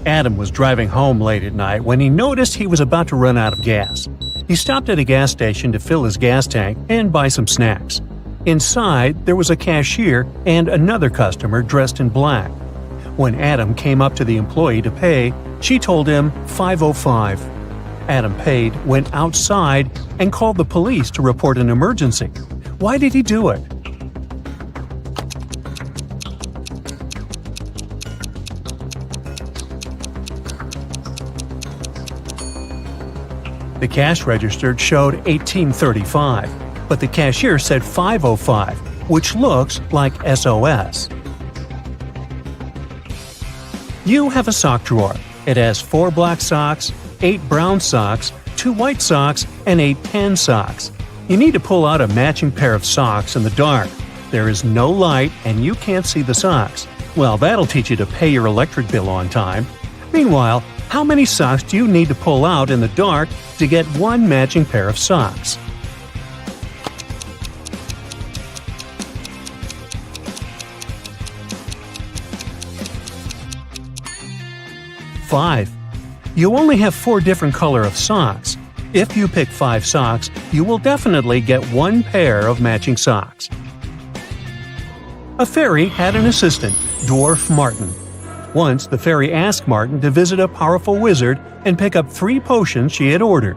Adam was driving home late at night when he noticed he was about to run out of gas. He stopped at a gas station to fill his gas tank and buy some snacks. Inside, there was a cashier and another customer dressed in black. When Adam came up to the employee to pay, she told him $5.05. Adam paid, went outside, and called the police to report an emergency. Why did he do it? The cash register showed $18.35, but the cashier said $5.05, which looks like SOS. You have a sock drawer. It has 4 black socks, 8 brown socks, 2 white socks, and 8 tan socks. You need to pull out a matching pair of socks in the dark. There is no light and you can't see the socks. Well, that'll teach you to pay your electric bill on time. Meanwhile, how many socks do you need to pull out in the dark to get one matching pair of socks? Five. You only have 4 different colors of socks. If you pick 5 socks, you will definitely get 1 pair of matching socks. A fairy had an assistant, Dwarf Martin. Once, the fairy asked Martin to visit a powerful wizard and pick up 3 potions she had ordered.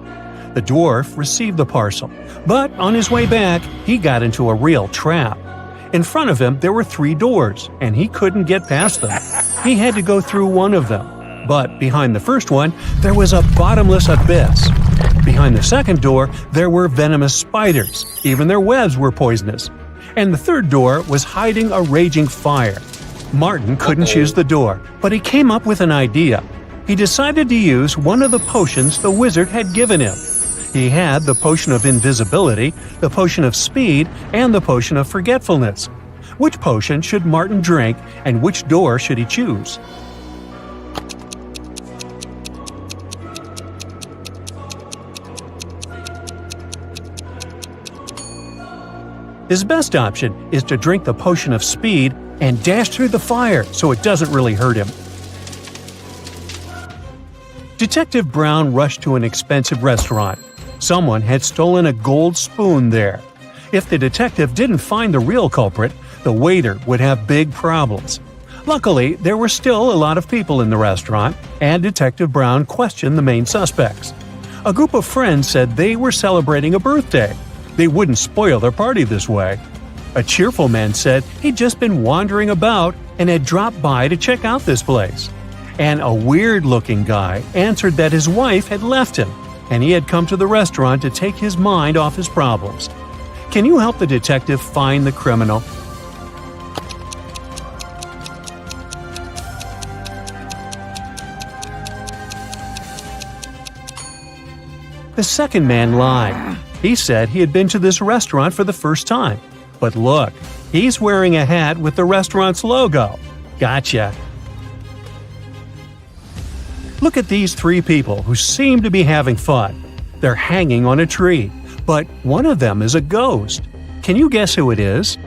The dwarf received the parcel, but on his way back, he got into a real trap. In front of him, there were 3 doors, and he couldn't get past them. He had to go through one of them. But behind the first one, there was a bottomless abyss. Behind the second door, there were venomous spiders. Even their webs were poisonous. And the third door was hiding a raging fire. Martin couldn't choose the door, but he came up with an idea. He decided to use one of the potions the wizard had given him. He had the potion of invisibility, the potion of speed, and the potion of forgetfulness. Which potion should Martin drink, and which door should he choose? His best option is to drink the potion of speed and dash through the fire so it doesn't really hurt him. Detective Brown rushed to an expensive restaurant. Someone had stolen a gold spoon there. If the detective didn't find the real culprit, the waiter would have big problems. Luckily, there were still a lot of people in the restaurant, and Detective Brown questioned the main suspects. A group of friends said they were celebrating a birthday. They wouldn't spoil their party this way. A cheerful man said he'd just been wandering about and had dropped by to check out this place. And a weird-looking guy answered that his wife had left him, and he had come to the restaurant to take his mind off his problems. Can you help the detective find the criminal? The second man lied. He said he had been to this restaurant for the first time. But look, he's wearing a hat with the restaurant's logo. Gotcha. Look at these 3 people who seem to be having fun. They're hanging on a tree, but one of them is a ghost. Can you guess who it is?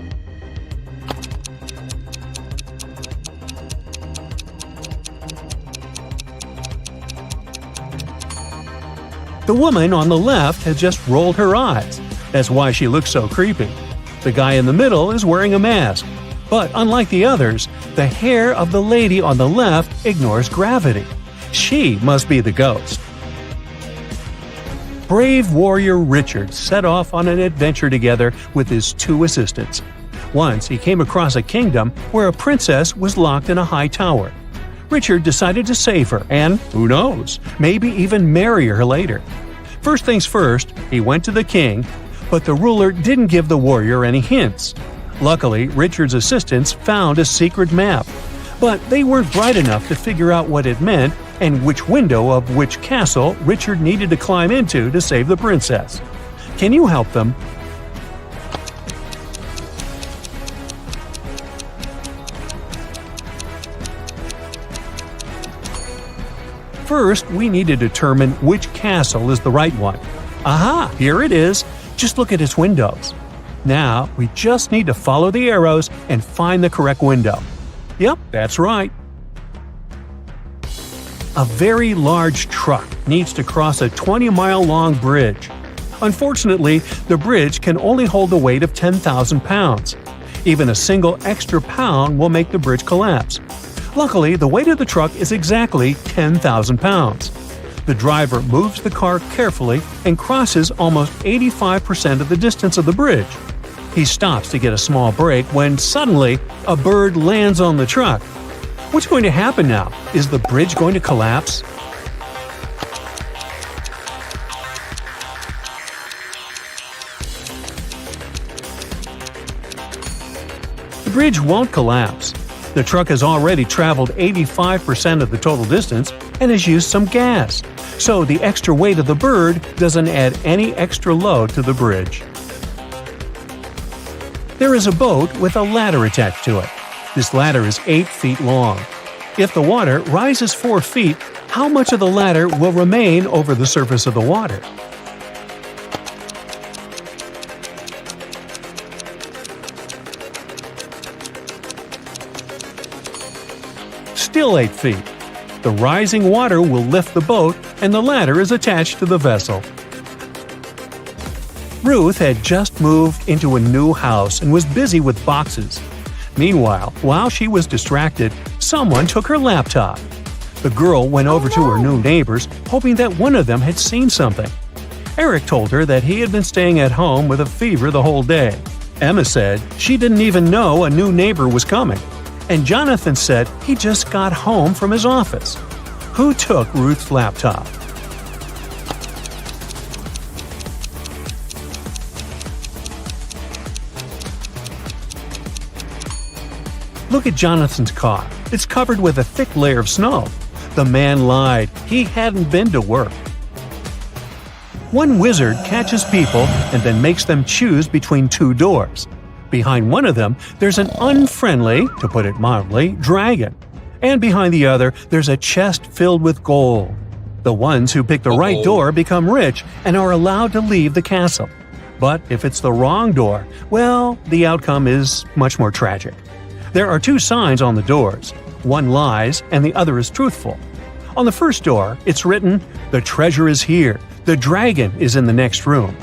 The woman on the left has just rolled her eyes. That's why she looks so creepy. The guy in the middle is wearing a mask. But unlike the others, the hair of the lady on the left ignores gravity. She must be the ghost. Brave warrior Richard set off on an adventure together with his 2 assistants. Once he came across a kingdom where a princess was locked in a high tower. Richard decided to save her and, who knows, maybe even marry her later. First things first, he went to the king, but the ruler didn't give the warrior any hints. Luckily, Richard's assistants found a secret map, but they weren't bright enough to figure out what it meant and which window of which castle Richard needed to climb into to save the princess. Can you help them? First, we need to determine which castle is the right one. Aha, here it is. Just look at its windows. Now, we just need to follow the arrows and find the correct window. Yep, that's right. A very large truck needs to cross a 20-mile-long bridge. Unfortunately, the bridge can only hold the weight of 10,000 pounds. Even a single extra pound will make the bridge collapse. Luckily, the weight of the truck is exactly 10,000 pounds. The driver moves the car carefully and crosses almost 85% of the distance of the bridge. He stops to get a small break when suddenly a bird lands on the truck. What's going to happen now? Is the bridge going to collapse? The bridge won't collapse. The truck has already traveled 85% of the total distance and has used some gas, so the extra weight of the bird doesn't add any extra load to the bridge. There is a boat with a ladder attached to it. This ladder is 8 feet long. If the water rises 4 feet, how much of the ladder will remain over the surface of the water? Still 8 feet. The rising water will lift the boat, and the ladder is attached to the vessel. Ruth had just moved into a new house and was busy with boxes. Meanwhile, while she was distracted, someone took her laptop. The girl went over to her new neighbors, hoping that one of them had seen something. Eric told her that he had been staying at home with a fever the whole day. Emma said she didn't even know a new neighbor was coming. And Jonathan said he just got home from his office. Who took Ruth's laptop? Look at Jonathan's car. It's covered with a thick layer of snow. The man lied. He hadn't been to work. One wizard catches people and then makes them choose between 2 doors. Behind one of them, there's an unfriendly, to put it mildly, dragon. And behind the other, there's a chest filled with gold. The ones who pick the right door become rich and are allowed to leave the castle. But if it's the wrong door, well, the outcome is much more tragic. There are 2 signs on the doors. One lies and the other is truthful. On the first door, it's written, "The treasure is here. The dragon is in the next room."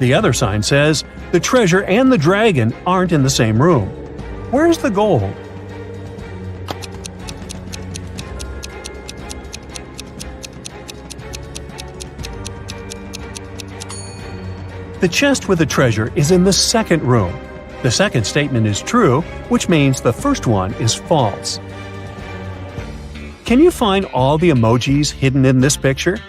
The other sign says, "The treasure and the dragon aren't in the same room." Where's the gold? The chest with the treasure is in the second room. The second statement is true, which means the first one is false. Can you find all the emojis hidden in this picture?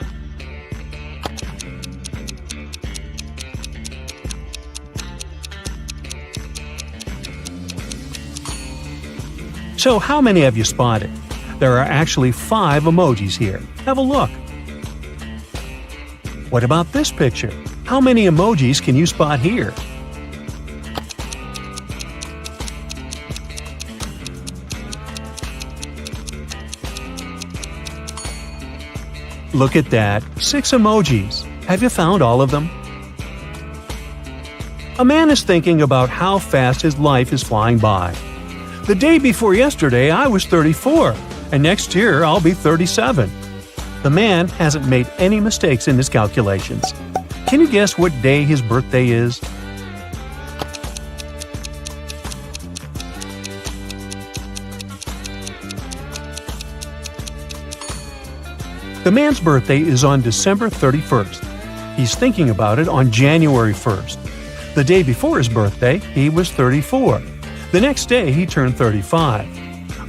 So how many have you spotted? There are actually 5 emojis here. Have a look. What about this picture? How many emojis can you spot here? Look at that, 6 emojis. Have you found all of them? A man is thinking about how fast his life is flying by. The day before yesterday, I was 34, and next year I'll be 37. The man hasn't made any mistakes in his calculations. Can you guess what day his birthday is? The man's birthday is on December 31st. He's thinking about it on January 1st. The day before his birthday, he was 34. The next day, he turned 35.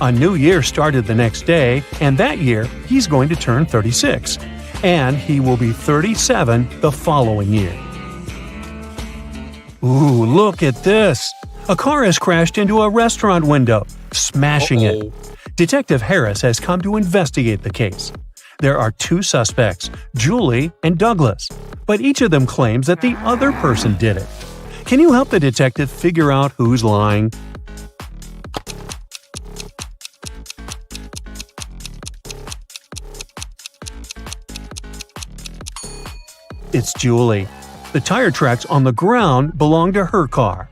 A new year started the next day, and that year, he's going to turn 36. And he will be 37 the following year. Ooh, look at this! A car has crashed into a restaurant window, smashing it. Detective Harris has come to investigate the case. There are 2 suspects, Julie and Douglas, but each of them claims that the other person did it. Can you help the detective figure out who's lying? It's Julie. The tire tracks on the ground belong to her car.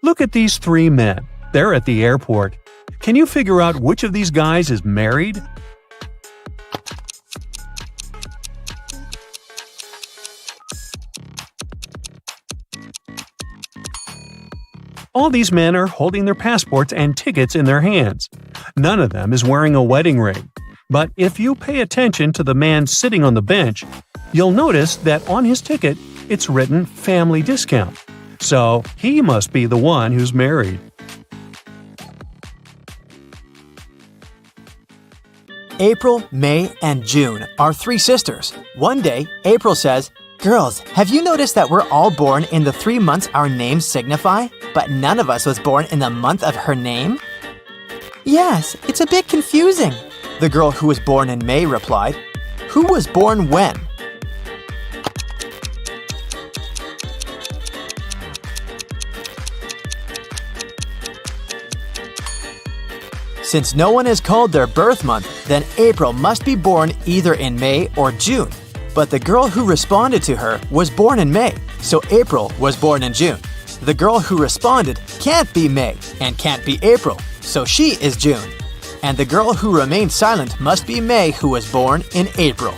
Look at these 3 men. They're at the airport. Can you figure out which of these guys is married? All these men are holding their passports and tickets in their hands. None of them is wearing a wedding ring. But if you pay attention to the man sitting on the bench, you'll notice that on his ticket it's written family discount. So he must be the one who's married. April, May, and June are three sisters. One day, April says, "Girls, have you noticed that we're all born in the 3 months our names signify, but none of us was born in the month of her name?" "Yes, it's a bit confusing," the girl who was born in May replied. "Who was born when?" Since no one has called their birth month, then April must be born either in May or June. But the girl who responded to her was born in May, so April was born in June. The girl who responded can't be May and can't be April, so she is June. And the girl who remained silent must be May, who was born in April.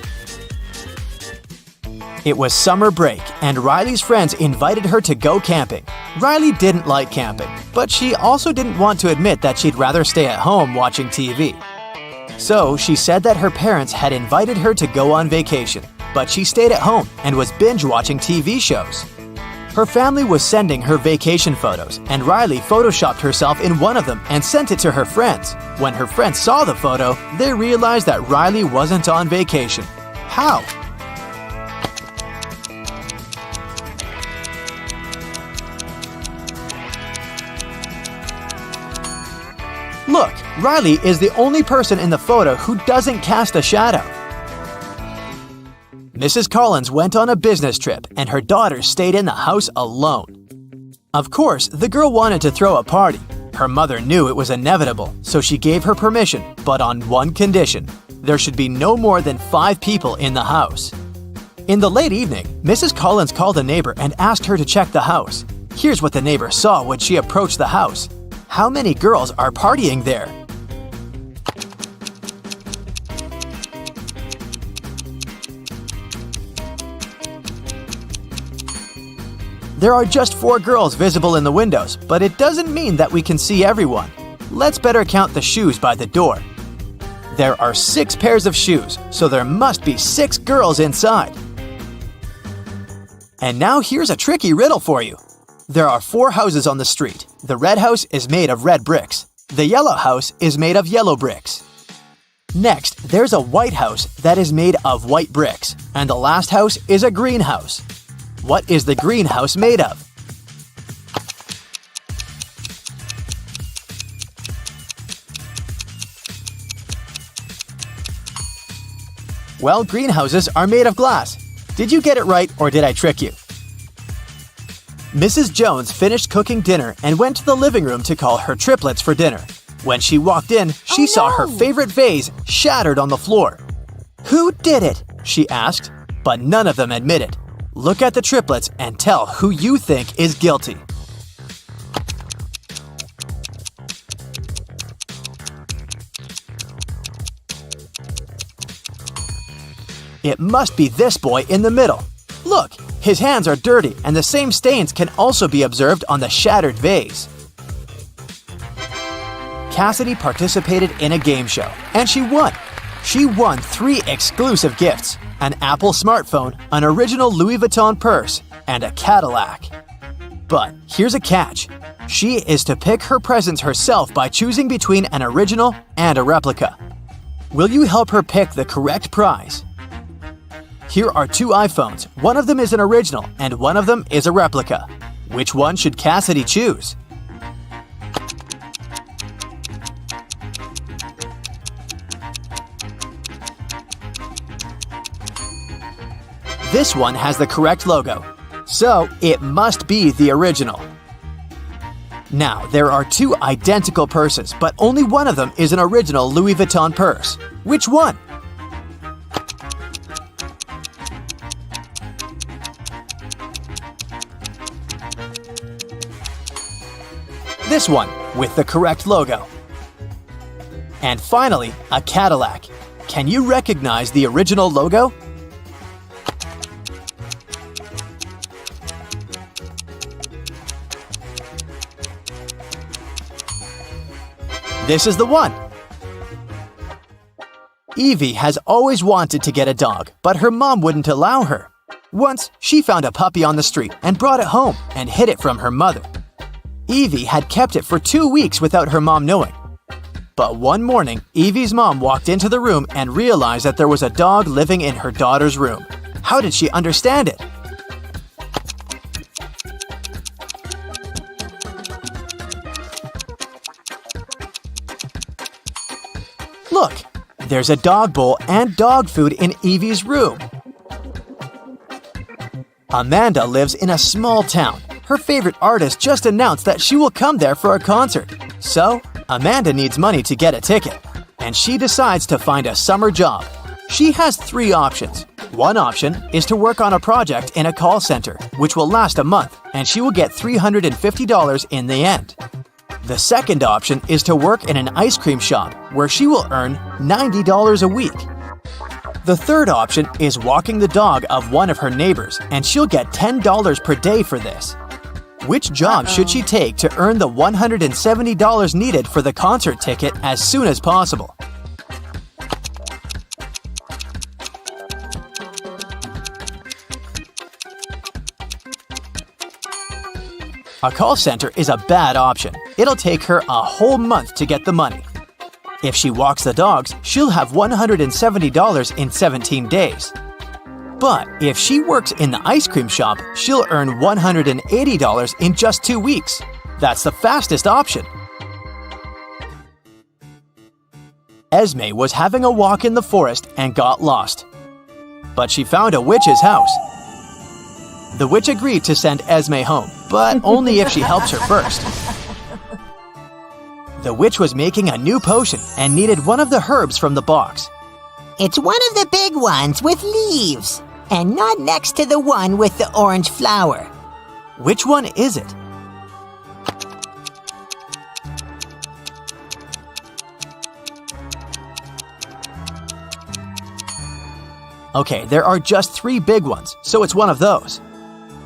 It was summer break, and Riley's friends invited her to go camping. Riley didn't like camping, but she also didn't want to admit that she'd rather stay at home watching TV. So she said that her parents had invited her to go on vacation, but she stayed at home and was binge-watching TV shows. Her family was sending her vacation photos, and Riley photoshopped herself in one of them and sent it to her friends. When her friends saw the photo, they realized that Riley wasn't on vacation. How? Look, Riley is the only person in the photo who doesn't cast a shadow. Mrs. Collins went on a business trip, and her daughter stayed in the house alone. Of course, the girl wanted to throw a party. Her mother knew it was inevitable, so she gave her permission, but on one condition. There should be no more than 5 people in the house. In the late evening, Mrs. Collins called a neighbor and asked her to check the house. Here's what the neighbor saw when she approached the house. How many girls are partying there? There are just 4 girls visible in the windows, but it doesn't mean that we can see everyone. Let's better count the shoes by the door. There are 6 pairs of shoes, so there must be 6 girls inside. And now here's a tricky riddle for you. There are 4 houses on the street. The red house is made of red bricks. The yellow house is made of yellow bricks. Next, there's a white house that is made of white bricks. And the last house is a green house. What is the green house made of? Well, greenhouses are made of glass. Did you get it right, or did I trick you? Mrs. Jones finished cooking dinner and went to the living room to call her triplets for dinner. When she walked in, she saw her favorite vase shattered on the floor. "Who did it?" she asked, but none of them admitted. Look at the triplets and tell who you think is guilty. It must be this boy in the middle. Look, his hands are dirty, and the same stains can also be observed on the shattered vase. Cassidy participated in a game show, and she won. She won 3 exclusive gifts: an Apple smartphone, an original Louis Vuitton purse, and a Cadillac. But here's a catch. She is to pick her presents herself by choosing between an original and a replica. Will you help her pick the correct prize? Here are 2 iPhones. One of them is an original, and one of them is a replica. Which one should Cassidy choose? This one has the correct logo, so it must be the original. Now, there are 2 identical purses, but only one of them is an original Louis Vuitton purse. Which one? This one, with the correct logo. And finally, a Cadillac. Can you recognize the original logo? This is the one. Evie has always wanted to get a dog, but her mom wouldn't allow her. Once, she found a puppy on the street and brought it home and hid it from her mother. Evie had kept it for 2 weeks without her mom knowing. But one morning, Evie's mom walked into the room and realized that there was a dog living in her daughter's room. How did she understand it? Look, there's a dog bowl and dog food in Evie's room. Amanda lives in a small town. Her favorite artist just announced that she will come there for a concert. So, Amanda needs money to get a ticket, and she decides to find a summer job. She has 3 options. One option is to work on a project in a call center, which will last a month, and she will get $350 in the end. The second option is to work in an ice cream shop, where she will earn $90 a week. The third option is walking the dog of one of her neighbors, and she'll get $10 per day for this. Which job should she take to earn the $170 needed for the concert ticket as soon as possible? A call center is a bad option. It'll take her a whole month to get the money. If she walks the dogs, she'll have $170 in 17 days. But if she works in the ice cream shop, she'll earn $180 in just 2 weeks. That's the fastest option. Esme was having a walk in the forest and got lost. But she found a witch's house. The witch agreed to send Esme home, but only if she helps her first. The witch was making a new potion and needed one of the herbs from the box. It's one of the big ones with leaves, and not next to the one with the orange flower. Which one is it? Okay, there are just 3 big ones, so it's one of those.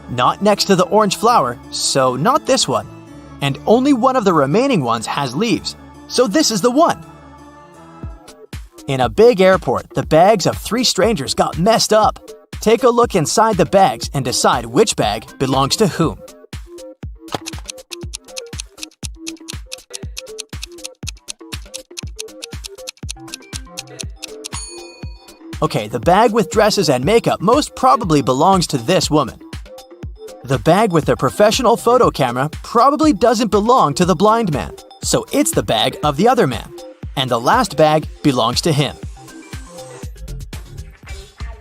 Not next to the orange flower, so not this one. And only one of the remaining ones has leaves, so this is the one. In a big airport, the bags of 3 strangers got messed up. Take a look inside the bags and decide which bag belongs to whom. Okay, the bag with dresses and makeup most probably belongs to this woman. The bag with the professional photo camera probably doesn't belong to the blind man, so it's the bag of the other man. And the last bag belongs to him.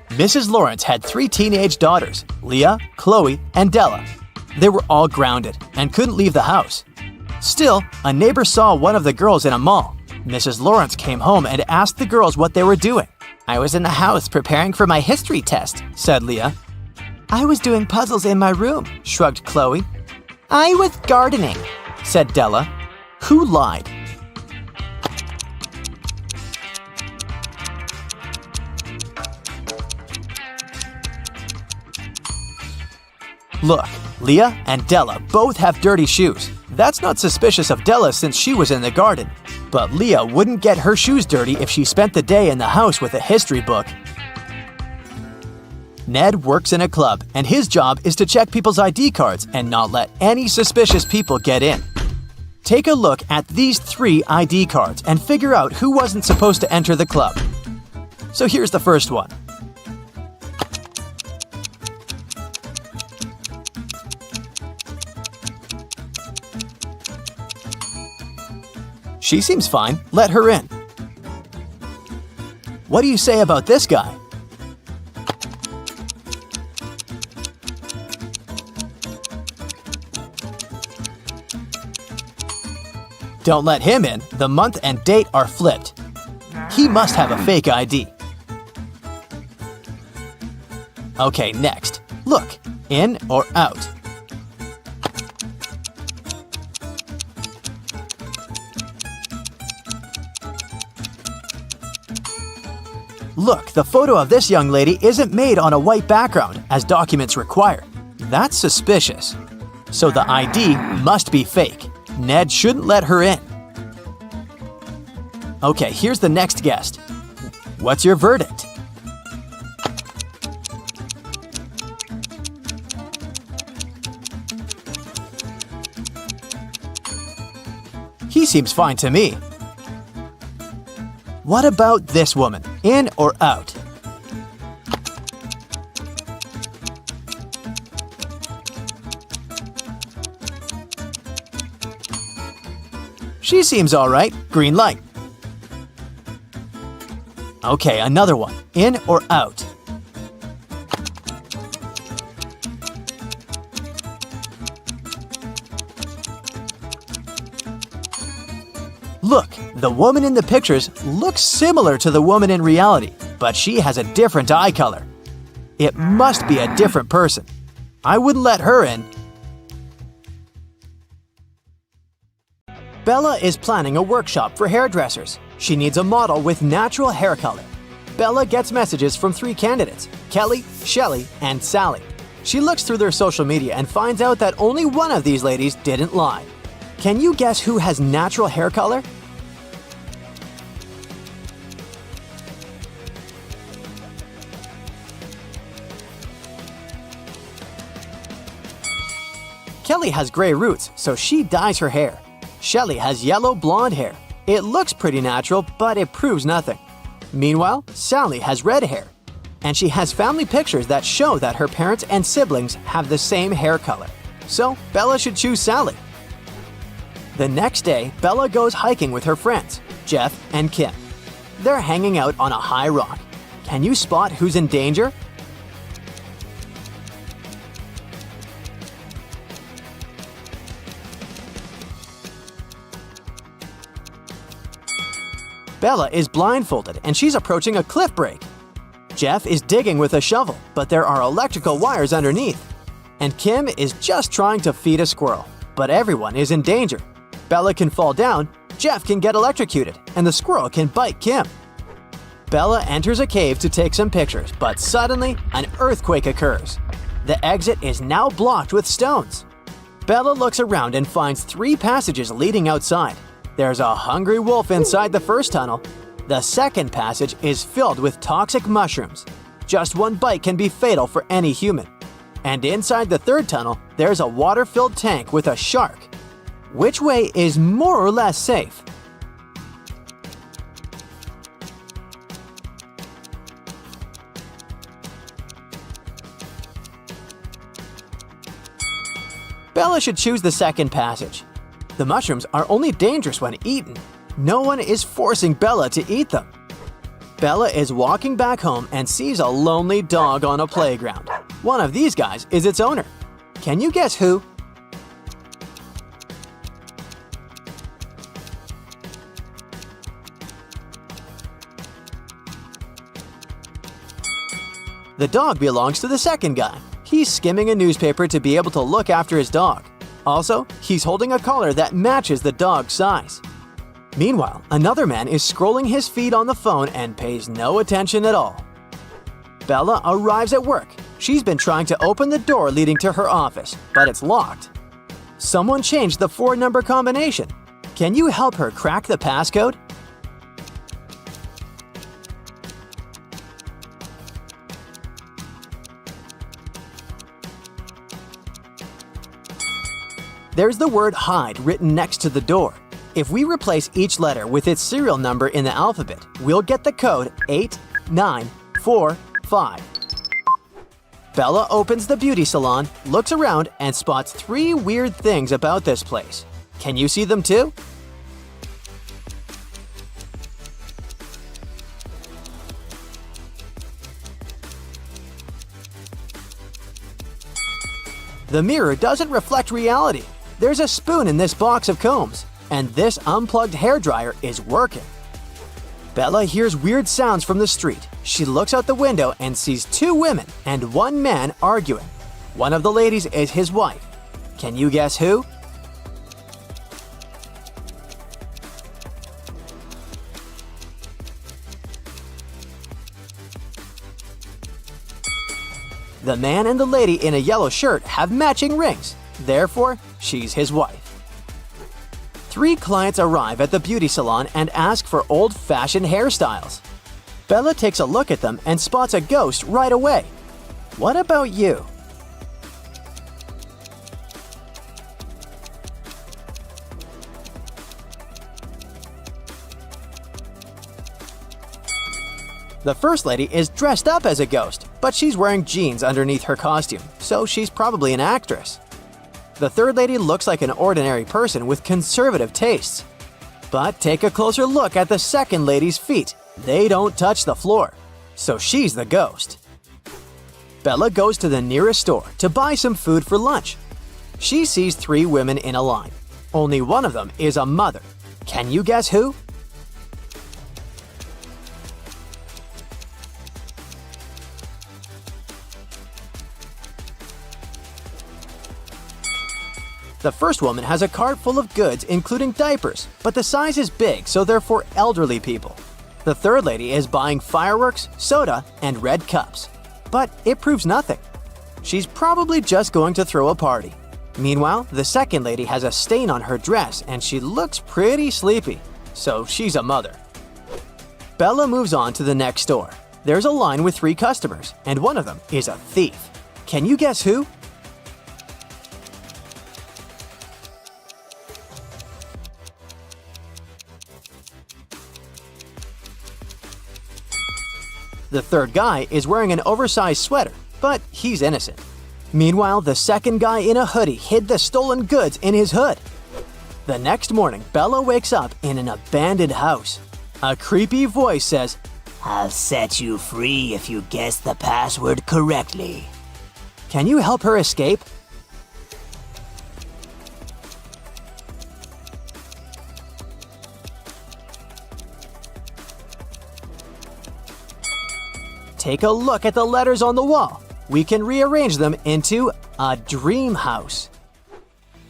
Mrs. Lawrence had 3 teenage daughters, Leah, Chloe, and Della. They were all grounded and couldn't leave the house. Still, a neighbor saw one of the girls in a mall. Mrs. Lawrence came home and asked the girls what they were doing. "I was in the house preparing for my history test," said Leah. "I was doing puzzles in my room," shrugged Chloe. "I was gardening," said Della. Who lied? Look, Leah and Della both have dirty shoes. That's not suspicious of Della since she was in the garden. But Leah wouldn't get her shoes dirty if she spent the day in the house with a history book. Ned works in a club, and his job is to check people's ID cards and not let any suspicious people get in. Take a look at these 3 ID cards and figure out who wasn't supposed to enter the club. So here's the first one. She seems fine. Let her in. What do you say about this guy? Don't let him in. The month and date are flipped. He must have a fake ID. Okay, next. Look, in or out? Look, the photo of this young lady isn't made on a white background, as documents require. That's suspicious. So the ID must be fake. Ned shouldn't let her in. Okay, here's the next guest. What's your verdict? He seems fine to me. What about this woman? In or out? She seems alright. Green light. Okay, another one. In or out? Look, the woman in the pictures looks similar to the woman in reality, but she has a different eye color. It must be a different person. I wouldn't let her in. Bella is planning a workshop for hairdressers. She needs a model with natural hair color. Bella gets messages from 3 candidates, Kelly, Shelly, and Sally. She looks through their social media and finds out that only one of these ladies didn't lie. Can you guess who has natural hair color? Kelly has gray roots, so she dyes her hair. Shelly has yellow blonde hair. It looks pretty natural, but it proves nothing. Meanwhile, Sally has red hair, and she has family pictures that show that her parents and siblings have the same hair color. So, Bella should choose Sally. The next day, Bella goes hiking with her friends, Jeff and Kim. They're hanging out on a high rock. Can you spot who's in danger? Bella is blindfolded and she's approaching a cliff break. Jeff is digging with a shovel, but there are electrical wires underneath. And Kim is just trying to feed a squirrel, but everyone is in danger. Bella can fall down, Jeff can get electrocuted, and the squirrel can bite Kim. Bella enters a cave to take some pictures, but suddenly an earthquake occurs. The exit is now blocked with stones. Bella looks around and finds 3 passages leading outside. There's a hungry wolf inside the first tunnel. The second passage is filled with toxic mushrooms. Just one bite can be fatal for any human. And inside the third tunnel, there's a water-filled tank with a shark. Which way is more or less safe? Bella should choose the second passage. The mushrooms are only dangerous when eaten. No one is forcing Bella to eat them. Bella is walking back home and sees a lonely dog on a playground. One of these guys is its owner. Can you guess who? The dog belongs to the second guy. He's skimming a newspaper to be able to look after his dog. Also, he's holding a collar that matches the dog's size. Meanwhile, another man is scrolling his feed on the phone and pays no attention at all. Bella arrives at work. She's been trying to open the door leading to her office, but it's locked. Someone changed the 4-number combination. Can you help her crack the passcode? There's the word hide written next to the door. If we replace each letter with its serial number in the alphabet, we'll get the code 8945. Bella opens the beauty salon, looks around, and spots 3 weird things about this place. Can you see them too? The mirror doesn't reflect reality. There's a spoon in this box of combs, and this unplugged hairdryer is working. Bella hears weird sounds from the street. She looks out the window and sees 2 women and 1 man arguing. One of the ladies is his wife. Can you guess who? The man and the lady in a yellow shirt have matching rings. Therefore, she's his wife. 3 clients arrive at the beauty salon and ask for old-fashioned hairstyles. Bella takes a look at them and spots a ghost right away. What about you? The first lady is dressed up as a ghost, but she's wearing jeans underneath her costume, so she's probably an actress. The third lady looks like an ordinary person with conservative tastes. But take a closer look at the second lady's feet. They don't touch the floor, so she's the ghost. Bella goes to the nearest store to buy some food for lunch. She sees 3 women in a line. Only one of them is a mother. Can you guess who? The first woman has a cart full of goods including diapers, but the size is big, so they're for elderly people. The third lady is buying fireworks, soda, and red cups. But it proves nothing. She's probably just going to throw a party. Meanwhile, the second lady has a stain on her dress and she looks pretty sleepy, so she's a mother. Bella moves on to the next store. There's a line with 3 customers, and one of them is a thief. Can you guess who? The third guy is wearing an oversized sweater, but he's innocent. Meanwhile, the second guy in a hoodie hid the stolen goods in his hood. The next morning, Bella wakes up in an abandoned house. A creepy voice says, I'll set you free if you guess the password correctly. "Can you help her escape?" Take a look at the letters on the wall. We can rearrange them into a dream house.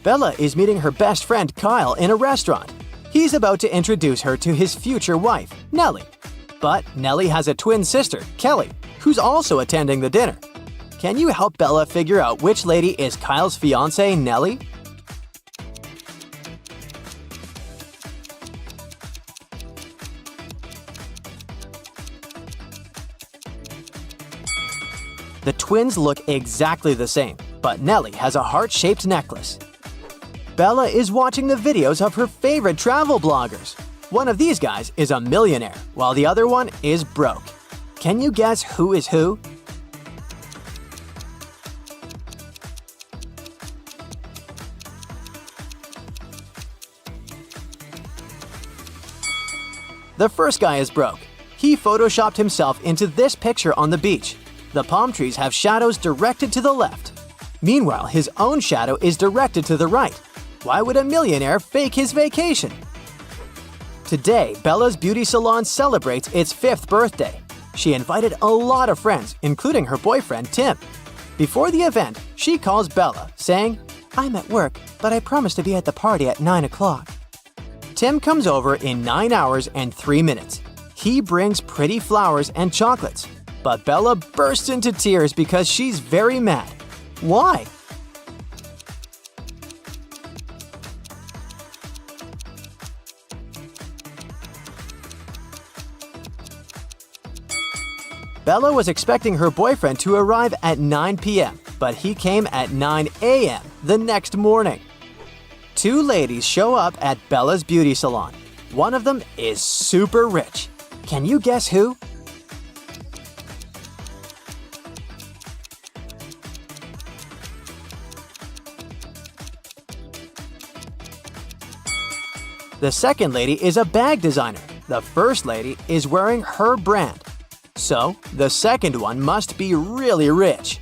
Bella is meeting her best friend Kyle in a restaurant. He's about to introduce her to his future wife, Nellie. But Nellie has a twin sister, Kelly, who's also attending the dinner. Can you help Bella figure out which lady is Kyle's fiancée, Nellie? The twins look exactly the same, but Nellie has a heart-shaped necklace. Bella is watching the videos of her favorite travel bloggers. One of these guys is a millionaire, while the other one is broke. Can you guess who is who? The first guy is broke. He photoshopped himself into this picture on the beach. The palm trees have shadows directed to the left. Meanwhile, his own shadow is directed to the right. Why would a millionaire fake his vacation? Today, Bella's beauty salon celebrates its 5th birthday. She invited a lot of friends, including her boyfriend, Tim. Before the event, she calls Bella, saying, "I'm at work, but I promise to be at the party at 9 o'clock." Tim comes over in 9 hours and 3 minutes. He brings pretty flowers and chocolates. But Bella bursts into tears because she's very mad. Why? Bella was expecting her boyfriend to arrive at 9 p.m., but he came at 9 a.m. the next morning. 2 ladies show up at Bella's beauty salon. One of them is super rich. Can you guess who? The second lady is a bag designer. The first lady is wearing her brand. So, the second one must be really rich.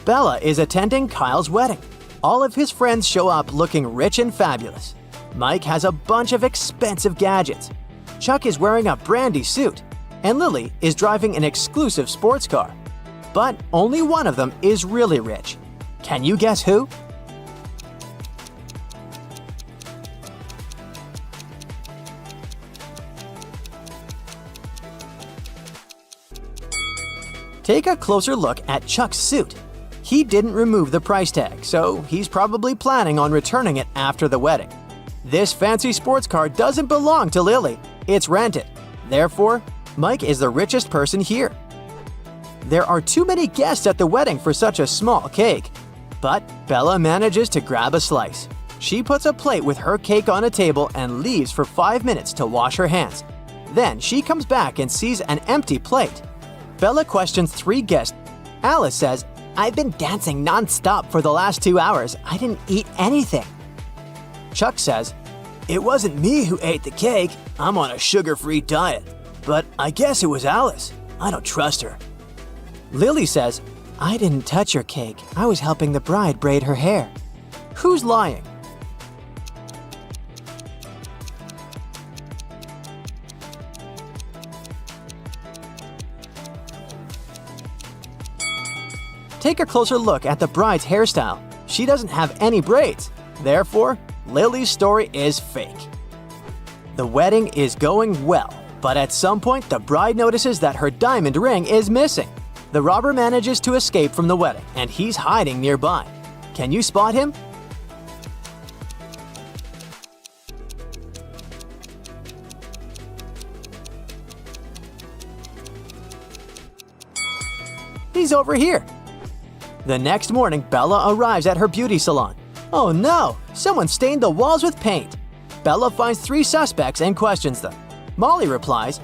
Bella is attending Kyle's wedding. All of his friends show up looking rich and fabulous. Mike has a bunch of expensive gadgets. Chuck is wearing a brandy suit. And Lily is driving an exclusive sports car. But only one of them is really rich. Can you guess who? Take a closer look at Chuck's suit. He didn't remove the price tag, so he's probably planning on returning it after the wedding. This fancy sports car doesn't belong to Lily. It's rented. Therefore, Mike is the richest person here. There are too many guests at the wedding for such a small cake. But Bella manages to grab a slice. She puts a plate with her cake on a table and leaves for 5 minutes to wash her hands. Then she comes back and sees an empty plate. Bella questions 3 guests. Alice says, "I've been dancing non-stop for the last 2 hours. I didn't eat anything." Chuck says, "It wasn't me who ate the cake. I'm on a sugar-free diet. But I guess it was Alice. I don't trust her." Lily says, "I didn't touch your cake. I was helping the bride braid her hair." Who's lying? Take a closer look at the bride's hairstyle. She doesn't have any braids. Therefore, Lily's story is fake. The wedding is going well, but at some point the bride notices that her diamond ring is missing. The robber manages to escape from the wedding, and he's hiding nearby. Can you spot him? He's over here. The next morning, Bella arrives at her beauty salon. Oh no! Someone stained the walls with paint. Bella finds 3 suspects and questions them. Molly replies,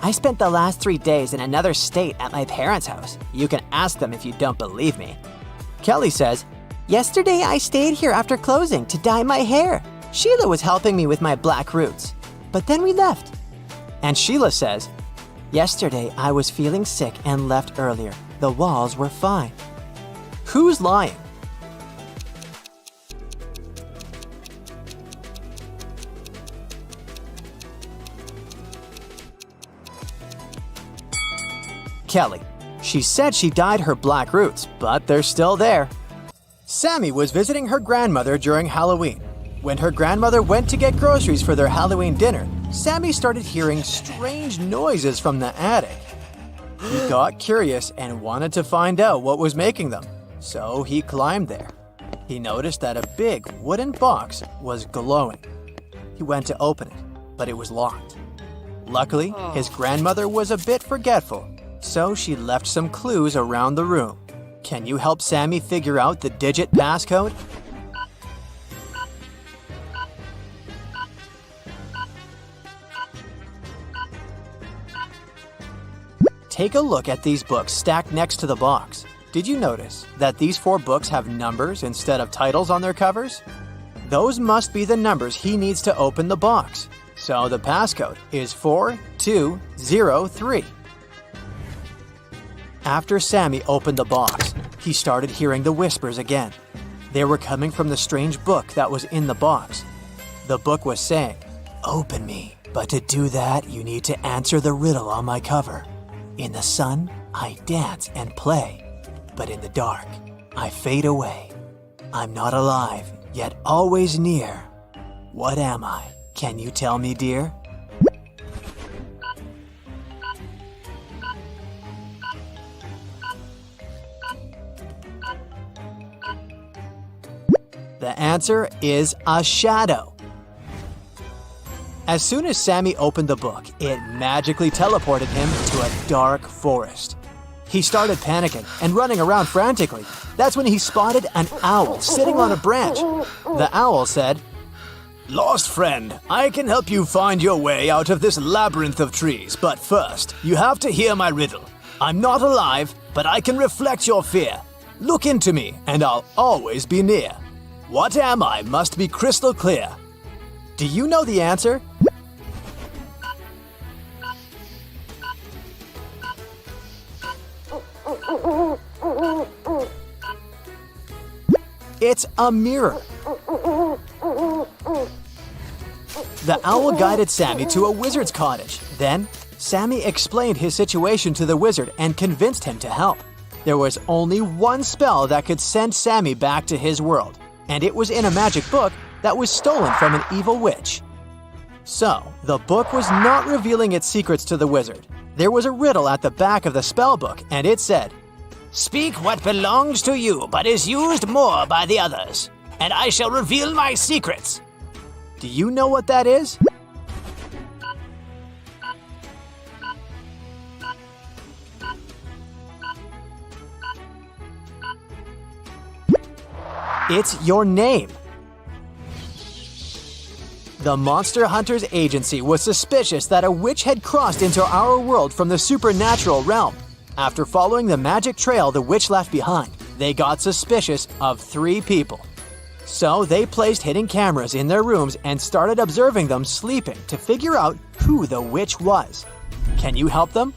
"I spent the last 3 days in another state at my parents' house. You can ask them if you don't believe me." Kelly says, "Yesterday I stayed here after closing to dye my hair. Sheila was helping me with my black roots. But then we left." And Sheila says, "Yesterday I was feeling sick and left earlier. The walls were fine." Who's lying? Kelly. She said she dyed her black roots, but they're still there. Sammy was visiting her grandmother during Halloween. When her grandmother went to get groceries for their Halloween dinner, Sammy started hearing strange noises from the attic. He got curious and wanted to find out what was making them, so he climbed there. He noticed that a big wooden box was glowing. He went to open it, but it was locked. Luckily, his grandmother was a bit forgetful, so she left some clues around the room. Can you help Sammy figure out the digit passcode? Take a look at these books stacked next to the box. Did you notice that these 4 books have numbers instead of titles on their covers? Those must be the numbers he needs to open the box. So the passcode is 4203. After Sammy opened the box, he started hearing the whispers again. They were coming from the strange book that was in the box. The book was saying, "Open me, but to do that you need to answer the riddle on my cover. In the sun, I dance and play, but in the dark, I fade away. I'm not alive, yet always near. What am I? Can you tell me, dear?" The answer is a shadow. As soon as Sammy opened the book, it magically teleported him to a dark forest. He started panicking and running around frantically. That's when he spotted an owl sitting on a branch. The owl said, "Lost friend, I can help you find your way out of this labyrinth of trees, but first, you have to hear my riddle. I'm not alive, but I can reflect your fear. Look into me, and I'll always be near. What am I must be crystal clear." Do you know the answer? It's a mirror. The owl guided Sammy to a wizard's cottage. Then, Sammy explained his situation to the wizard and convinced him to help. There was only one spell that could send Sammy back to his world, and it was in a magic book that was stolen from an evil witch. So, the book was not revealing its secrets to the wizard. There was a riddle at the back of the spell book, and it said, "Speak what belongs to you but is used more by the others, and I shall reveal my secrets." Do you know what that is? It's your name. The Monster Hunters Agency was suspicious that a witch had crossed into our world from the supernatural realm. After following the magic trail the witch left behind, they got suspicious of 3 people. So they placed hidden cameras in their rooms and started observing them sleeping to figure out who the witch was. Can you help them?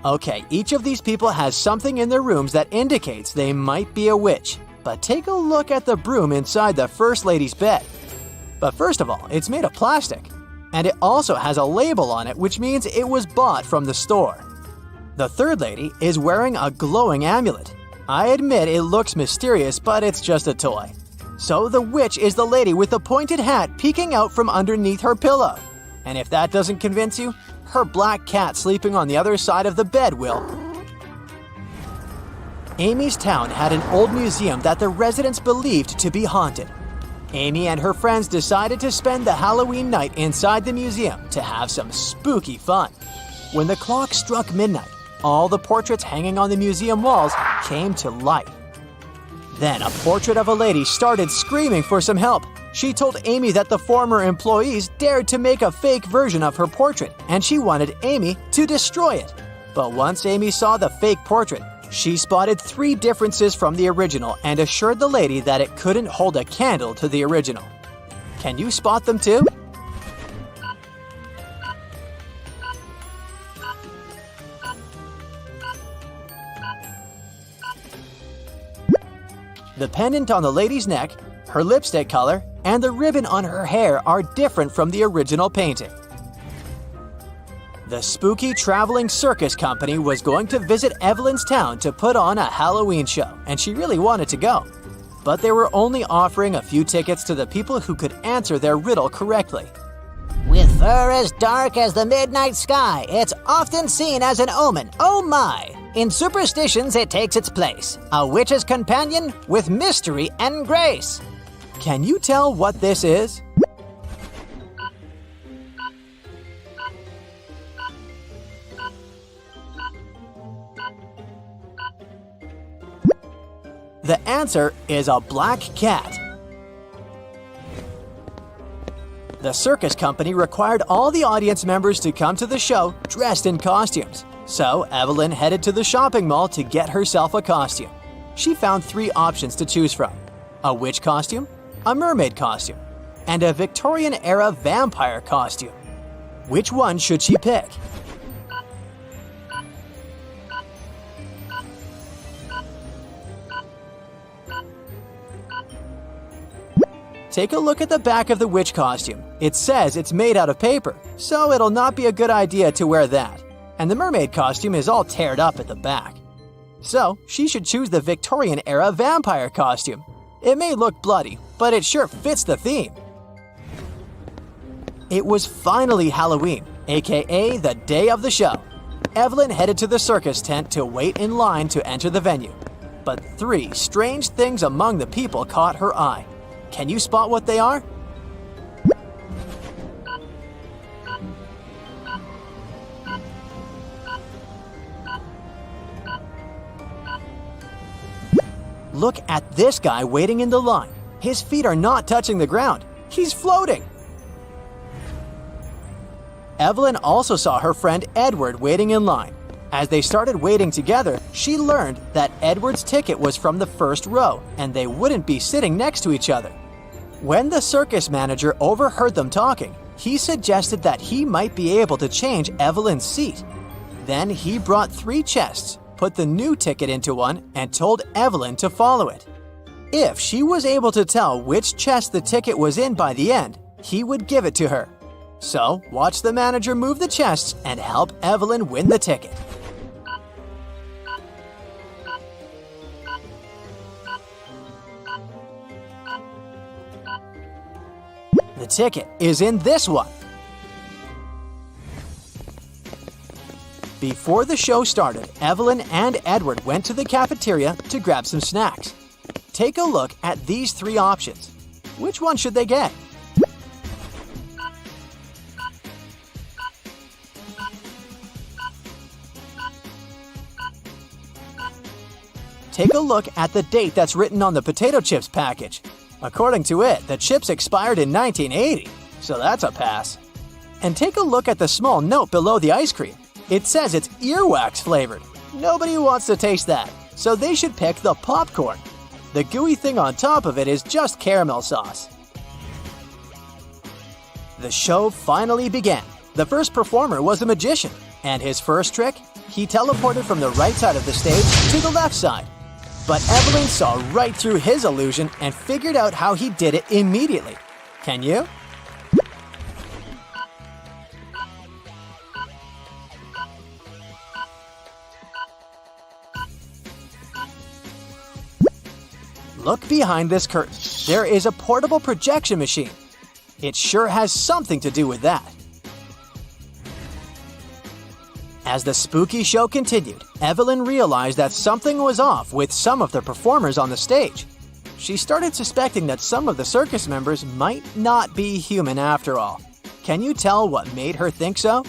Okay, each of these people has something in their rooms that indicates they might be a witch. But take a look at the broom inside the First Lady's bed. But first of all, it's made of plastic. And it also has a label on it, which means it was bought from the store. The Third Lady is wearing a glowing amulet. I admit it looks mysterious, but it's just a toy. So the witch is the lady with the pointed hat peeking out from underneath her pillow. And if that doesn't convince you, her black cat sleeping on the other side of the bed will. Amy's town had an old museum that the residents believed to be haunted. Amy and her friends decided to spend the Halloween night inside the museum to have some spooky fun. When the clock struck midnight, all the portraits hanging on the museum walls came to life. Then a portrait of a lady started screaming for some help. She told Amy that the former employees dared to make a fake version of her portrait, and she wanted Amy to destroy it. But once Amy saw the fake portrait, she spotted 3 differences from the original and assured the lady that it couldn't hold a candle to the original. Can you spot them too? The pendant on the lady's neck, her lipstick color, and the ribbon on her hair are different from the original painting. The spooky traveling circus company was going to visit Evelyn's town to put on a Halloween show, and she really wanted to go. But they were only offering a few tickets to the people who could answer their riddle correctly. With fur as dark as the midnight sky, it's often seen as an omen. Oh my! In superstitions, it takes its place. A witch's companion with mystery and grace. Can you tell what this is? The answer is a black cat. The circus company required all the audience members to come to the show dressed in costumes. So Evelyn headed to the shopping mall to get herself a costume. She found 3 options to choose from: a witch costume, a mermaid costume, and a Victorian-era vampire costume. Which one should she pick? Take a look at the back of the witch costume. It says it's made out of paper, so it'll not be a good idea to wear that. And the mermaid costume is all teared up at the back. So she should choose the Victorian-era vampire costume. It may look bloody, but it sure fits the theme. It was finally Halloween, aka the day of the show. Evelyn headed to the circus tent to wait in line to enter the venue. But 3 strange things among the people caught her eye. Can you spot what they are? Look at this guy waiting in the line. His feet are not touching the ground. He's floating. Evelyn also saw her friend Edward waiting in line. As they started waiting together, she learned that Edward's ticket was from the first row, and they wouldn't be sitting next to each other. When the circus manager overheard them talking, he suggested that he might be able to change Evelyn's seat. Then he brought 3 chests, put the new ticket into one, and told Evelyn to follow it. If she was able to tell which chest the ticket was in by the end, he would give it to her. So watch the manager move the chests and help Evelyn win the ticket. The ticket is in this one. Before the show started, Evelyn and Edward went to the cafeteria to grab some snacks. Take a look at these three options. Which one should they get? Take a look at the date that's written on the potato chips package. According to it, the chips expired in 1980, so that's a pass. And take a look at the small note below the ice cream. It says it's earwax flavored. Nobody wants to taste that, so they should pick the popcorn. The gooey thing on top of it is just caramel sauce. The show finally began. The first performer was a magician, and his first trick, he teleported from the right side of the stage to the left side. But Evelyn saw right through his illusion and figured out how he did it immediately. Can you? Look behind this curtain. There is a portable projection machine. It sure has something to do with that. As the spooky show continued, Evelyn realized that something was off with some of the performers on the stage. She started suspecting that some of the circus members might not be human after all. Can you tell what made her think so?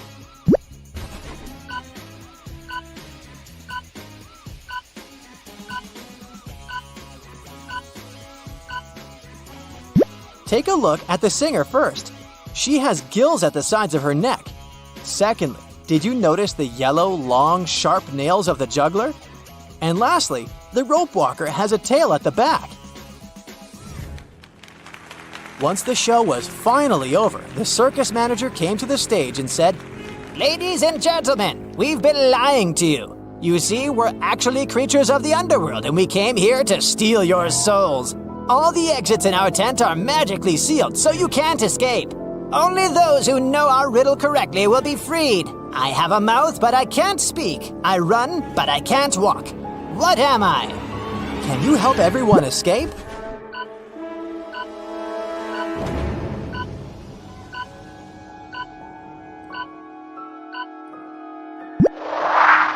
Take a look at the singer first. She has gills at the sides of her neck. Secondly, did you notice the yellow, long, sharp nails of the juggler? And lastly, the rope walker has a tail at the back. Once the show was finally over, the circus manager came to the stage and said, Ladies and gentlemen, we've been lying to you. You see, we're actually creatures of the underworld and we came here to steal your souls. All the exits in our tent are magically sealed, so you can't escape. Only those who know our riddle correctly will be freed. I have a mouth, but I can't speak. I run, but I can't walk. What am I? Can you help everyone escape?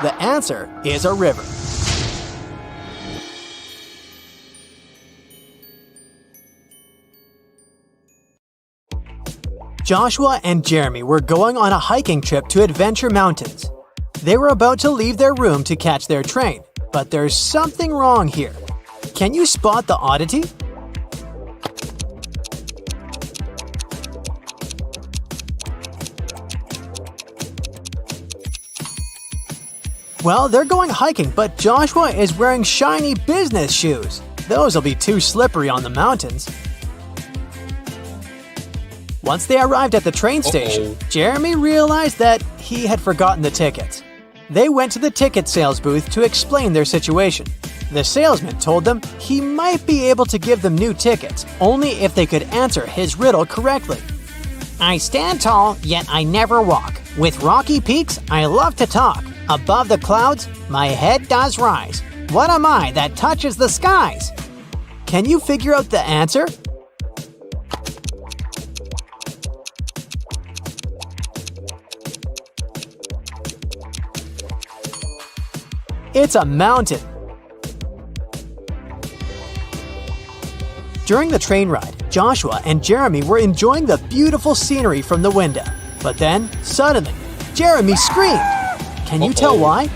The answer is a river. Joshua and Jeremy were going on a hiking trip to Adventure Mountains. They were about to leave their room to catch their train, but there's something wrong here. Can you spot the oddity? Well, they're going hiking, but Joshua is wearing shiny business shoes. Those will be too slippery on the mountains. Once they arrived at the train station, Jeremy realized that he had forgotten the tickets. They went to the ticket sales booth to explain their situation. The salesman told them he might be able to give them new tickets, only if they could answer his riddle correctly. I stand tall, yet I never walk. With rocky peaks, I love to talk. Above the clouds, my head does rise. What am I that touches the skies? Can you figure out the answer? It's a mountain. During the train ride, Joshua and Jeremy were enjoying the beautiful scenery from the window. But then, suddenly, Jeremy screamed. Can you tell why?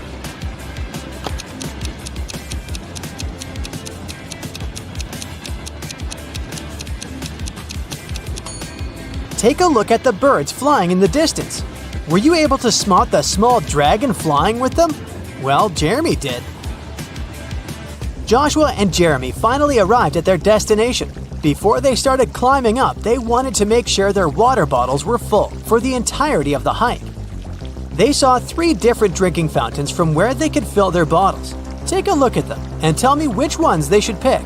Take a look at the birds flying in the distance. Were you able to spot the small dragon flying with them? Well, Jeremy did. Joshua and Jeremy finally arrived at their destination. Before they started climbing up, they wanted to make sure their water bottles were full for the entirety of the hike. They saw 3 different drinking fountains from where they could fill their bottles. Take a look at them and tell me which ones they should pick.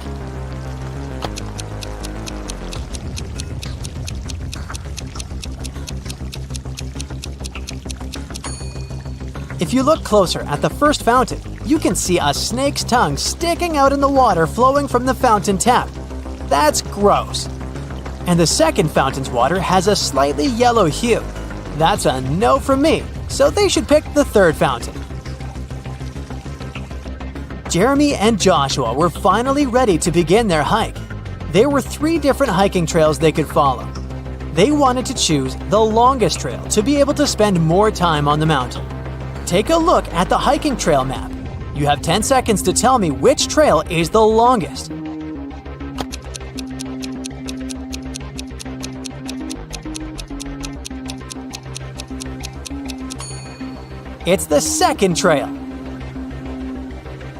If you look closer at the first fountain, you can see a snake's tongue sticking out in the water flowing from the fountain tap. That's gross. And the second fountain's water has a slightly yellow hue. That's a no from me, so they should pick the third fountain. Jeremy and Joshua were finally ready to begin their hike. There were 3 different hiking trails they could follow. They wanted to choose the longest trail to be able to spend more time on the mountain. Take a look at the hiking trail map. You have 10 seconds to tell me which trail is the longest. It's the second trail.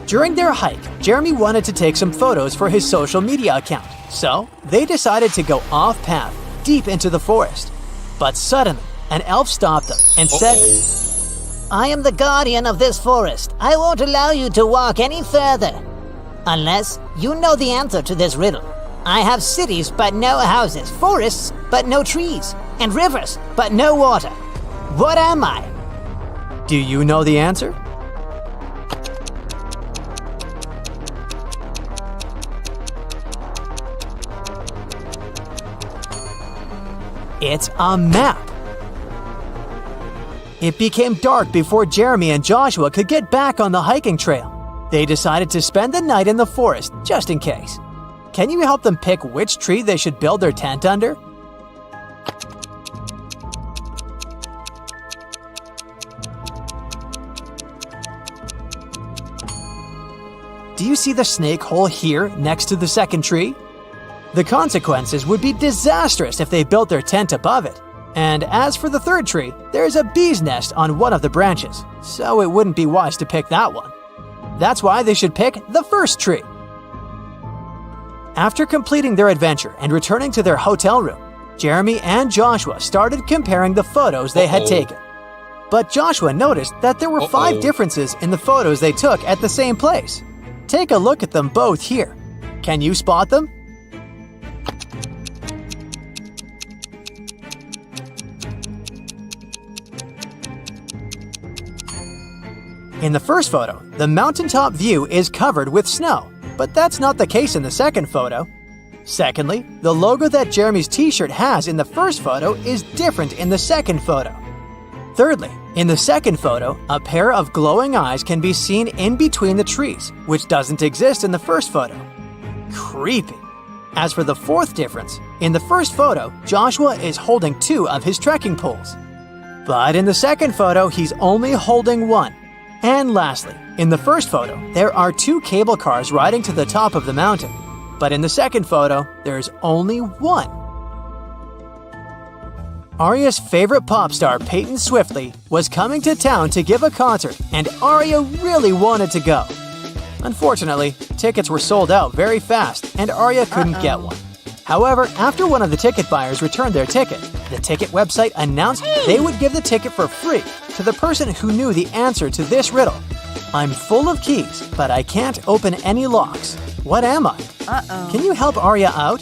During their hike, Jeremy wanted to take some photos for his social media account, so they decided to go off-path, deep into the forest. But suddenly, an elf stopped them and said, I am the guardian of this forest. I won't allow you to walk any further. Unless you know the answer to this riddle. I have cities but no houses, forests but no trees, and rivers but no water. What am I? Do you know the answer? It's a map. It became dark before Jeremy and Joshua could get back on the hiking trail. They decided to spend the night in the forest, just in case. Can you help them pick which tree they should build their tent under? Do you see the snake hole here next to the second tree? The consequences would be disastrous if they built their tent above it. And as for the third tree, there's a bee's nest on one of the branches, so it wouldn't be wise to pick that one. That's why they should pick the first tree. After completing their adventure and returning to their hotel room, Jeremy and Joshua started comparing the photos they had taken. But Joshua noticed that there were 5 differences in the photos they took at the same place. Take a look at them both here. Can you spot them? In the first photo, the mountaintop view is covered with snow, but that's not the case in the second photo. Secondly, the logo that Jeremy's t-shirt has in the first photo is different in the second photo. Thirdly, in the second photo, a pair of glowing eyes can be seen in between the trees, which doesn't exist in the first photo. Creepy. As for the fourth difference, in the first photo, Joshua is holding 2 of his trekking poles. But in the second photo, he's only holding 1. And lastly, in the first photo, there are 2 cable cars riding to the top of the mountain. But in the second photo, there's only 1. Arya's favorite pop star, Peyton Swiftly, was coming to town to give a concert, and Arya really wanted to go. Unfortunately, tickets were sold out very fast, and Arya couldn't get one. However, after one of the ticket buyers returned their ticket, the ticket website announced they would give the ticket for free to the person who knew the answer to this riddle. I'm full of keys, but I can't open any locks. What am I? Can you help Arya out?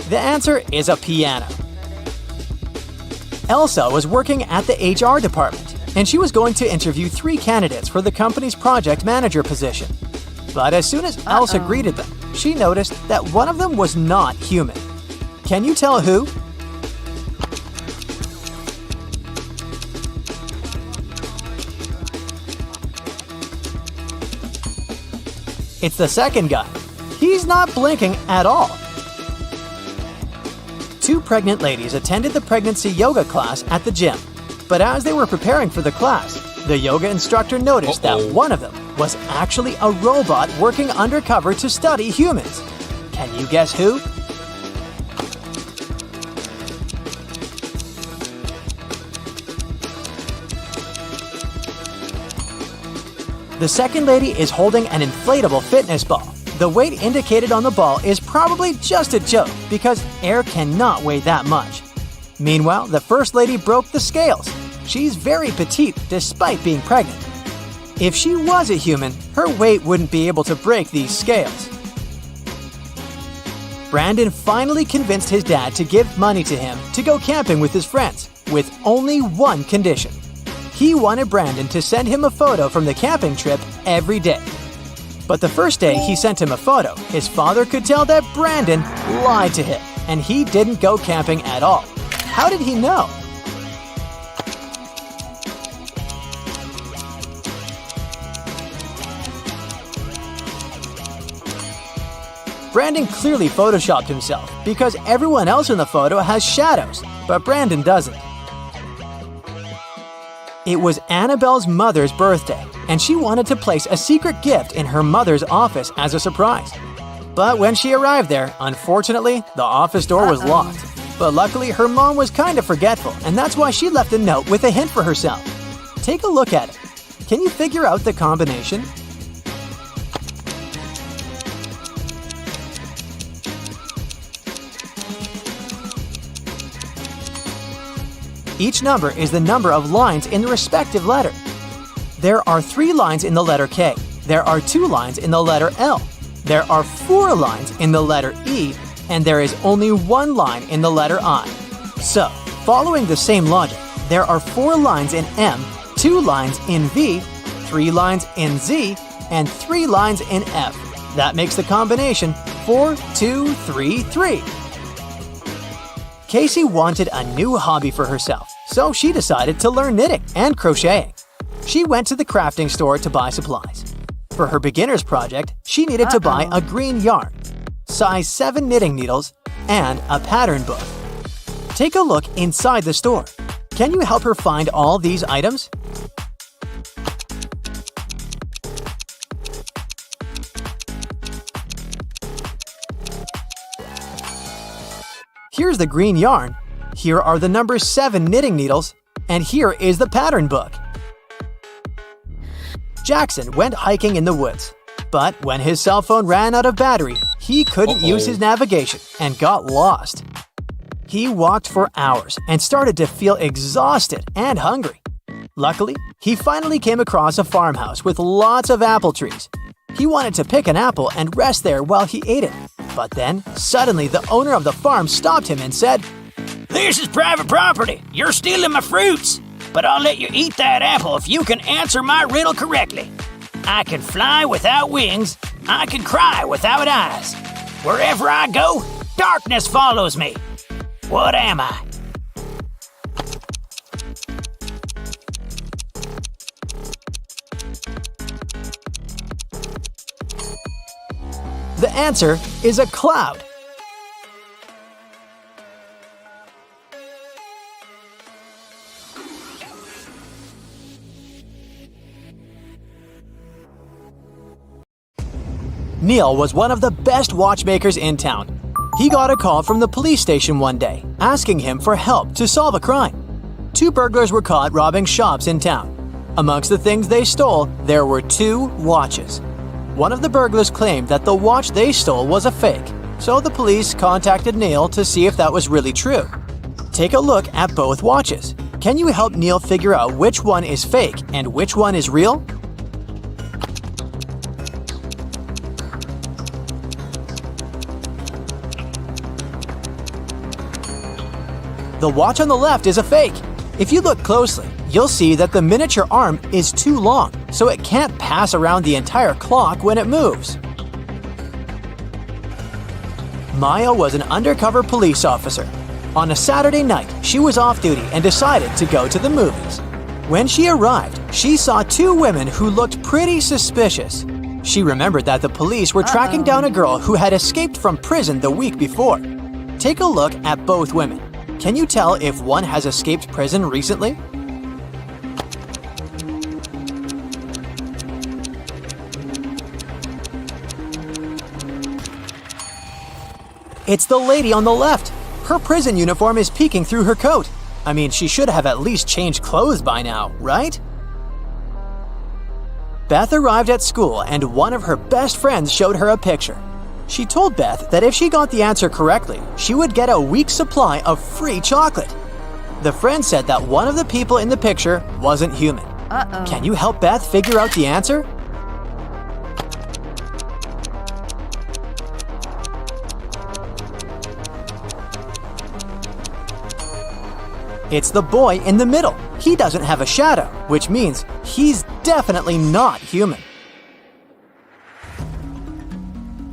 The answer is a piano. Elsa was working at the HR department, and she was going to interview 3 candidates for the company's project manager position. But as soon as Elsa greeted them, she noticed that one of them was not human. Can you tell who? It's the second guy. He's not blinking at all. 2 pregnant ladies attended the pregnancy yoga class at the gym. But as they were preparing for the class, the yoga instructor noticed that one of them was actually a robot working undercover to study humans. Can you guess who? The second lady is holding an inflatable fitness ball. The weight indicated on the ball is probably just a joke because air cannot weigh that much. Meanwhile, the first lady broke the scales. She's very petite despite being pregnant. If she was a human, her weight wouldn't be able to break these scales. Brandon finally convinced his dad to give money to him to go camping with his friends, with only one condition. He wanted Brandon to send him a photo from the camping trip every day. But the first day he sent him a photo, his father could tell that Brandon lied to him, and he didn't go camping at all. How did he know? Brandon clearly photoshopped himself because everyone else in the photo has shadows, but Brandon doesn't. It was Annabelle's mother's birthday, and she wanted to place a secret gift in her mother's office as a surprise. But when she arrived there, unfortunately, the office door was locked. But luckily, her mom was kind of forgetful, and that's why she left a note with a hint for herself. Take a look at it. Can you figure out the combination? Each number is the number of lines in the respective letter. There are 3 lines in the letter K. There are 2 lines in the letter L. There are 4 lines in the letter E, and there is only 1 line in the letter I. So, following the same logic, there are 4 lines in M, 2 lines in V, 3 lines in Z, and 3 lines in F. That makes the combination 4, 2, 3, 3. Casey wanted a new hobby for herself, so she decided to learn knitting and crocheting. She went to the crafting store to buy supplies. For her beginner's project, she needed to buy a green yarn, size 7 knitting needles, and a pattern book. Take a look inside the store. Can you help her find all these items? Here's the green yarn, here are the number 7 knitting needles, and here is the pattern book. Jackson went hiking in the woods, but when his cell phone ran out of battery, he couldn't use his navigation and got lost. He walked for hours and started to feel exhausted and hungry. Luckily, he finally came across a farmhouse with lots of apple trees. He wanted to pick an apple and rest there while he ate it. But then, suddenly, the owner of the farm stopped him and said, "This is private property. You're stealing my fruits. But I'll let you eat that apple if you can answer my riddle correctly. I can fly without wings. I can cry without eyes. Wherever I go, darkness follows me. What am I?" The answer is a cloud. Neil was one of the best watchmakers in town. He got a call from the police station one day, asking him for help to solve a crime. 2 burglars were caught robbing shops in town. Amongst the things they stole, there were 2 watches. One of the burglars claimed that the watch they stole was a fake, so the police contacted Neil to see if that was really true. Take a look at both watches. Can you help Neil figure out which one is fake and which one is real? The watch on the left is a fake. If you look closely, you'll see that the miniature arm is too long, so it can't pass around the entire clock when it moves. Maya was an undercover police officer. On a Saturday night, she was off duty and decided to go to the movies. When she arrived, she saw 2 women who looked pretty suspicious. She remembered that the police were tracking down a girl who had escaped from prison the week before. Take a look at both women. Can you tell if one has escaped prison recently? It's the lady on the left. Her prison uniform is peeking through her coat. I mean, she should have at least changed clothes by now, right? Beth arrived at school and one of her best friends showed her a picture. She told Beth that if she got the answer correctly, she would get a week's supply of free chocolate. The friend said that one of the people in the picture wasn't human. Can you help Beth figure out the answer? It's the boy in the middle. He doesn't have a shadow, which means he's definitely not human.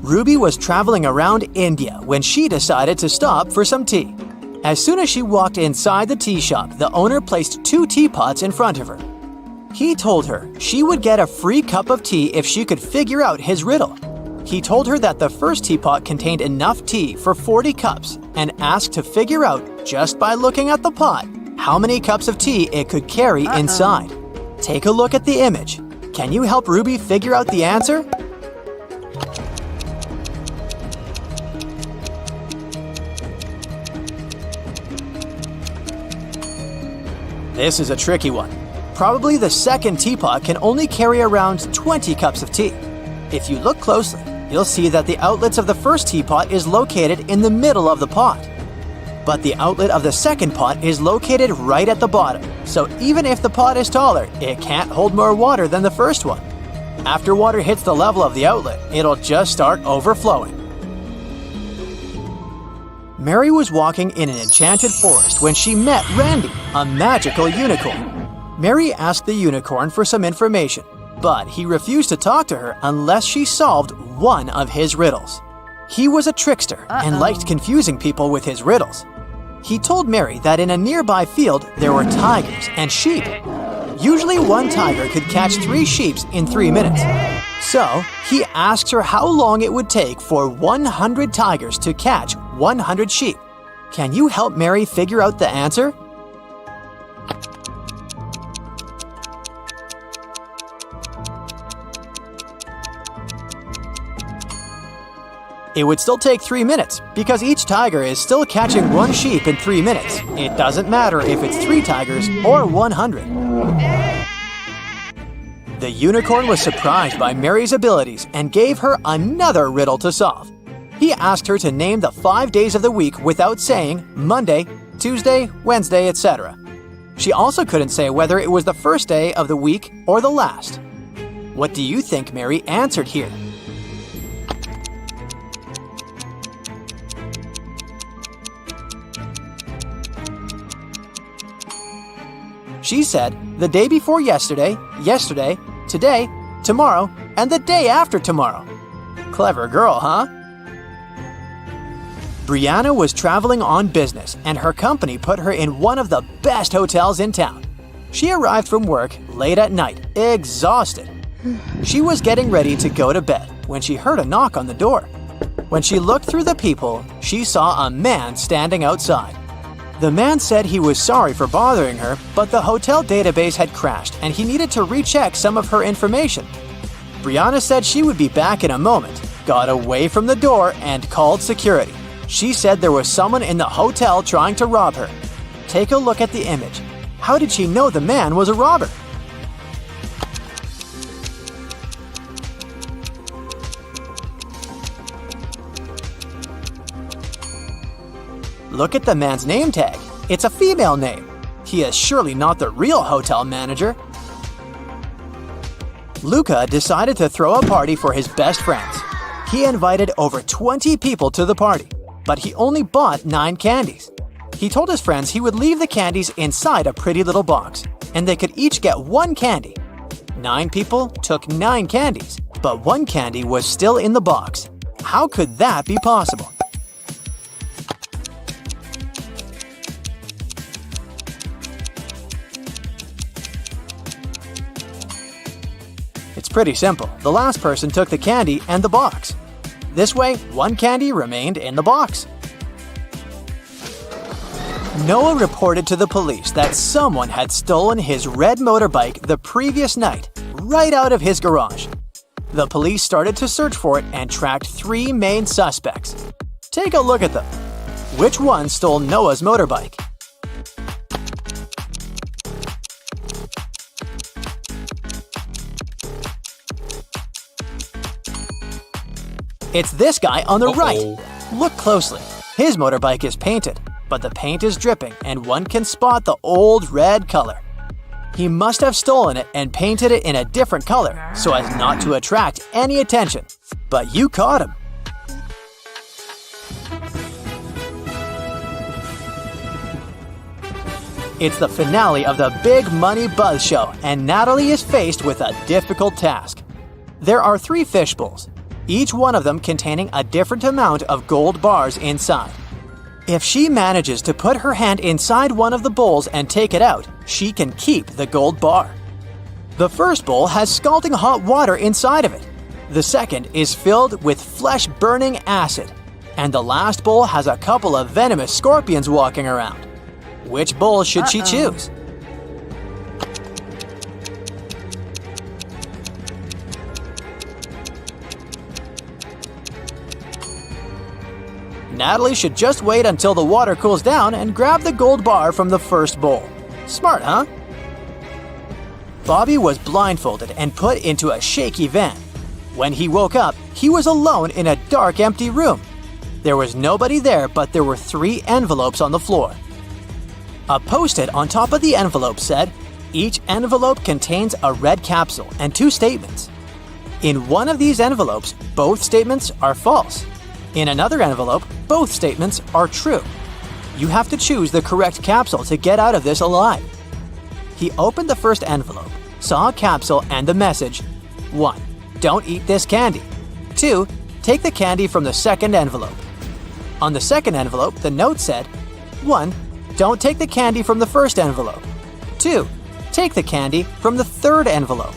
Ruby was traveling around India when she decided to stop for some tea. As soon as she walked inside the tea shop, the owner placed 2 teapots in front of her. He told her she would get a free cup of tea if she could figure out his riddle. He told her that the first teapot contained enough tea for 40 cups and asked to figure out, just by looking at the pot, how many cups of tea it could carry inside. Take a look at the image. Can you help Ruby figure out the answer? This is a tricky one. Probably the second teapot can only carry around 20 cups of tea. If you look closely, you'll see that the outlets of the first teapot is located in the middle of the pot. But the outlet of the second pot is located right at the bottom, so even if the pot is taller, it can't hold more water than the first one. After water hits the level of the outlet, it'll just start overflowing. Mary was walking in an enchanted forest when she met Randy, a magical unicorn. Mary asked the unicorn for some information, but he refused to talk to her unless she solved one of his riddles. He was a trickster and liked confusing people with his riddles. He told Mary that in a nearby field there were tigers and sheep. Usually one tiger could catch 3 sheep in 3 minutes. So he asked her how long it would take for 100 tigers to catch 100 sheep. Can you help Mary figure out the answer? It would still take 3 minutes, because each tiger is still catching 1 sheep in 3 minutes. It doesn't matter if it's 3 tigers or 100. The unicorn was surprised by Mary's abilities and gave her another riddle to solve. He asked her to name the 5 days of the week without saying Monday, Tuesday, Wednesday, etc. She also couldn't say whether it was the first day of the week or the last. What do you think Mary answered here? She said, the day before yesterday, yesterday, today, tomorrow, and the day after tomorrow. Clever girl, huh? Brianna was traveling on business, and her company put her in one of the best hotels in town. She arrived from work late at night, exhausted. She was getting ready to go to bed when she heard a knock on the door. When she looked through the peephole, she saw a man standing outside. The man said he was sorry for bothering her, but the hotel database had crashed and he needed to recheck some of her information. Brianna said she would be back in a moment, got away from the door, and called security. She said there was someone in the hotel trying to rob her. Take a look at the image. How did she know the man was a robber? Look at the man's name tag. It's a female name. He is surely not the real hotel manager. Luca decided to throw a party for his best friends. He invited over 20 people to the party, but he only bought 9 candies. He told his friends he would leave the candies inside a pretty little box, and they could each get 1 candy. 9 people took 9 candies, but 1 candy was still in the box. How could that be possible? It's pretty simple. The last person took the candy and the box. This way, 1 candy remained in the box. Noah reported to the police that someone had stolen his red motorbike the previous night, right out of his garage. The police started to search for it and tracked 3 main suspects. Take a look at them. Which one stole Noah's motorbike? It's this guy on the right. Look closely. His motorbike is painted, but the paint is dripping and one can spot the old red color. He must have stolen it and painted it in a different color so as not to attract any attention. But you caught him. It's the finale of the Big Money Buzz Show, and Natalie is faced with a difficult task. There are 3 fish bowls. each one of them containing a different amount of gold bars inside. If she manages to put her hand inside one of the bowls and take it out, she can keep the gold bar. The first bowl has scalding hot water inside of it. The second is filled with flesh-burning acid. And the last bowl has a couple of venomous scorpions walking around. Which bowl should she choose? Natalie should just wait until the water cools down and grab the gold bar from the first bowl. Smart, huh? Bobby was blindfolded and put into a shaky van. When he woke up, he was alone in a dark, empty room. There was nobody there, but there were 3 envelopes on the floor. A post-it on top of the envelope said, "Each envelope contains a red capsule and 2 statements. In one of these envelopes, both statements are false. In another envelope, both statements are true. You have to choose the correct capsule to get out of this alive." He opened the first envelope, saw a capsule and the message, 1. Don't eat this candy. 2. Take the candy from the second envelope. On the second envelope, the note said, 1. Don't take the candy from the first envelope. 2. Take the candy from the third envelope.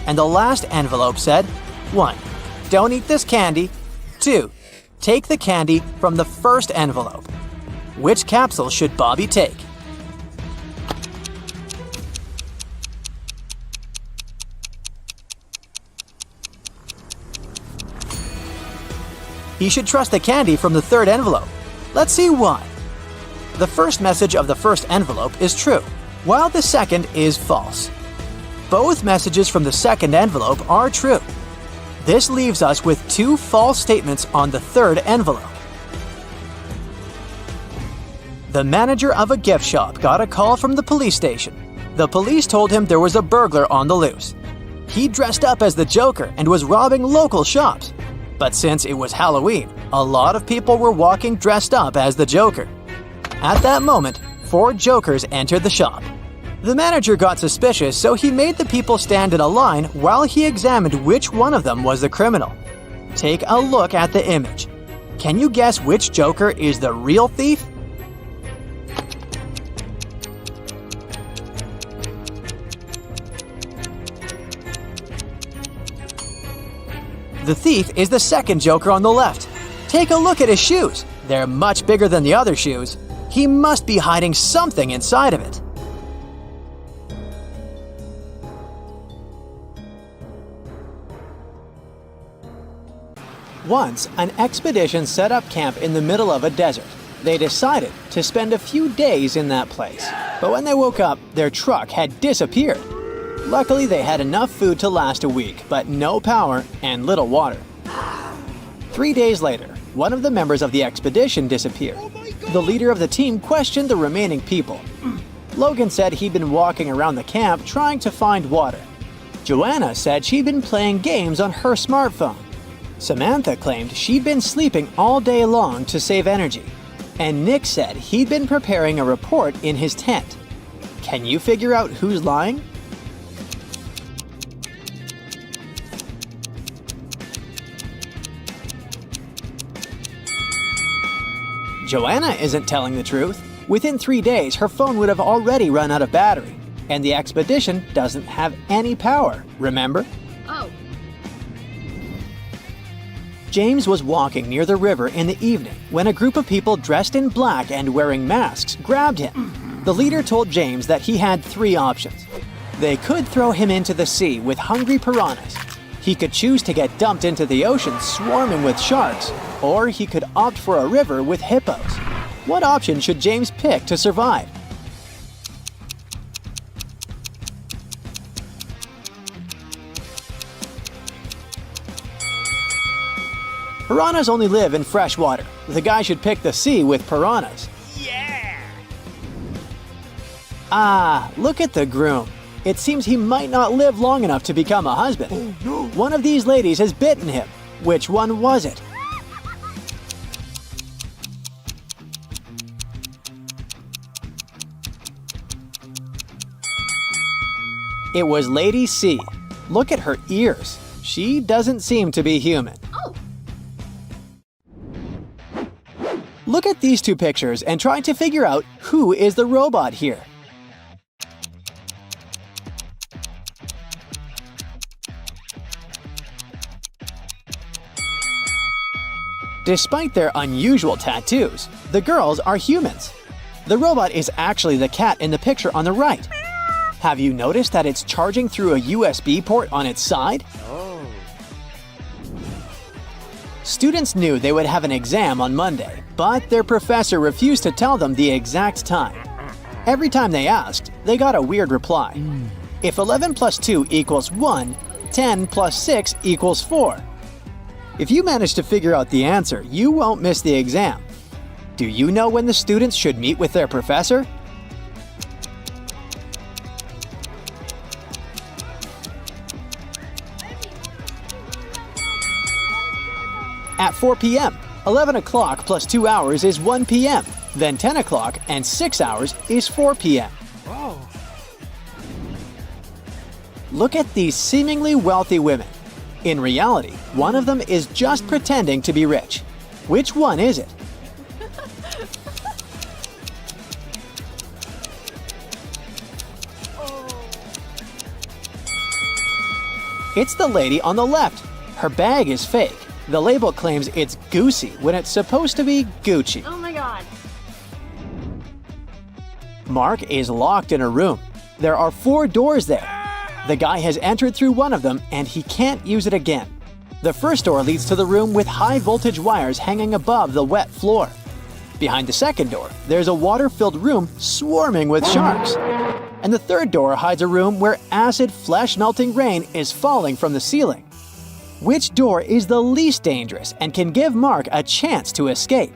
And the last envelope said, 1. Don't eat this candy. 2. Take the candy from the first envelope. Which capsule should Bobby take? He should trust the candy from the third envelope. Let's see why. The first message of the first envelope is true, while the second is false. Both messages from the second envelope are true. This leaves us with 2 false statements on the third envelope. The manager of a gift shop got a call from the police station. The police told him there was a burglar on the loose. He dressed up as the Joker and was robbing local shops. But since it was Halloween, a lot of people were walking dressed up as the Joker. At that moment, 4 Jokers entered the shop. The manager got suspicious, so he made the people stand in a line while he examined which one of them was the criminal. Take a look at the image. Can you guess which Joker is the real thief? The thief is the second Joker on the left. Take a look at his shoes. They're much bigger than the other shoes. He must be hiding something inside of it. Once, an expedition set up camp in the middle of a desert. They decided to spend a few days in that place. But when they woke up, their truck had disappeared. Luckily, they had enough food to last a week, but no power and little water. 3 days later, one of the members of the expedition disappeared. The leader of the team questioned the remaining people. Logan said he'd been walking around the camp trying to find water. Joanna said she'd been playing games on her smartphone. Samantha claimed she'd been sleeping all day long to save energy. And Nick said he'd been preparing a report in his tent. Can you figure out who's lying? Joanna isn't telling the truth. Within 3 days, her phone would have already run out of battery. And the expedition doesn't have any power, remember? Oh. James was walking near the river in the evening when a group of people dressed in black and wearing masks grabbed him. The leader told James that he had 3 options. They could throw him into the sea with hungry piranhas. He could choose to get dumped into the ocean swarming with sharks, or he could opt for a river with hippos. What option should James pick to survive? Piranhas only live in fresh water. The guy should pick the sea with piranhas. Yeah! Ah, look at the groom. It seems he might not live long enough to become a husband. Oh, no. One of these ladies has bitten him. Which one was it? It was Lady C. Look at her ears. She doesn't seem to be human. Look at these two pictures and try to figure out who is the robot here. Despite their unusual tattoos, the girls are humans. The robot is actually the cat in the picture on the right. Have you noticed that it's charging through a USB port on its side? Students knew they would have an exam on Monday, but their professor refused to tell them the exact time. Every time they asked, they got a weird reply. If 11 plus 2 equals 1, 10 plus 6 equals 4. If you manage to figure out the answer, you won't miss the exam. Do you know when the students should meet with their professor? At 4 p.m. 11 o'clock plus 2 hours is 1 p.m. Then 10 o'clock and 6 hours is 4 p.m. Look at these seemingly wealthy women. In reality, one of them is just pretending to be rich. Which one is it? It's the lady on the left. Her bag is fake. The label claims it's Goosey when it's supposed to be Gucci. Oh my god. Mark is locked in a room. There are 4 doors there. The guy has entered through one of them and he can't use it again. The first door leads to the room with high voltage wires hanging above the wet floor. Behind the second door, there's a water-filled room swarming with sharks. And the third door hides a room where acid flesh-melting rain is falling from the ceiling. Which door is the least dangerous and can give Mark a chance to escape?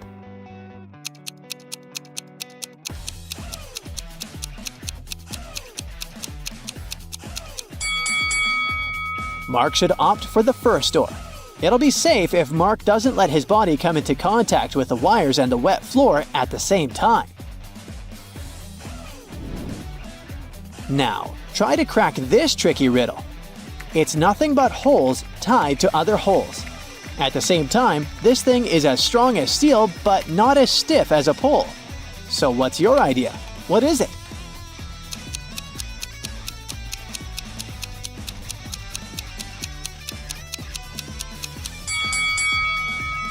Mark should opt for the first door. It'll be safe if Mark doesn't let his body come into contact with the wires and the wet floor at the same time. Now, try to crack this tricky riddle. It's nothing but holes tied to other holes. At the same time, this thing is as strong as steel but not as stiff as a pole. So what's your idea? What is it?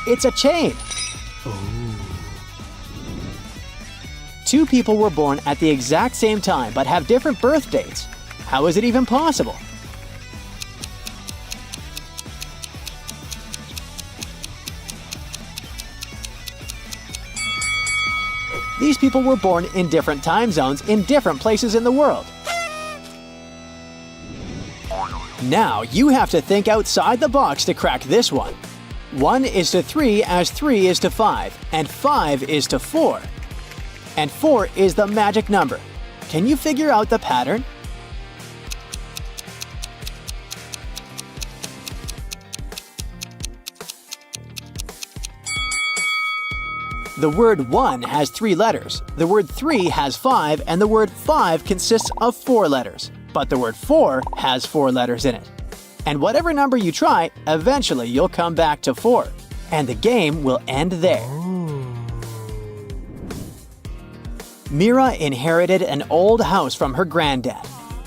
It's a chain. Two people were born at the exact same time but have different birth dates. How is it even possible? These people were born in different time zones in different places in the world. Now you have to think outside the box to crack this one. 1 is to 3 as 3 is to 5, and 5 is to 4. And 4 is the magic number. Can you figure out the pattern? The word 1 has 3 letters, the word 3 has 5, and the word 5 consists of 4 letters. But the word 4 has 4 letters in it. And whatever number you try, eventually you'll come back to 4. And the game will end there. Mira inherited an old house from her granddad.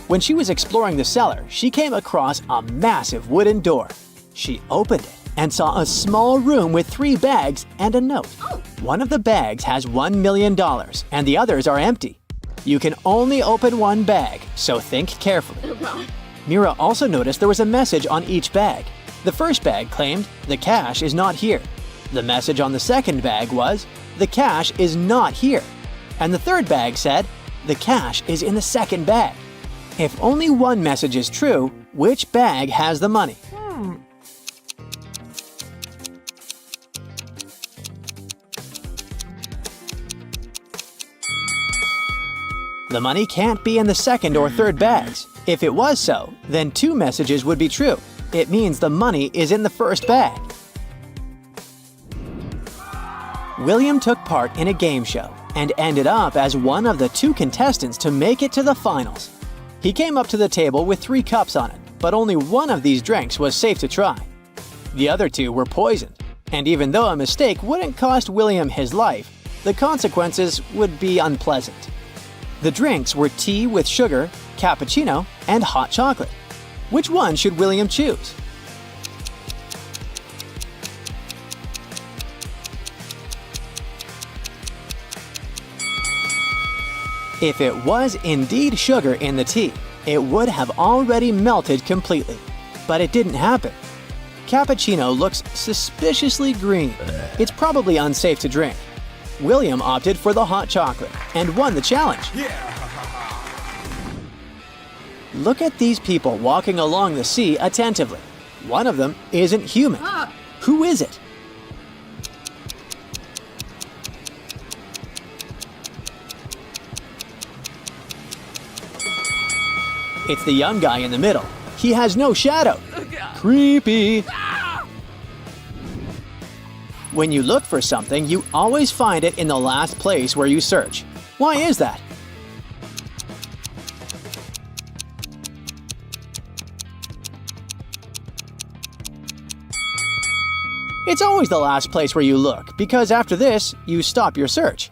When she was exploring the cellar, she came across a massive wooden door. She opened it and saw a small room with 3 bags and a note. One of the bags has $1 million and the others are empty. You can only open one bag, so think carefully. Mira also noticed there was a message on each bag. The first bag claimed, "The cash is not here." The message on the second bag was, "The cash is not here." And the third bag said, "The cash is in the second bag." If only one message is true, which bag has the money? The money can't be in the second or third bags. If it was so, then 2 messages would be true. It means the money is in the first bag. William took part in a game show and ended up as one of the 2 contestants to make it to the finals. He came up to the table with 3 cups on it. but only one of these drinks was safe to try. The other two were poisoned, and even though a mistake wouldn't cost William his life, the consequences would be unpleasant. The drinks were tea with sugar, cappuccino, and hot chocolate. Which one should William choose? If it was indeed sugar in the tea, it would have already melted completely. But it didn't happen. Cappuccino looks suspiciously green. It's probably unsafe to drink. William opted for the hot chocolate and won the challenge. Look at these people walking along the sea attentively. One of them isn't human. Who is it? It's the young guy in the middle. He has no shadow. Creepy. When you look for something, you always find it in the last place where you search. Why is that? It's always the last place where you look, because after this, you stop your search.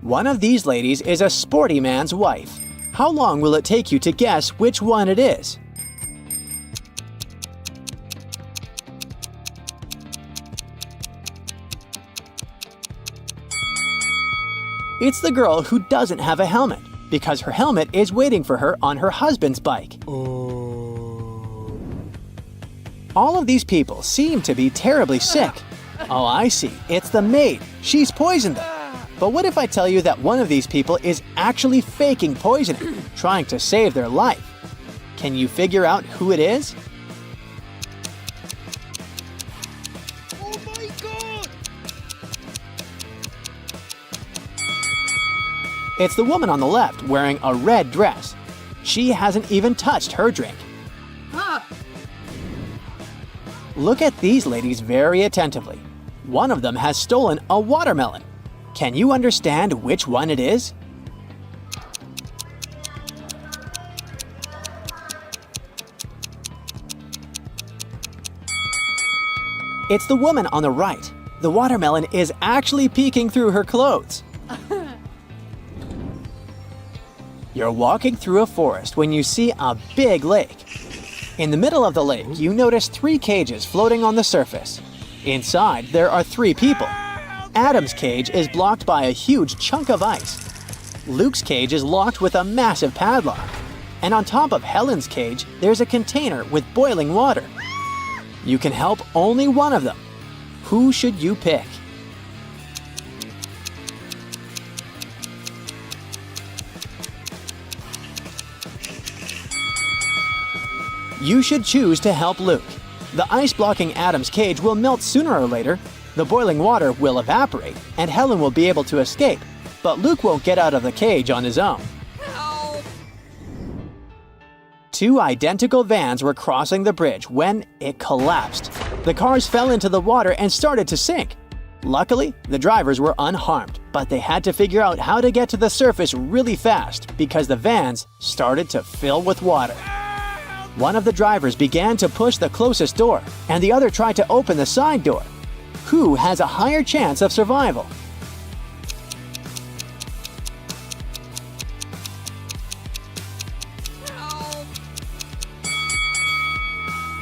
One of these ladies is a sporty man's wife. How long will it take you to guess which one it is? It's the girl who doesn't have a helmet, because her helmet is waiting for her on her husband's bike. All of these people seem to be terribly sick. Oh, I see. It's the maid. She's poisoned them. But what if I tell you that one of these people is actually faking poisoning, trying to save their life? Can you figure out who it is? Oh my god! It's the woman on the left wearing a red dress. She hasn't even touched her drink. Look at these ladies very attentively. One of them has stolen a watermelon. Can you understand which one it is? It's the woman on the right. The watermelon is actually peeking through her clothes. You're walking through a forest when you see a big lake. In the middle of the lake, you notice 3 cages floating on the surface. Inside, there are 3 people. Adam's cage is blocked by a huge chunk of ice. Luke's cage is locked with a massive padlock. And on top of Helen's cage, there's a container with boiling water. You can help only one of them. Who should you pick? You should choose to help Luke. The ice blocking Adam's cage will melt sooner or later. The boiling water will evaporate, and Helen will be able to escape, but Luke won't get out of the cage on his own. Help! 2 identical vans were crossing the bridge when it collapsed. The cars fell into the water and started to sink. Luckily, the drivers were unharmed, but they had to figure out how to get to the surface really fast because the vans started to fill with water. One of the drivers began to push the closest door, and the other tried to open the side door. Who has a higher chance of survival? Help!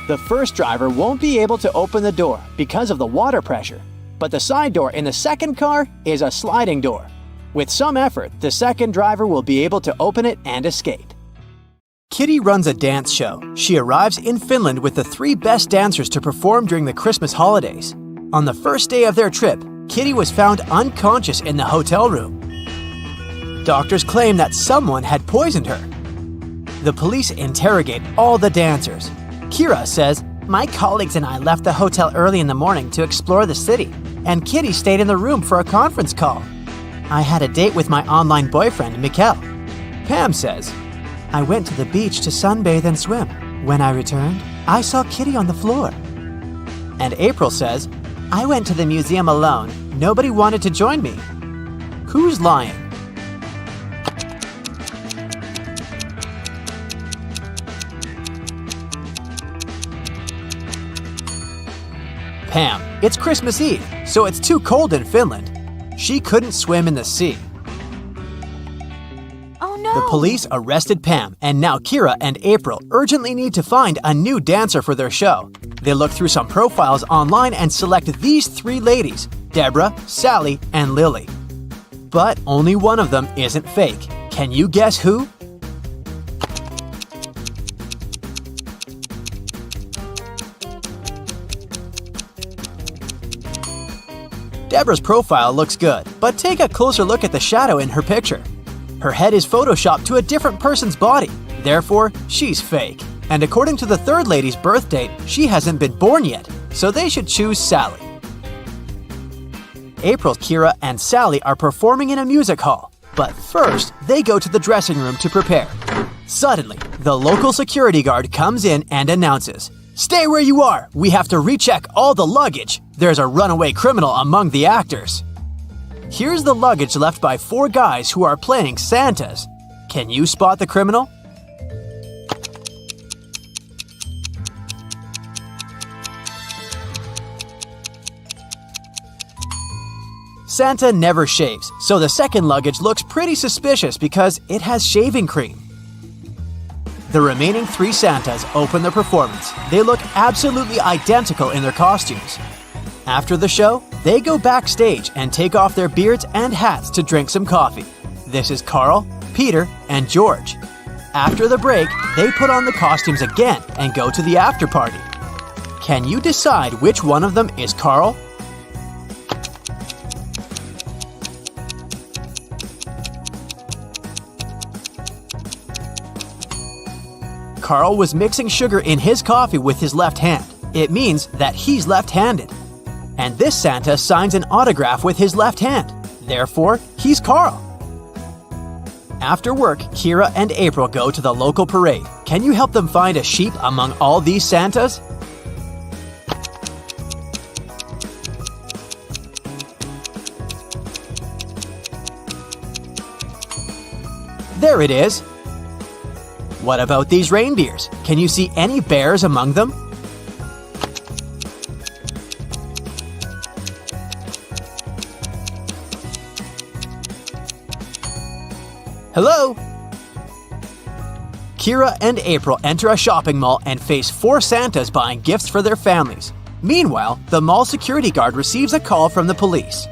The first driver won't be able to open the door because of the water pressure, but the side door in the second car is a sliding door. With some effort, the second driver will be able to open it and escape. Kitty runs a dance show. She arrives in Finland with the 3 best dancers to perform during the Christmas holidays. On the first day of their trip, Kitty was found unconscious in the hotel room. Doctors claim that someone had poisoned her. The police interrogate all the dancers. Kira says, "My colleagues and I left the hotel early in the morning to explore the city, and Kitty stayed in the room for a conference call. I had a date with my online boyfriend, Mikkel." Pam says, "I went to the beach to sunbathe and swim. When I returned, I saw Kitty on the floor." And April says, "I went to the museum alone. Nobody wanted to join me." Who's lying? Pam, it's Christmas Eve, so it's too cold in Finland. She couldn't swim in the sea. Oh no! The police arrested Pam, and now Kira and April urgently need to find a new dancer for their show. They look through some profiles online and select these 3 ladies, Deborah, Sally, and Lily. But only one of them isn't fake. Can you guess who? Deborah's profile looks good, but take a closer look at the shadow in her picture. Her head is photoshopped to a different person's body, therefore, she's fake. And according to the 3rd lady's birth date, she hasn't been born yet, so they should choose Sally. April, Kira, and Sally are performing in a music hall, but first, they go to the dressing room to prepare. Suddenly, the local security guard comes in and announces, "Stay where you are! We have to recheck all the luggage! There's a runaway criminal among the actors!" Here's the luggage left by 4 guys who are playing Santas. Can you spot the criminal? Santa never shaves, so the second luggage looks pretty suspicious because it has shaving cream. The remaining 3 Santas open the performance. They look absolutely identical in their costumes. After the show, they go backstage and take off their beards and hats to drink some coffee. This is Carl, Peter, and George. After the break, they put on the costumes again and go to the after party. Can you decide which one of them is Carl? Carl was mixing sugar in his coffee with his left hand. It means that he's left-handed. And this Santa signs an autograph with his left hand. Therefore, he's Carl. After work, Kira and April go to the local parade. Can you help them find a sheep among all these Santas? There it is. What about these reindeers? Can you see any bears among them? Hello? Kira and April enter a shopping mall and face 4 Santas buying gifts for their families. Meanwhile, the mall security guard receives a call from the police.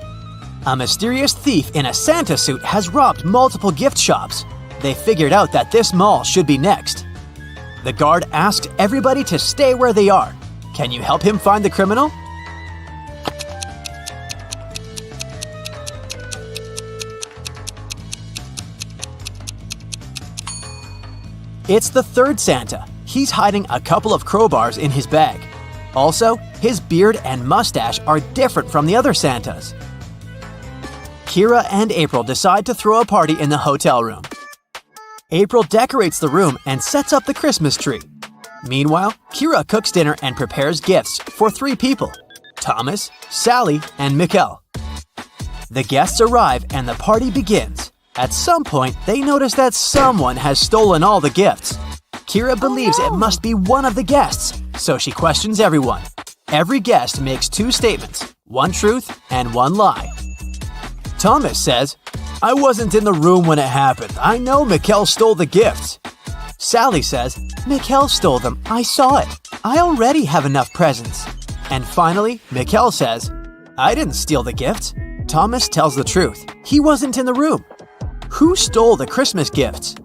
A mysterious thief in a Santa suit has robbed multiple gift shops. They figured out that this mall should be next. The guard asked everybody to stay where they are. Can you help him find the criminal? It's the 3rd Santa. He's hiding a couple of crowbars in his bag. Also, his beard and mustache are different from the other Santas. Kira and April decide to throw a party in the hotel room. April decorates the room and sets up the Christmas tree. Meanwhile, Kira cooks dinner and prepares gifts for 3 people, Thomas, Sally, and Mikkel. The guests arrive and the party begins. At some point, they notice that someone has stolen all the gifts. Kira believes it must be one of the guests, so she questions everyone. Every guest makes 2 statements, 1 truth and 1 lie. Thomas says, "I wasn't in the room when it happened. I know Mikkel stole the gifts." Sally says, "Mikkel stole them. I saw it. I already have enough presents." And finally, Mikkel says, "I didn't steal the gifts." Thomas tells the truth. He wasn't in the room. Who stole the Christmas gifts?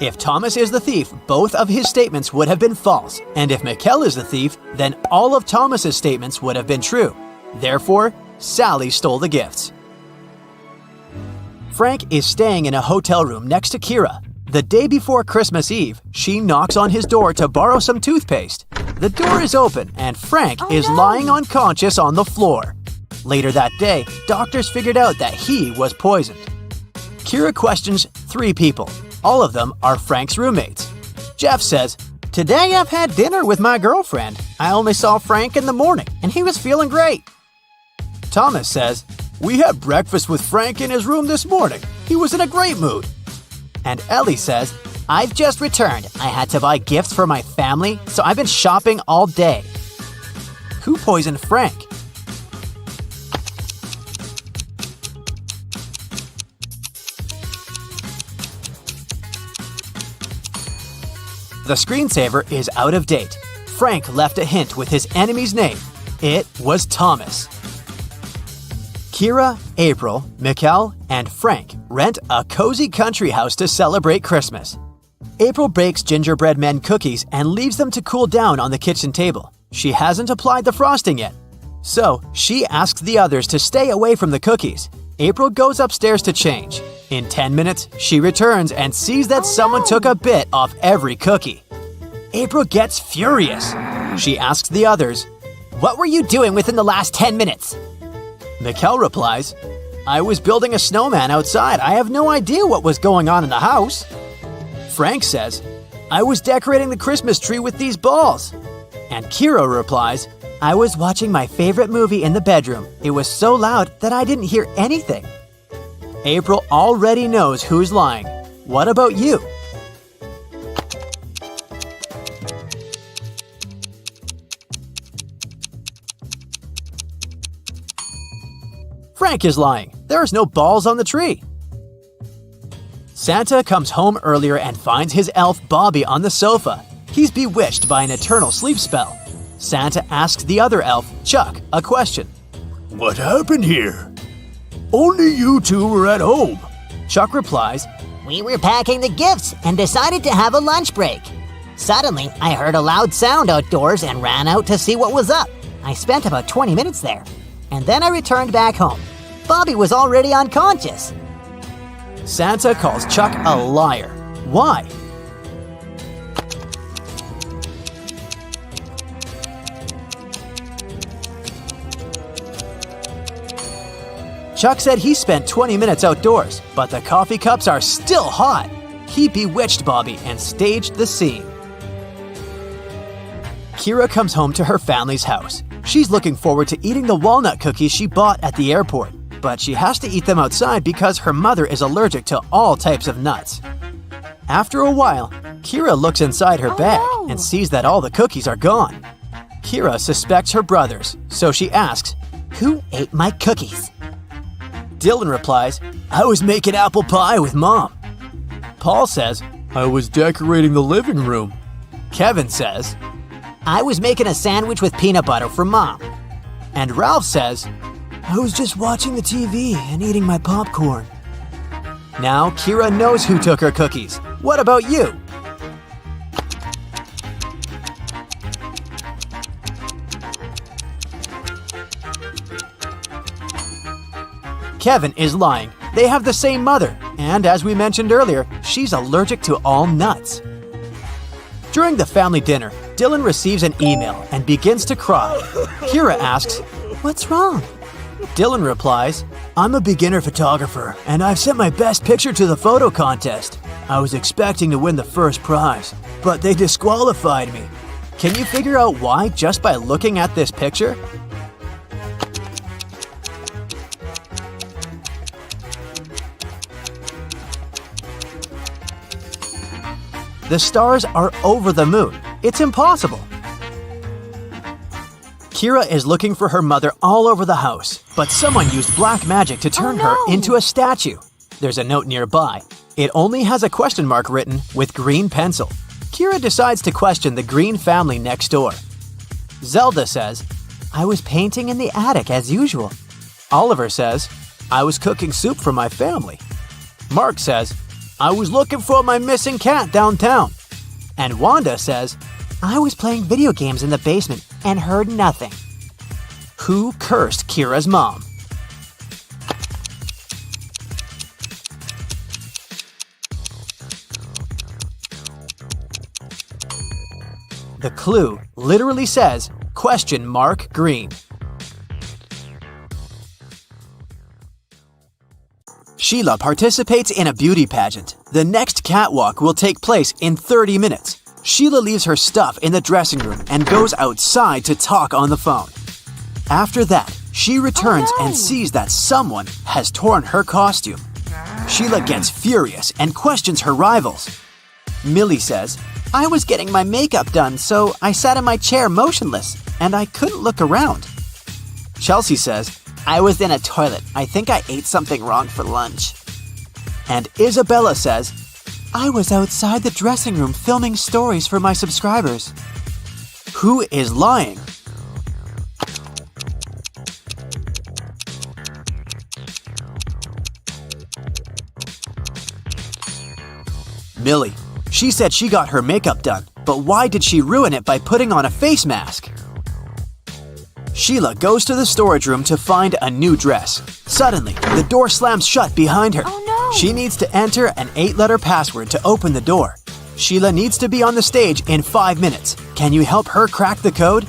If Thomas is the thief, both of his statements would have been false, and if Mikkel is the thief, then all of Thomas's statements would have been true. Therefore, Sally stole the gifts. Frank is staying in a hotel room next to Kira. The day before Christmas Eve, she knocks on his door to borrow some toothpaste. The door is open, and Frank is lying unconscious on the floor. Later that day, doctors figured out that he was poisoned. Kira questions 3 people. All of them are Frank's roommates. Jeff says, "Today I've had dinner with my girlfriend. I only saw Frank in the morning, and he was feeling great." Thomas says, "We had breakfast with Frank in his room this morning. He was in a great mood. And Ellie says, I've just returned. I had to buy gifts for my family, so I've been shopping all day. Who poisoned Frank? The screensaver is out of date. Frank left a hint with his enemy's name. It was Thomas. Kira, April, Mikkel, and Frank rent a cozy country house to celebrate Christmas. April bakes gingerbread men cookies and leaves them to cool down on the kitchen table. She hasn't applied the frosting yet. So, she asks the others to stay away from the cookies. April goes upstairs to change. In 10 minutes, she returns and sees that someone took a bit off every cookie. April gets furious. She asks the others, What were you doing within the last 10 minutes? Mikkel replies, I was building a snowman outside. I have no idea what was going on in the house. Frank says, I was decorating the Christmas tree with these balls. And Kira replies, I was watching my favorite movie in the bedroom. It was so loud that I didn't hear anything. April already knows who's lying. What about you? Frank is lying. There is no balls on the tree. Santa comes home earlier and finds his elf Bobby on the sofa. He's bewitched by an eternal sleep spell. Santa asks the other elf, Chuck, a question. What happened here? Only you two were at home. Chuck replies, We were packing the gifts and decided to have a lunch break. Suddenly, I heard a loud sound outdoors and ran out to see what was up. I spent about 20 minutes there, and then I returned back home. Bobby was already unconscious. Santa calls Chuck a liar. Why? Chuck said he spent 20 minutes outdoors, but the coffee cups are still hot. He bewitched Bobby and staged the scene. Kira comes home to her family's house. She's looking forward to eating the walnut cookies she bought at the airport, but she has to eat them outside because her mother is allergic to all types of nuts. After a while, Kira looks inside her bag and sees that all the cookies are gone. Kira suspects her brothers, so she asks, Who ate my cookies? Dylan replies, I was making apple pie with Mom. Paul says, I was decorating the living room. Kevin says, I was making a sandwich with peanut butter for Mom. And Ralph says, I was just watching the TV and eating my popcorn. Now Kira knows who took her cookies. What about you? Kevin is lying. They have the same mother, and as we mentioned earlier, she's allergic to all nuts. During the family dinner, Dylan receives an email and begins to cry. Kira asks, What's wrong? Dylan replies, I'm a beginner photographer, and I've sent my best picture to the photo contest. I was expecting to win the first prize, but they disqualified me. Can you figure out why just by looking at this picture? The stars are over the moon. It's impossible. Kira is looking for her mother all over the house, but someone used black magic to turn her into a statue. There's a note nearby. It only has a question mark written with green pencil. Kira decides to question the Green family next door. Zelda says, I was painting in the attic as usual. Oliver says, I was cooking soup for my family. Mark says, I was looking for my missing cat downtown. And Wanda says, I was playing video games in the basement and heard nothing. Who cursed Kira's mom? The clue literally says, question mark green. Sheila participates in a beauty pageant. The next catwalk will take place in 30 minutes. Sheila leaves her stuff in the dressing room and goes outside to talk on the phone. After that, she returns and sees that someone has torn her costume. Sheila gets furious and questions her rivals. Millie says, "I was getting my makeup done, so I sat in my chair motionless, and I couldn't look around." Chelsea says, "I was in a toilet. I think I ate something wrong for lunch." And Isabella says, "I was outside the dressing room filming stories for my subscribers." Who is lying? Millie. She said she got her makeup done, but why did she ruin it by putting on a face mask? Sheila goes to the storage room to find a new dress. Suddenly, the door slams shut behind her. Oh no! She needs to enter an 8-letter password to open the door. Sheila needs to be on the stage in 5 minutes. Can you help her crack the code?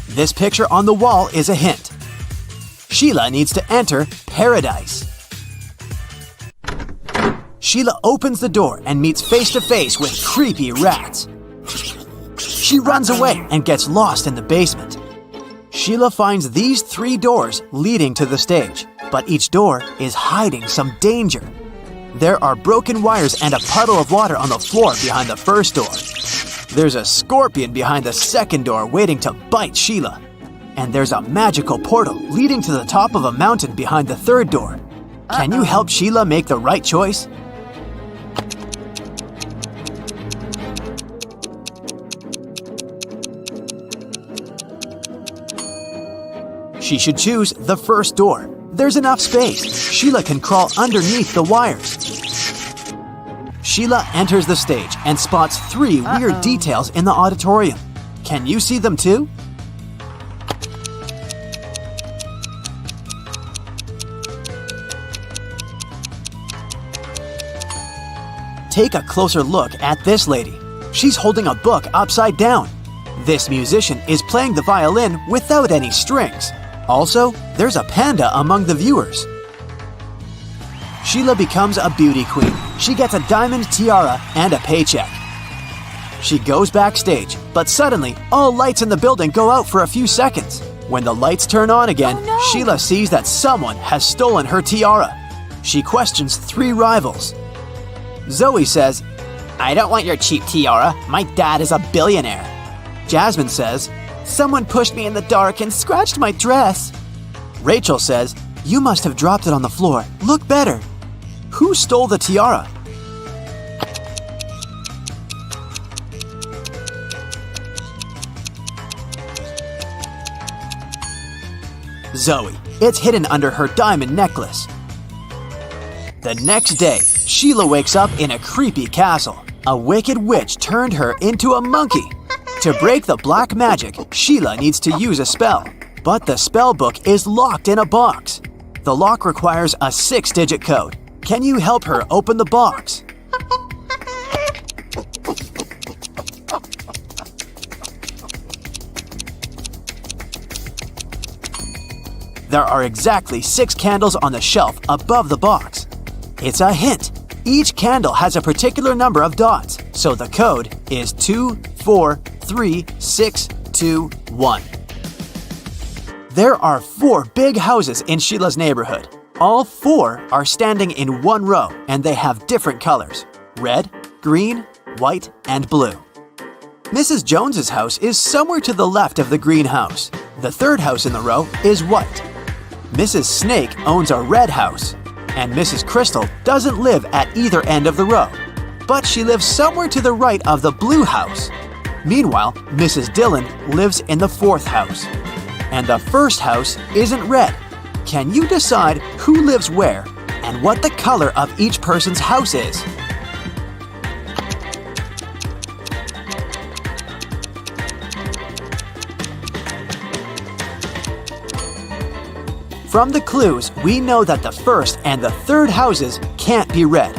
This picture on the wall is a hint. Sheila needs to enter paradise. Sheila opens the door and meets face to face with creepy rats. She runs away and gets lost in the basement. Sheila finds these 3 doors leading to the stage, but each door is hiding some danger. There are broken wires and a puddle of water on the floor behind the first door. There's a scorpion behind the second door waiting to bite Sheila. And there's a magical portal leading to the top of a mountain behind the third door. Can you help Sheila make the right choice? She should choose the first door. There's enough space. Sheila can crawl underneath the wires. Sheila enters the stage and spots 3 weird details in the auditorium. Can you see them too? Take a closer look at this lady. She's holding a book upside down. This musician is playing the violin without any strings. Also, there's a panda among the viewers. Sheila becomes a beauty queen. She gets a diamond tiara and a paycheck. She goes backstage, but suddenly, all lights in the building go out for a few seconds. When the lights turn on again, Oh, no. Sheila sees that someone has stolen her tiara. She questions 3 rivals. Zoe says, "I don't want your cheap tiara. My dad is a billionaire." Jasmine says, "Someone pushed me in the dark and scratched my dress." Rachel says, "You must have dropped it on the floor. Look better." Who stole the tiara? Zoe. It's hidden under her diamond necklace. The next day, Sheila wakes up in a creepy castle. A wicked witch turned her into a monkey. To break the black magic, Sheila needs to use a spell. But the spell book is locked in a box. The lock requires a 6-digit code. Can you help her open the box? There are exactly 6 candles on the shelf above the box. It's a hint. Each candle has a particular number of dots, so the code is 24361. There are 4 big houses in Sheila's neighborhood. All 4 are standing in one row, and they have different colors: red, green, white, and blue. Mrs. Jones's house is somewhere to the left of the green house. The third house in the row is white. Mrs. Snake owns a red house, and Mrs. Crystal doesn't live at either end of the row, but she lives somewhere to the right of the blue house. Meanwhile, Mrs. Dillon lives in the 4th house. And the first house isn't red. Can you decide who lives where and what the color of each person's house is? From the clues, we know that the first and the third houses can't be red.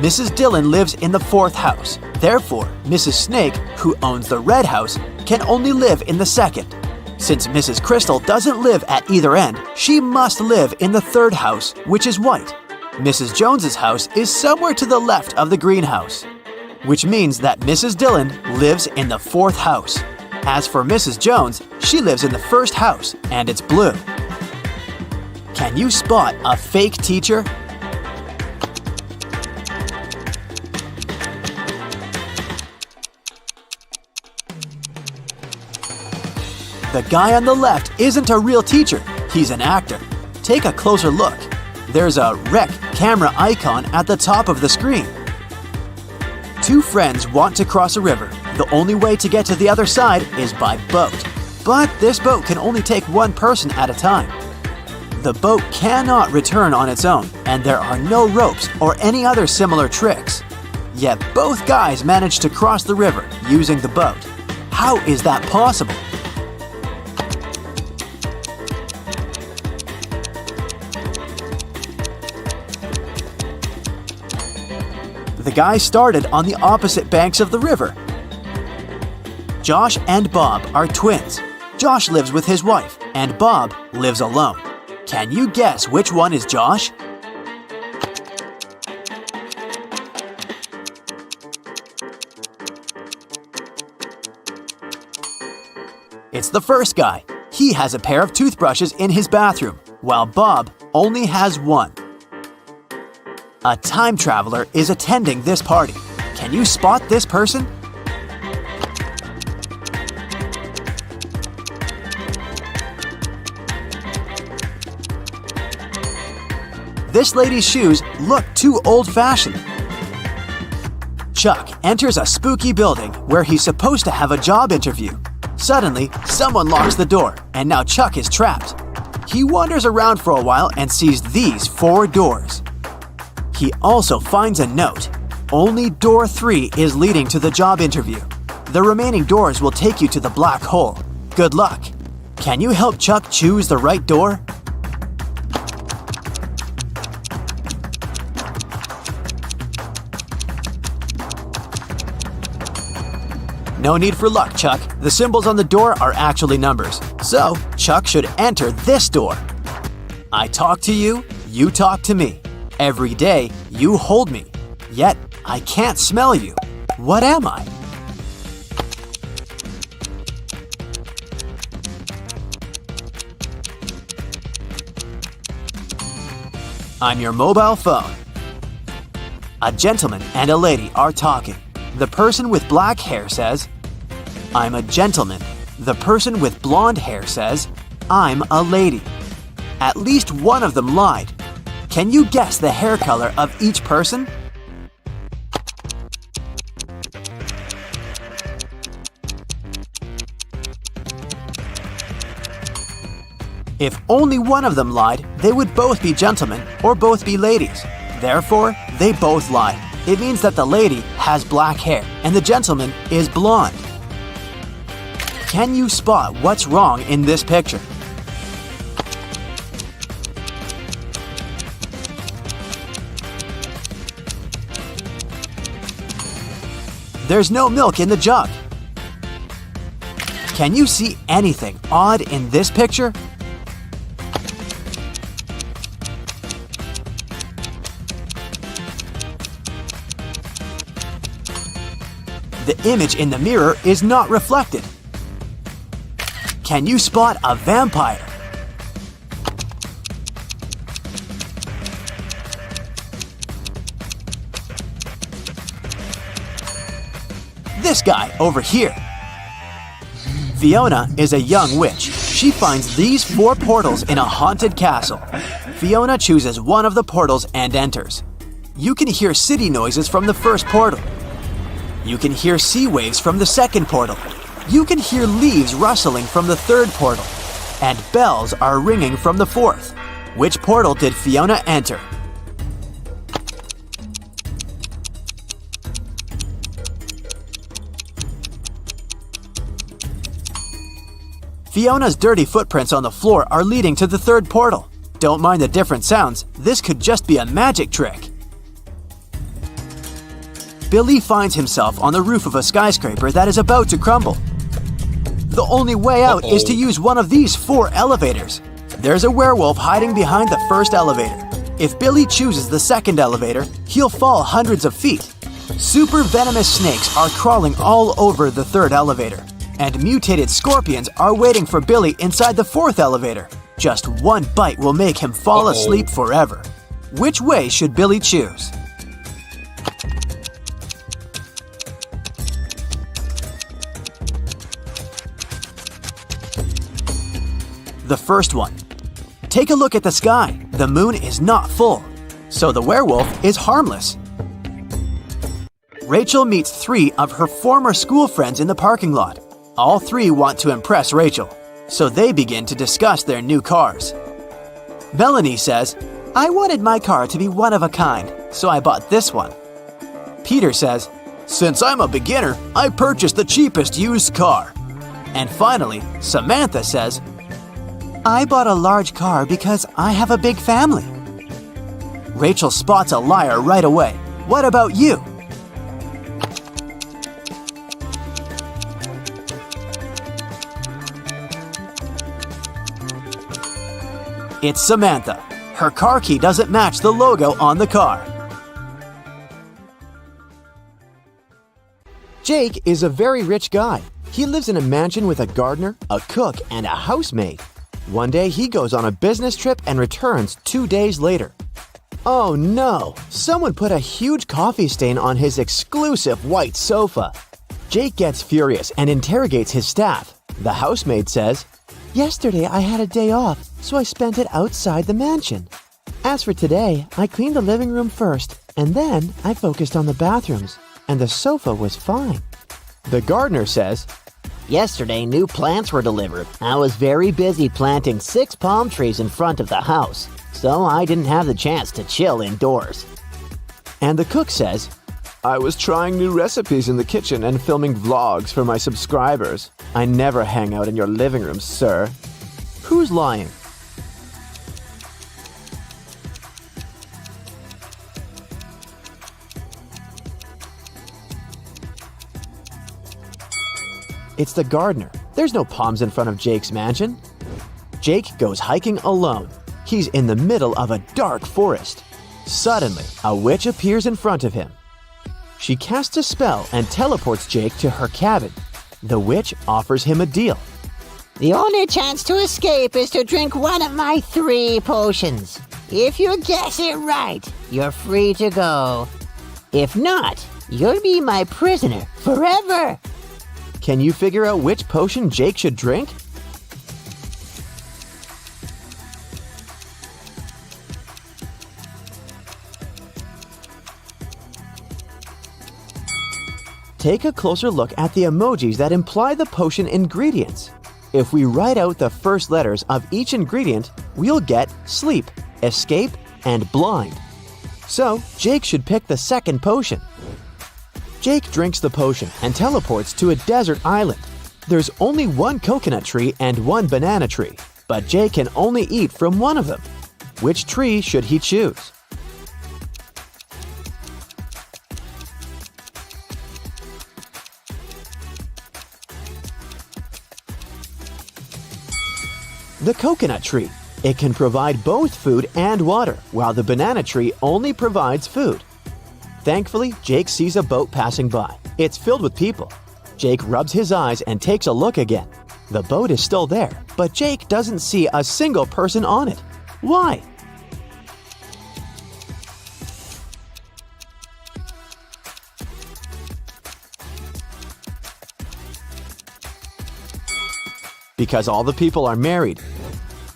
Mrs. Dillon lives in the 4th house. Therefore, Mrs. Snake, who owns the red house, can only live in the 2nd. Since Mrs. Crystal doesn't live at either end, she must live in the 3rd house, which is white. Mrs. Jones's house is somewhere to the left of the green house. which means that Mrs. Dillon lives in the 4th house. As for Mrs. Jones, she lives in the 1st house, and it's blue. Can you spot a fake teacher? The guy on the left isn't a real teacher, he's an actor. Take a closer look. There's a rec camera icon at the top of the screen. Two friends want to cross a river. The only way to get to the other side is by boat. But this boat can only take one person at a time. The boat cannot return on its own, and there are no ropes or any other similar tricks. Yet both guys managed to cross the river using the boat. How is that possible? The guys started on the opposite banks of the river. Josh and Bob are twins. Josh lives with his wife, and Bob lives alone. Can you guess which one is Josh? It's the first guy. He has a pair of toothbrushes in his bathroom, while Bob only has one. A time traveler is attending this party. Can you spot this person? This lady's shoes look too old-fashioned. Chuck enters a spooky building where he's supposed to have a job interview. Suddenly, someone locks the door, and now Chuck is trapped. He wanders around for a while and sees these 4 doors. He also finds a note. Only door 3 is leading to the job interview. The remaining doors will take you to the black hole. Good luck. Can you help Chuck choose the right door? No need for luck, Chuck. The symbols on the door are actually numbers. So, Chuck should enter this door. I talk to you, you talk to me. Every day, you hold me. Yet, I can't smell you. What am I? I'm your mobile phone. A gentleman and a lady are talking. The person with black hair says, I'm a gentleman. The person with blonde hair says, I'm a lady. At least one of them lied. Can you guess the hair color of each person? If only one of them lied, they would both be gentlemen or both be ladies. Therefore, they both lied. It means that the lady has black hair and the gentleman is blonde. Can you spot what's wrong in this picture? There's no milk in the jug. Can you see anything odd in this picture? The image in the mirror is not reflected. Can you spot a vampire? This guy over here. Fiona is a young witch. She finds these 4 portals in a haunted castle. Fiona chooses one of the portals and enters. You can hear city noises from the first portal. You can hear sea waves from the second portal. You can hear leaves rustling from the third portal. And bells are ringing from the 4th. Which portal did Fiona enter? Fiona's dirty footprints on the floor are leading to the 3rd portal. Don't mind the different sounds. This could just be a magic trick. Billy finds himself on the roof of a skyscraper that is about to crumble. The only way out is to use one of these 4 elevators. There's a werewolf hiding behind the first elevator. If Billy chooses the second elevator, he'll fall hundreds of feet. Super venomous snakes are crawling all over the third elevator, and mutated scorpions are waiting for Billy inside the fourth elevator. Just one bite will make him fall asleep forever. Which way should Billy choose? The first one. Take a look at the sky. The moon is not full, so the werewolf is harmless. Rachel meets 3 of her former school friends in the parking lot. All 3 want to impress Rachel, so they begin to discuss their new cars. Melanie says, "I wanted my car to be one of a kind, so I bought this one." Peter says, "Since I'm a beginner, I purchased the cheapest used car." And finally, Samantha says, "I bought a large car because I have a big family." Rachel spots a liar right away. What about you? It's Samantha. Her car key doesn't match the logo on the car. Jake is a very rich guy. He lives in a mansion with a gardener, a cook, and a housemaid. One day he goes on a business trip and returns 2 days later. Oh no! Someone put a huge coffee stain on his exclusive white sofa. Jake gets furious and interrogates his staff. The housemaid says, "Yesterday I had a day off, so I spent it outside the mansion. As for today, I cleaned the living room first, and then I focused on the bathrooms, and the sofa was fine." The gardener says, Yesterday, new plants were delivered. I was very busy planting 6 palm trees in front of the house, so I didn't have the chance to chill indoors. and the cook says, "I was trying new recipes in the kitchen and filming vlogs for my subscribers. I never hang out in your living room, sir." Who's lying? It's the gardener. There's no palms in front of Jake's mansion. Jake goes hiking alone. He's in the middle of a dark forest. Suddenly, a witch appears in front of him. She casts a spell and teleports Jake to her cabin. The witch offers him a deal. The only chance to escape is to drink one of my 3 potions. If you guess it right, you're free to go. If not, you'll be my prisoner forever. Can you figure out which potion Jake should drink? Take a closer look at the emojis that imply the potion ingredients. If we write out the first letters of each ingredient, we'll get sleep, escape, and blind. So, Jake should pick the second potion. Jake drinks the potion and teleports to a desert island. There's only 1 coconut tree and 1 banana tree, but Jake can only eat from one of them. Which tree should he choose? The coconut tree. It can provide both food and water, while the banana tree only provides food. Thankfully, Jake sees a boat passing by. It's filled with people. Jake rubs his eyes and takes a look again. The boat is still there, but Jake doesn't see a single person on it. Why? Because all the people are married.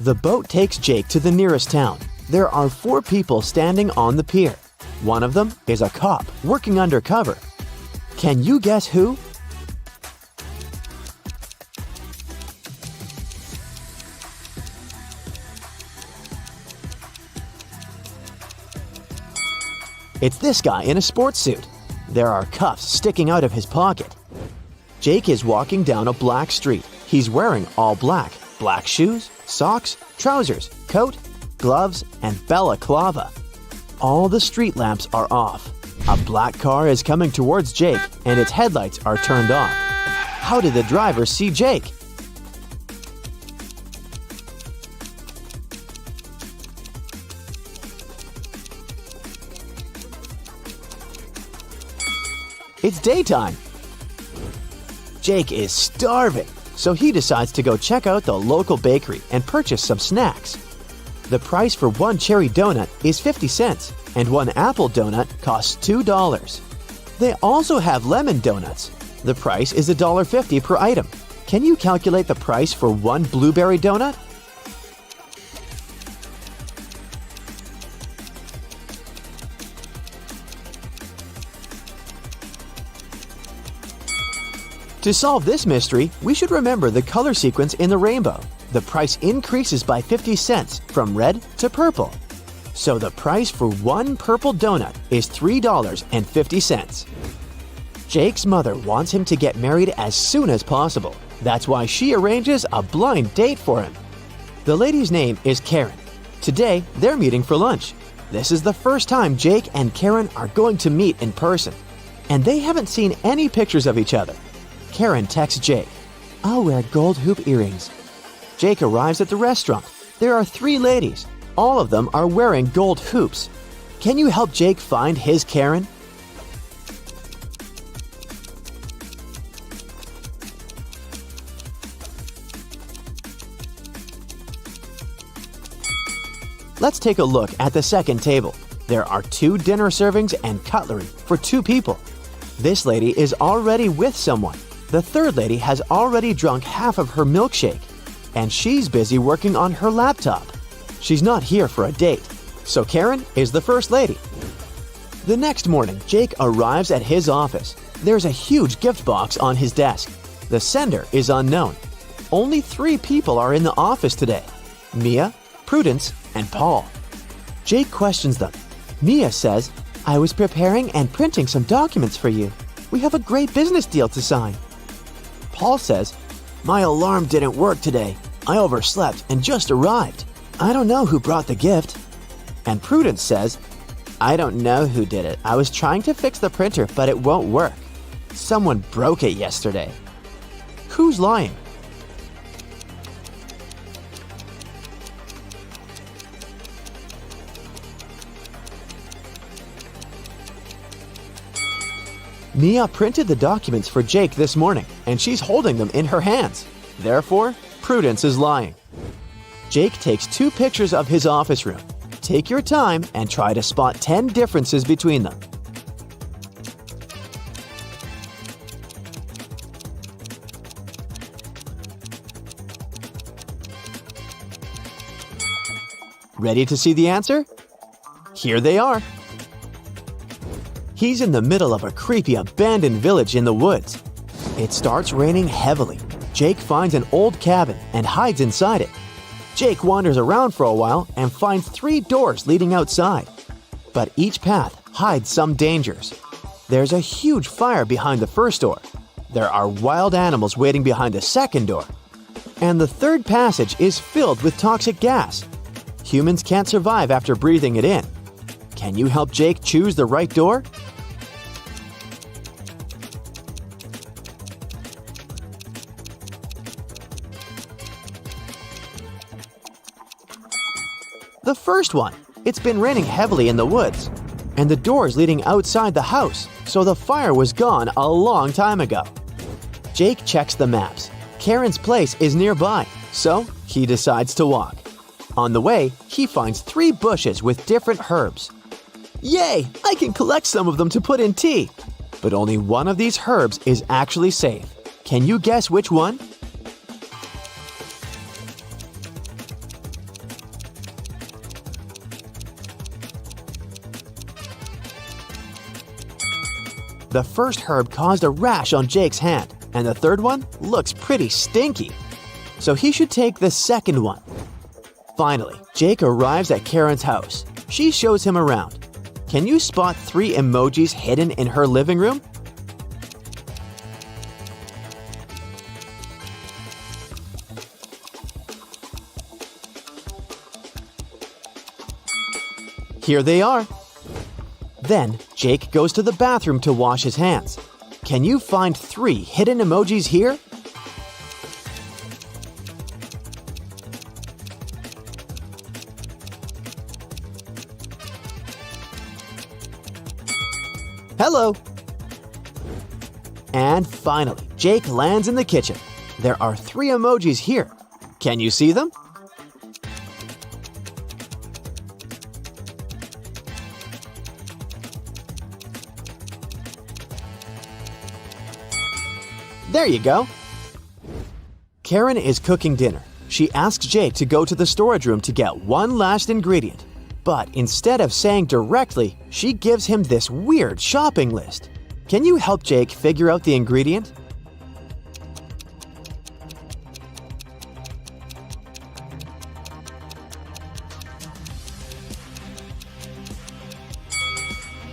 The boat takes Jake to the nearest town. There are 4 people standing on the pier. One of them is a cop working undercover. Can you guess who? It's this guy in a sports suit. There are cuffs sticking out of his pocket. Jake is walking down a black street. He's wearing all black. Black shoes, socks, trousers, coat, gloves, and balaclava. All the street lamps are off. A black car is coming towards Jake, and its headlights are turned off. How did the driver see Jake? It's daytime. Jake is starving, so he decides to go check out the local bakery and purchase some snacks. The price for one cherry donut is 50 cents, and one apple donut costs $2. They also have lemon donuts. The price is $1.50 per item. Can you calculate the price for one blueberry donut? To solve this mystery, we should remember the color sequence in the rainbow. The price increases by 50 cents from red to purple. So the price for one purple donut is $3.50. Jake's mother wants him to get married as soon as possible. That's why she arranges a blind date for him. The lady's name is Karen. Today, they're meeting for lunch. This is the first time Jake and Karen are going to meet in person, and they haven't seen any pictures of each other. Karen texts Jake, "I'll wear gold hoop earrings." Jake arrives at the restaurant. There are 3 ladies. All of them are wearing gold hoops. Can you help Jake find his Karen? Let's take a look at the second table. There are 2 dinner servings and cutlery for 2 people. This lady is already with someone. The third lady has already drunk half of her milkshake, and she's busy working on her laptop. She's not here for a date, so Karen is the first lady. The next morning, Jake arrives at his office. There's a huge gift box on his desk. The sender is unknown. Only 3 people are in the office today: Mia, Prudence, and Paul. Jake questions them. Mia says, "I was preparing and printing some documents for you. We have a great business deal to sign." Paul says, "My alarm didn't work today. I overslept and just arrived. I don't know who brought the gift." And Prudence says, "I don't know who did it. I was trying to fix the printer, but it won't work. Someone broke it yesterday." Who's lying? Mia printed the documents for Jake this morning, and she's holding them in her hands. Therefore, Prudence is lying. Jake takes 2 pictures of his office room. Take your time and try to spot 10 differences between them. Ready to see the answer? Here they are. He's in the middle of a creepy abandoned village in the woods. It starts raining heavily. Jake finds an old cabin and hides inside it. Jake wanders around for a while and finds 3 doors leading outside. But each path hides some dangers. There's a huge fire behind the first door. There are wild animals waiting behind the second door. And the third passage is filled with toxic gas. Humans can't survive after breathing it in. Can you help Jake choose the right door? The first one. It's been raining heavily in the woods, and the door's leading outside the house, so the fire was gone a long time ago. Jake checks the maps. Karen's place is nearby, so he decides to walk. On the way, he finds 3 bushes with different herbs. Yay! I can collect some of them to put in tea. But only one of these herbs is actually safe. Can you guess which one? The first herb caused a rash on Jake's hand, and the third one looks pretty stinky. So he should take the second one. Finally, Jake arrives at Karen's house. She shows him around. Can you spot 3 emojis hidden in her living room? Here they are. Then, Jake goes to the bathroom to wash his hands. Can you find 3 hidden emojis here? Hello! And finally, Jake lands in the kitchen. There are 3 emojis here. Can you see them? There you go. Karen is cooking dinner. She asks Jake to go to the storage room to get one last ingredient. But instead of saying directly, she gives him this weird shopping list. Can you help Jake figure out the ingredient?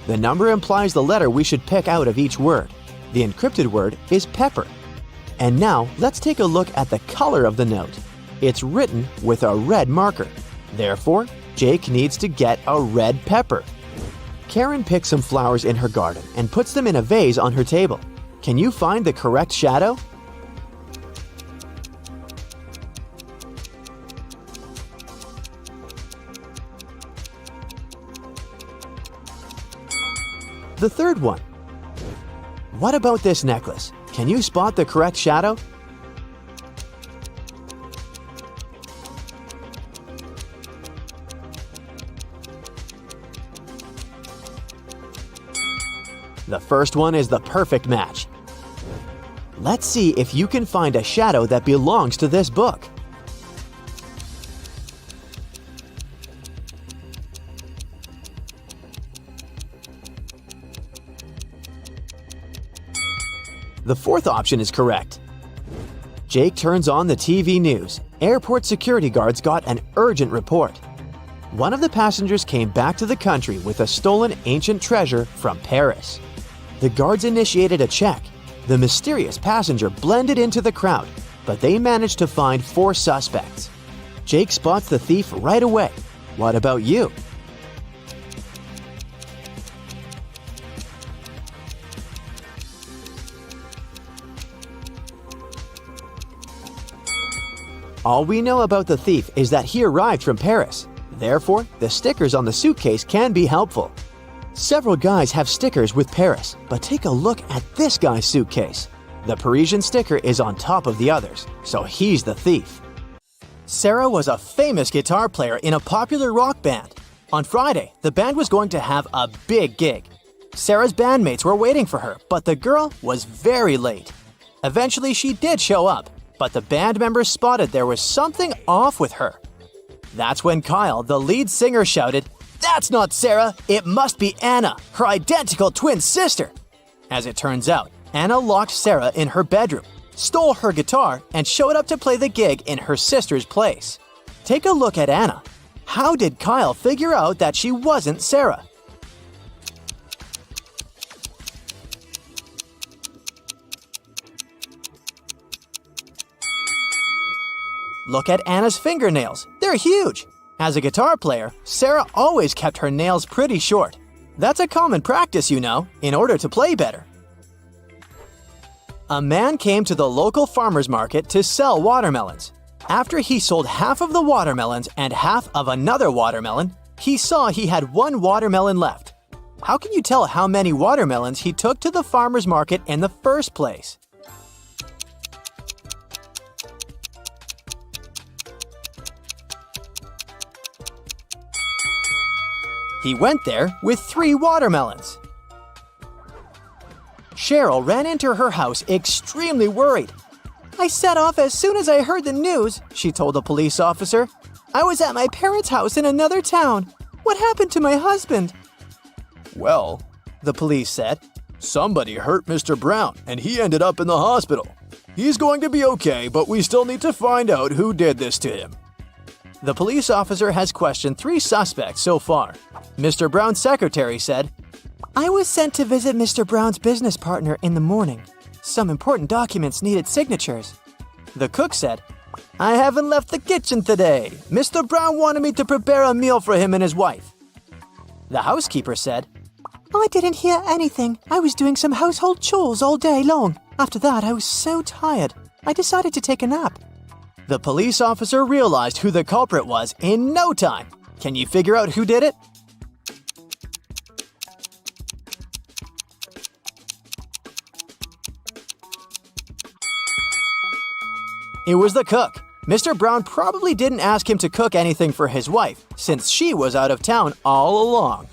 The number implies the letter we should pick out of each word. The encrypted word is pepper. And now let's take a look at the color of the note. It's written with a red marker. Therefore, Jake needs to get a red pepper. Karen picks some flowers in her garden and puts them in a vase on her table. Can you find the correct shadow? The third one. What about this necklace? Can you spot the correct shadow? The first one is the perfect match. Let's see if you can find a shadow that belongs to this book. The fourth option is correct. Jake turns on the TV news. Airport security guards got an urgent report. One of the passengers came back to the country with a stolen ancient treasure from Paris. The guards initiated a check. The mysterious passenger blended into the crowd, but they managed to find 4 suspects. Jake spots the thief right away. What about you? All we know about the thief is that he arrived from Paris. Therefore, the stickers on the suitcase can be helpful. Several guys have stickers with Paris, but take a look at this guy's suitcase. The Parisian sticker is on top of the others, so he's the thief. Sarah was a famous guitar player in a popular rock band. On Friday, the band was going to have a big gig. Sarah's bandmates were waiting for her, but the girl was very late. Eventually, she did show up, but the band members spotted there was something off with her. That's when Kyle, the lead singer, shouted, "That's not Sarah! It must be Anna, her identical twin sister!" As it turns out, Anna locked Sarah in her bedroom, stole her guitar, and showed up to play the gig in her sister's place. Take a look at Anna. How did Kyle figure out that she wasn't Sarah? Look at Anna's fingernails. They're huge. As a guitar player, Sarah always kept her nails pretty short. That's a common practice, you know, in order to play better. A man came to the local farmer's market to sell watermelons. After he sold half of the watermelons and half of another watermelon, he saw he had 1 watermelon left. How can you tell how many watermelons he took to the farmer's market in the first place? He went there with 3 watermelons. Cheryl ran into her house extremely worried. "I set off as soon as I heard the news," she told a police officer. "I was at my parents' house in another town. What happened to my husband?" Well, the police said, somebody hurt Mr. Brown and he ended up in the hospital. He's going to be okay, but we still need to find out who did this to him. The police officer has questioned 3 suspects so far. Mr. Brown's secretary said, "I was sent to visit Mr. Brown's business partner in the morning. Some important documents needed signatures." The cook said, "I haven't left the kitchen today. Mr. Brown wanted me to prepare a meal for him and his wife." The housekeeper said, "I didn't hear anything. I was doing some household chores all day long. After that, I was so tired. I decided to take a nap." The police officer realized who the culprit was in no time. Can you figure out who did it? It was the cook. Mr. Brown probably didn't ask him to cook anything for his wife, since she was out of town all along.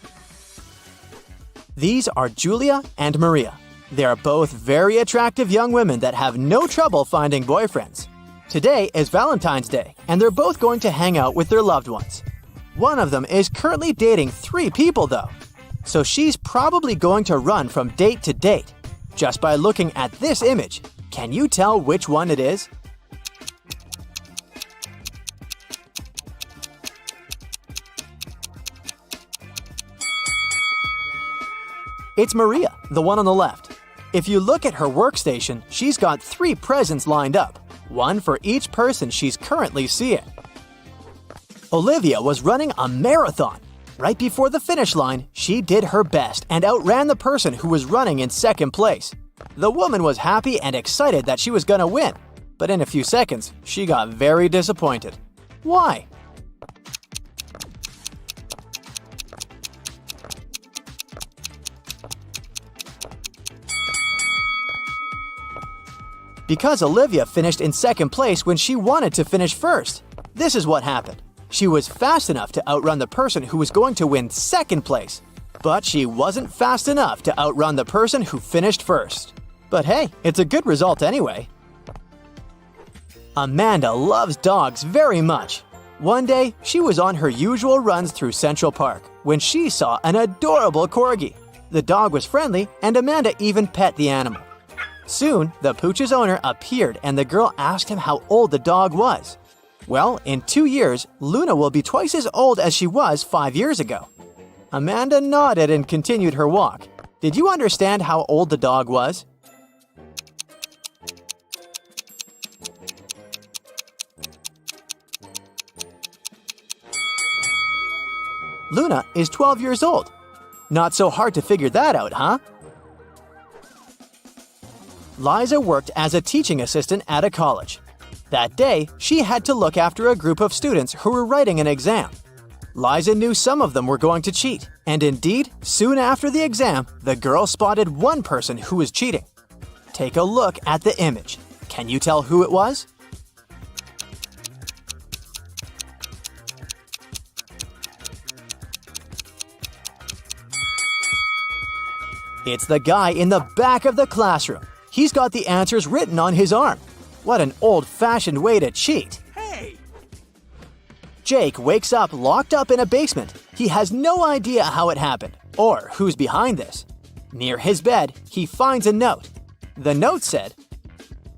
These are Julia and Maria. They are both very attractive young women that have no trouble finding boyfriends. Today is Valentine's Day, and they're both going to hang out with their loved ones. One of them is currently dating 3 people though, so she's probably going to run from date to date. Just by looking at this image, can you tell which one it is? It's Maria, the one on the left. If you look at her workstation, she's got 3 presents lined up, one for each person she's currently seeing. Olivia was running a marathon. Right before the finish line, she did her best and outran the person who was running in second place. The woman was happy and excited that she was gonna win, but in a few seconds, she got very disappointed. Why? Because Olivia finished in second place when she wanted to finish first. This is what happened. She was fast enough to outrun the person who was going to win second place, but she wasn't fast enough to outrun the person who finished first. But hey, it's a good result anyway. Amanda loves dogs very much. One day, she was on her usual runs through Central Park when she saw an adorable corgi. The dog was friendly, and Amanda even pet the animal. Soon, the pooch's owner appeared and the girl asked him how old the dog was. Well, in 2 years, Luna will be twice as old as she was 5 years ago. Amanda nodded and continued her walk. Did you understand how old the dog was? Luna is 12 years old. Not so hard to figure that out, huh? Liza worked as a teaching assistant at a college. That day, she had to look after a group of students who were writing an exam. Liza knew some of them were going to cheat, and indeed, soon after the exam, the girl spotted one person who was cheating. Take a look at the image. Can you tell who it was? It's the guy in the back of the classroom. He's got the answers written on his arm. What an old-fashioned way to cheat. Hey! Jake wakes up locked up in a basement. He has no idea how it happened or who's behind this. Near his bed, he finds a note. The note said,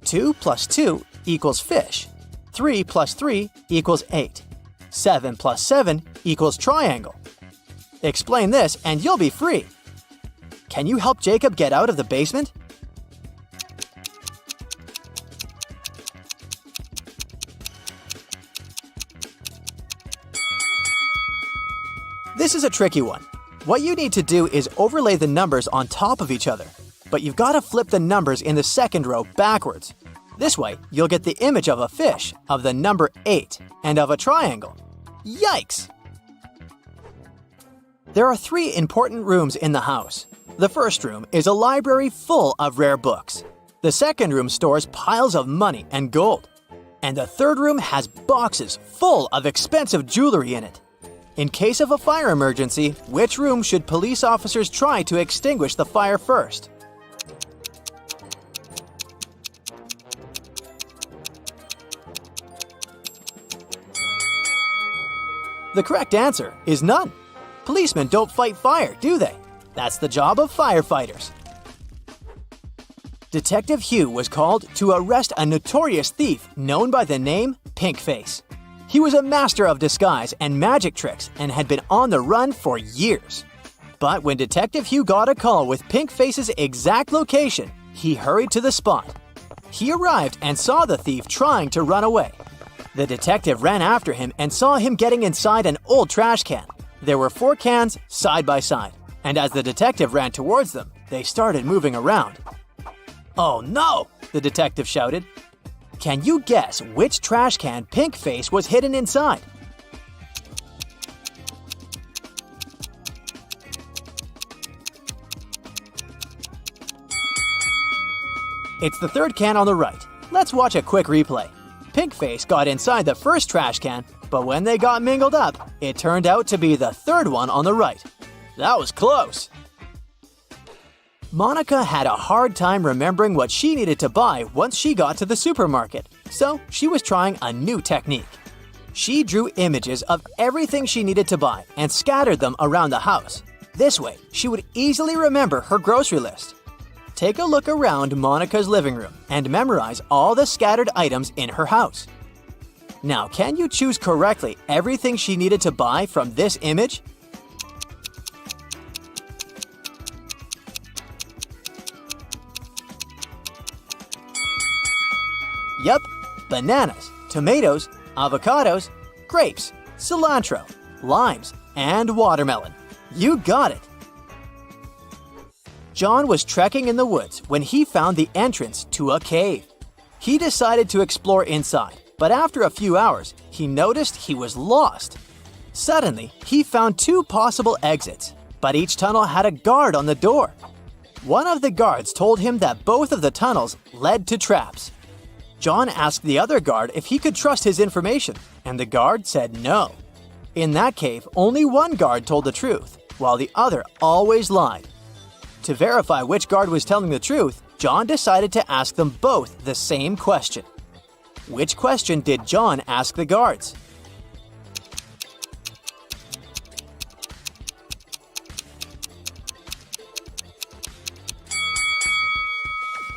2 plus 2 equals fish. 3 plus 3 equals 8. 7 plus 7 equals triangle. Explain this and you'll be free. Can you help Jacob get out of the basement? This is a tricky one. What you need to do is overlay the numbers on top of each other, but you've got to flip the numbers in the second row backwards. This way, you'll get the image of a fish, of the number 8, and of a triangle. Yikes! There are 3 important rooms in the house. The first room is a library full of rare books. The second room stores piles of money and gold. And the third room has boxes full of expensive jewelry in it. In case of a fire emergency, which room should police officers try to extinguish the fire first? The correct answer is none. Policemen don't fight fire, do they? That's the job of firefighters. Detective Hugh was called to arrest a notorious thief known by the name Pinkface. He was a master of disguise and magic tricks and had been on the run for years. But when Detective Hugh got a call with Pinkface's exact location, he hurried to the spot. He arrived and saw the thief trying to run away. The detective ran after him and saw him getting inside an old trash can. There were 4 cans side by side, and as the detective ran towards them, they started moving around. "Oh no!" the detective shouted. Can you guess which trash can Pinkface was hidden inside? It's the third can on the right. Let's watch a quick replay. pig face got inside the first trash can, but when they got mingled up, it turned out to be the third one on the right. That was close. Monica had a hard time remembering what she needed to buy once she got to the supermarket, so she was trying a new technique. She drew images of everything she needed to buy and scattered them around the house. This way, she would easily remember her grocery list. Take a look around Monica's living room and memorize all the scattered items in her house. Now, can you choose correctly everything she needed to buy from this image? Yup, bananas, tomatoes, avocados, grapes, cilantro, limes, and watermelon. You got it! John was trekking in the woods when he found the entrance to a cave. He decided to explore inside, but after a few hours, he noticed he was lost. Suddenly, he found two possible exits, but each tunnel had a guard on the door. One of the guards told him that both of the tunnels led to traps. John asked the other guard if he could trust his information, and the guard said no. In that cave, only one guard told the truth, while the other always lied. To verify which guard was telling the truth, John decided to ask them both the same question. Which question did John ask the guards?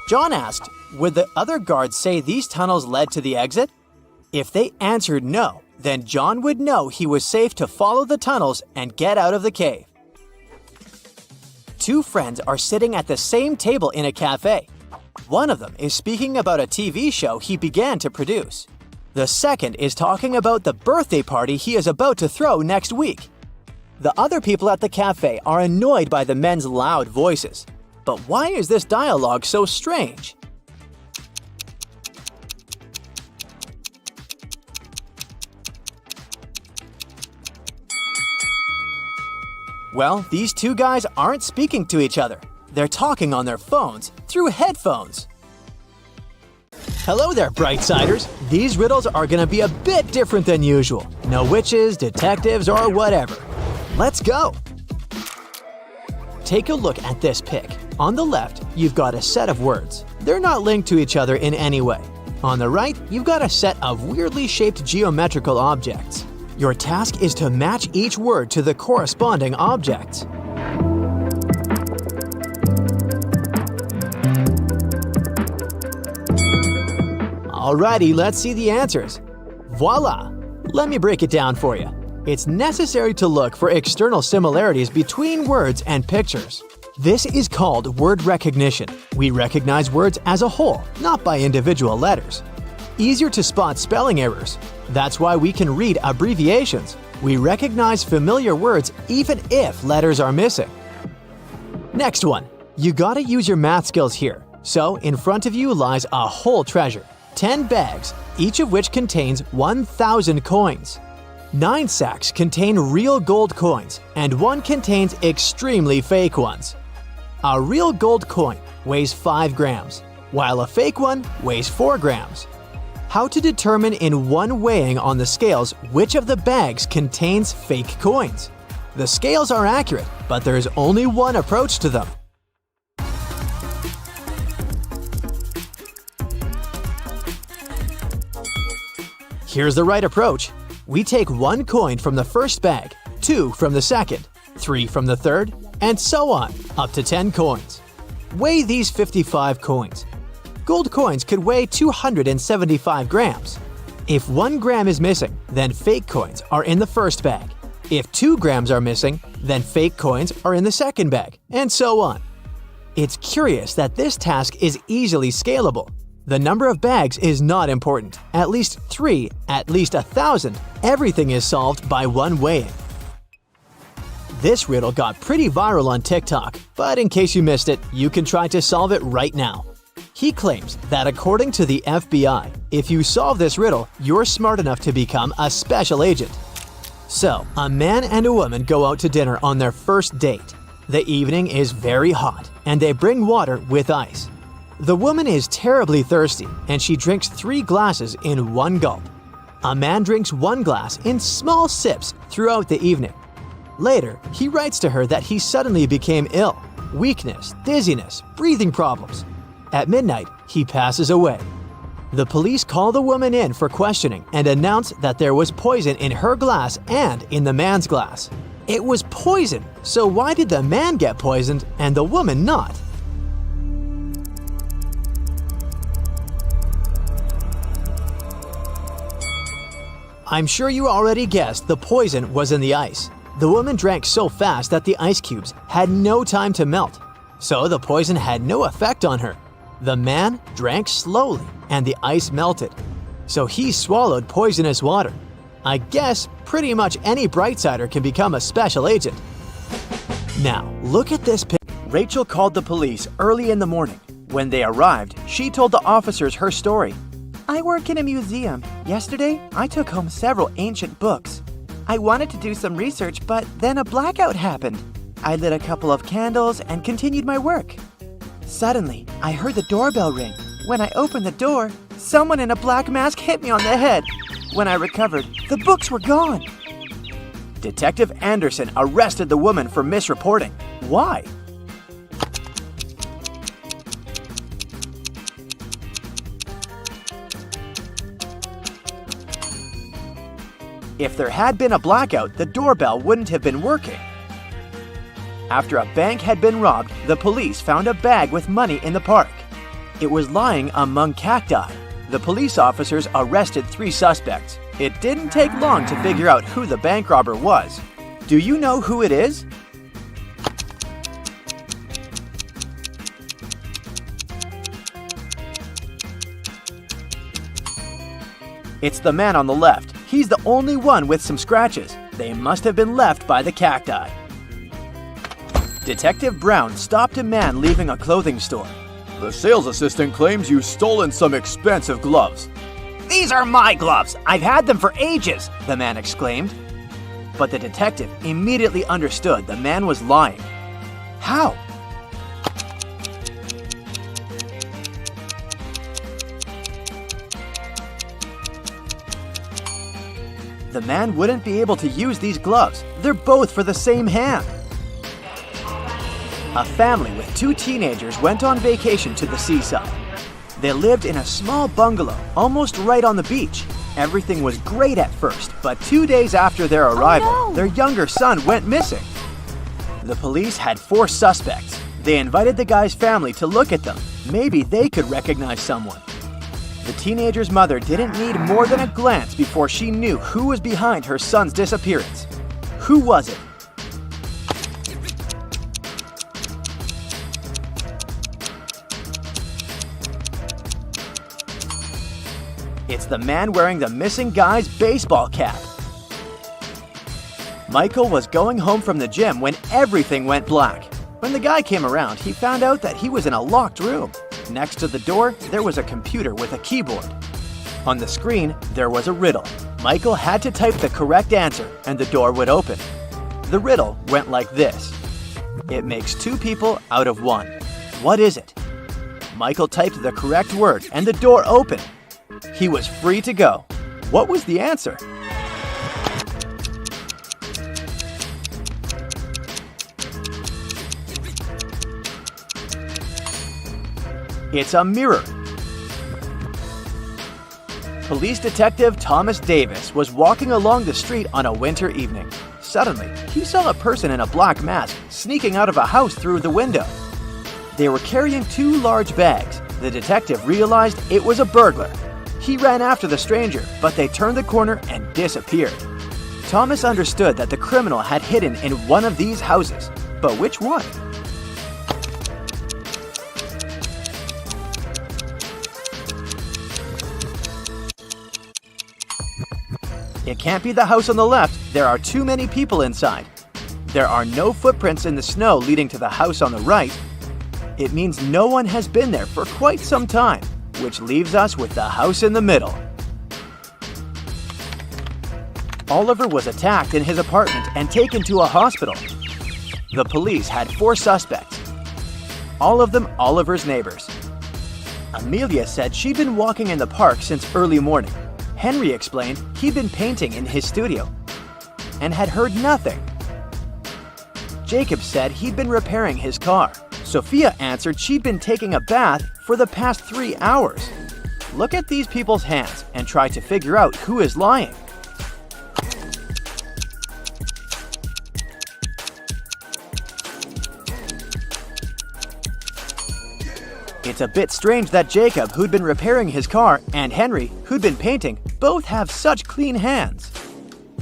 John asked, would the other guards say these tunnels led to the exit? If they answered no, then John would know he was safe to follow the tunnels and get out of the cave. Two friends are sitting at the same table in a cafe. One of them is speaking about a TV show he began to produce. The second is talking about the birthday party he is about to throw next week. The other people at the cafe are annoyed by the men's loud voices. But why is this dialogue so strange? Well, these two guys aren't speaking to each other. They're talking on their phones through headphones. Hello there, Brightsiders. These riddles are gonna be a bit different than usual. No witches, detectives, or whatever. Let's go! Take a look at this pic. On the left, you've got a set of words. They're not linked to each other in any way. On the right, you've got a set of weirdly shaped geometrical objects. Your task is to match each word to the corresponding objects. Alrighty, let's see the answers. Voila! Let me break it down for you. It's necessary to look for external similarities between words and pictures. This is called word recognition. We recognize words as a whole, not by individual letters. Easier to spot spelling errors. That's why we can read abbreviations. We recognize familiar words even if letters are missing. Next one. You gotta use your math skills here. So, in front of you lies a whole treasure. 10 bags, each of which contains 1,000 coins. 9 sacks contain real gold coins, and 1 contains extremely fake ones. A real gold coin weighs 5 grams, while a fake one weighs 4 grams. How to determine in one weighing on the scales which of the bags contains fake coins? The scales are accurate, but there is only one approach to them. Here's the right approach. We take 1 coin from the first bag, 2 from the second, 3 from the third, and so on, up to 10 coins. Weigh these 55 coins. Gold coins could weigh 275 grams. If 1 gram is missing, then fake coins are in the first bag. If 2 grams are missing, then fake coins are in the second bag, and so on. It's curious that this task is easily scalable. The number of bags is not important. At least 3, at least 1,000, everything is solved by 1 weighing. This riddle got pretty viral on TikTok, but in case you missed it, you can try to solve it right now. He claims that according to the FBI, if you solve this riddle, you're smart enough to become a special agent. So, a man and a woman go out to dinner on their first date. The evening is very hot, and they bring water with ice. The woman is terribly thirsty and she drinks 3 glasses in one gulp. A man drinks 1 glass in small sips throughout the evening. Later, he writes to her that he suddenly became ill, weakness, dizziness, breathing problems. At midnight, he passes away. The police call the woman in for questioning and announce that there was poison in her glass and in the man's glass. It was poison, so why did the man get poisoned and the woman not? I'm sure you already guessed the poison was in the ice. The woman drank so fast that the ice cubes had no time to melt, so the poison had no effect on her. The man drank slowly and the ice melted, so he swallowed poisonous water. I guess pretty much any Brightsider can become a special agent. Now, look at this picture. Rachel called the police early in the morning. When they arrived, she told the officers her story. I work in a museum. Yesterday, I took home several ancient books. I wanted to do some research, but then a blackout happened. I lit a couple of candles and continued my work. Suddenly, I heard the doorbell ring. When I opened the door, someone in a black mask hit me on the head. When I recovered, the books were gone. Detective Anderson arrested the woman for misreporting. Why? If there had been a blackout, the doorbell wouldn't have been working. After a bank had been robbed, the police found a bag with money in the park. It was lying among cacti. The police officers arrested 3 suspects. It didn't take long to figure out who the bank robber was. Do you know who it is? It's the man on the left. He's the only one with some scratches. They must have been left by the cacti. Detective Brown stopped a man leaving a clothing store. The sales assistant claims you've stolen some expensive gloves. These are my gloves. I've had them for ages, the man exclaimed. But the detective immediately understood the man was lying. How? The man wouldn't be able to use these gloves. They're both for the same hand. A family with 2 teenagers went on vacation to the seaside. They lived in a small bungalow, almost right on the beach. Everything was great at first, but 2 days after their arrival, their younger son went missing. The police had 4 suspects. They invited the guy's family to look at them. Maybe they could recognize someone. The teenager's mother didn't need more than a glance before she knew who was behind her son's disappearance. Who was it? It's the man wearing the missing guy's baseball cap. Michael was going home from the gym when everything went black. When the guy came around, he found out that he was in a locked room. Next to the door, there was a computer with a keyboard. On the screen, there was a riddle. Michael had to type the correct answer and the door would open. The riddle went like this. It makes 2 people out of 1. What is it? Michael typed the correct word and the door opened. He was free to go. What was the answer? It's a mirror. Police detective Thomas Davis was walking along the street on a winter evening. Suddenly, he saw a person in a black mask sneaking out of a house through the window. They were carrying 2 large bags. The detective realized it was a burglar. He ran after the stranger, but they turned the corner and disappeared. Thomas understood that the criminal had hidden in one of these houses, but which one? It can't be the house on the left. There are too many people inside. There are no footprints in the snow leading to the house on the right. It means no one has been there for quite some time, which leaves us with the house in the middle. Oliver was attacked in his apartment and taken to a hospital. The police had 4 suspects, all of them Oliver's neighbors. Amelia said she'd been walking in the park since early morning. Henry explained he'd been painting in his studio and had heard nothing. Jacob said he'd been repairing his car. Sophia answered she'd been taking a bath for the past 3 hours. Look at these people's hands and try to figure out who is lying. It's a bit strange that Jacob, who'd been repairing his car, and Henry, who'd been painting, both have such clean hands.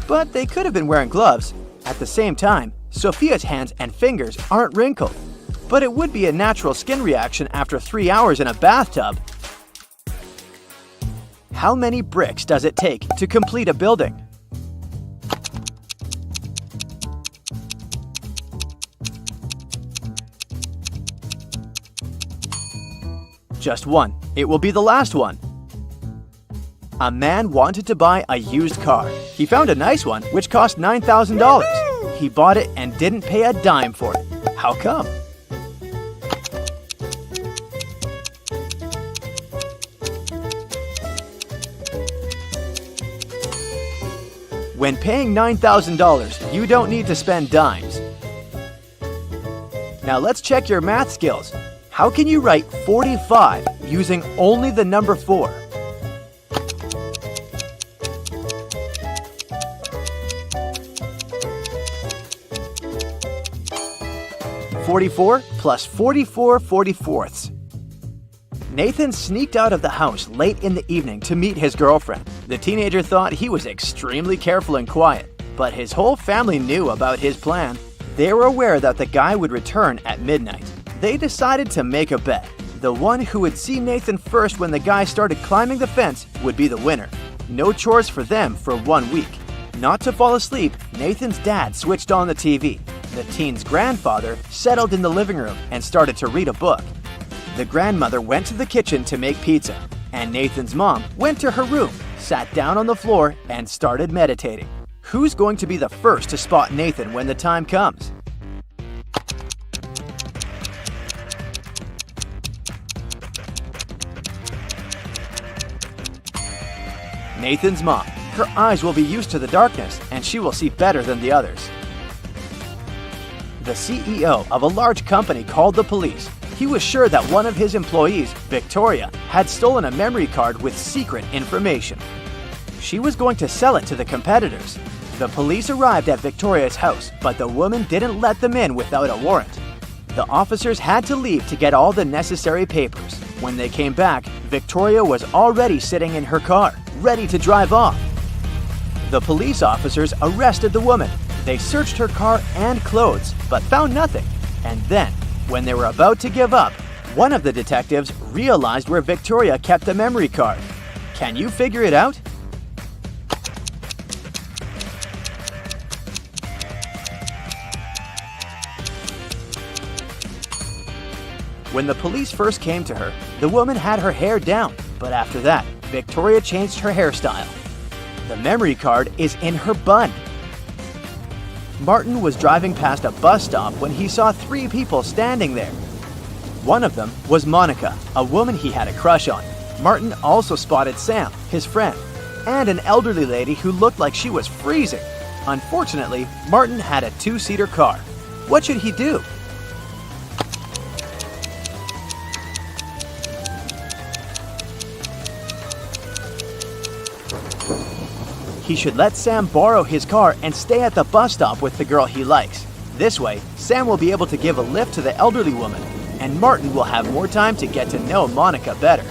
But they could have been wearing gloves. At the same time, Sophia's hands and fingers aren't wrinkled. But it would be a natural skin reaction after 3 hours in a bathtub. How many bricks does it take to complete a building? Just one. It will be the last one. A man wanted to buy a used car. He found a nice one which cost $9,000. He bought it and didn't pay a dime for it. How come? When paying $9,000, you don't need to spend dimes. Now let's check your math skills. How can you write 45 using only the number 4? (44 plus 44 44ths). Nathan sneaked out of the house late in the evening to meet his girlfriend. The teenager thought he was extremely careful and quiet, but his whole family knew about his plan. They were aware that the guy would return at midnight. They decided to make a bet. The one who would see Nathan first when the guy started climbing the fence would be the winner. No chores for them for 1 week. Not to fall asleep, Nathan's dad switched on the TV. The teen's grandfather settled in the living room and started to read a book. The grandmother went to the kitchen to make pizza, and Nathan's mom went to her room, sat down on the floor, and started meditating. Who's going to be the first to spot Nathan when the time comes? Nathan's mom. Her eyes will be used to the darkness, and she will see better than the others. The CEO of a large company called the police. He was sure that one of his employees, Victoria, had stolen a memory card with secret information. She was going to sell it to the competitors. The police arrived at Victoria's house, but the woman didn't let them in without a warrant. The officers had to leave to get all the necessary papers. When they came back, Victoria was already sitting in her car, ready to drive off. The police officers arrested the woman. They searched her car and clothes, but found nothing. And then, when they were about to give up, one of the detectives realized where Victoria kept the memory card. Can you figure it out? When the police first came to her, the woman had her hair down, but after that, Victoria changed her hairstyle. The memory card is in her bun. Martin was driving past a bus stop when he saw 3 people standing there. One of them was Monica, a woman he had a crush on. Martin also spotted Sam, his friend, and an elderly lady who looked like she was freezing. Unfortunately, Martin had a 2-seater car. What should he do? He should let Sam borrow his car and stay at the bus stop with the girl he likes. This way, Sam will be able to give a lift to the elderly woman, and Martin will have more time to get to know Monica better.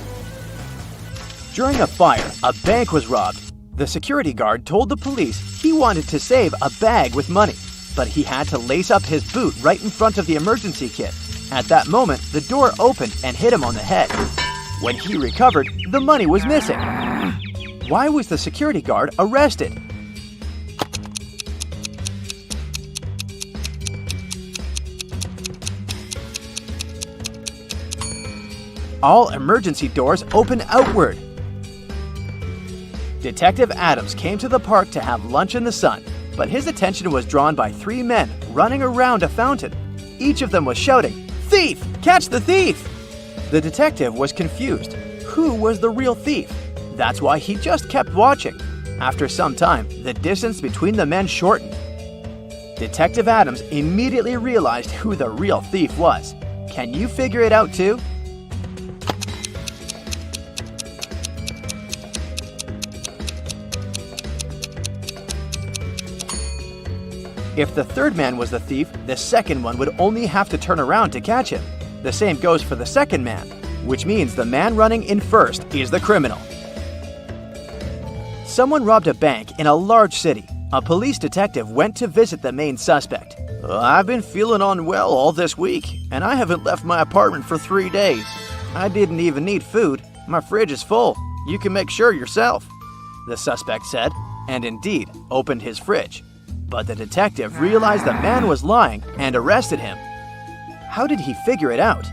During a fire, a bank was robbed. The security guard told the police he wanted to save a bag with money, but he had to lace up his boot right in front of the emergency kit. At that moment, the door opened and hit him on the head. When he recovered, the money was missing. Why was the security guard arrested? All emergency doors open outward. Detective Adams came to the park to have lunch in the sun, but his attention was drawn by 3 men running around a fountain. Each of them was shouting, "Thief! Catch the thief!" The detective was confused. Who was the real thief? That's why he just kept watching. After some time, the distance between the men shortened. Detective Adams immediately realized who the real thief was. Can you figure it out too? If the third man was the thief, the second one would only have to turn around to catch him. The same goes for the second man, which means the man running in first is the criminal. Someone robbed a bank in a large city. A police detective went to visit the main suspect. I've been feeling unwell all this week, and I haven't left my apartment for 3 days. I didn't even need food. My fridge is full. You can make sure yourself, the suspect said, and indeed opened his fridge. But the detective realized the man was lying and arrested him. How did he figure it out?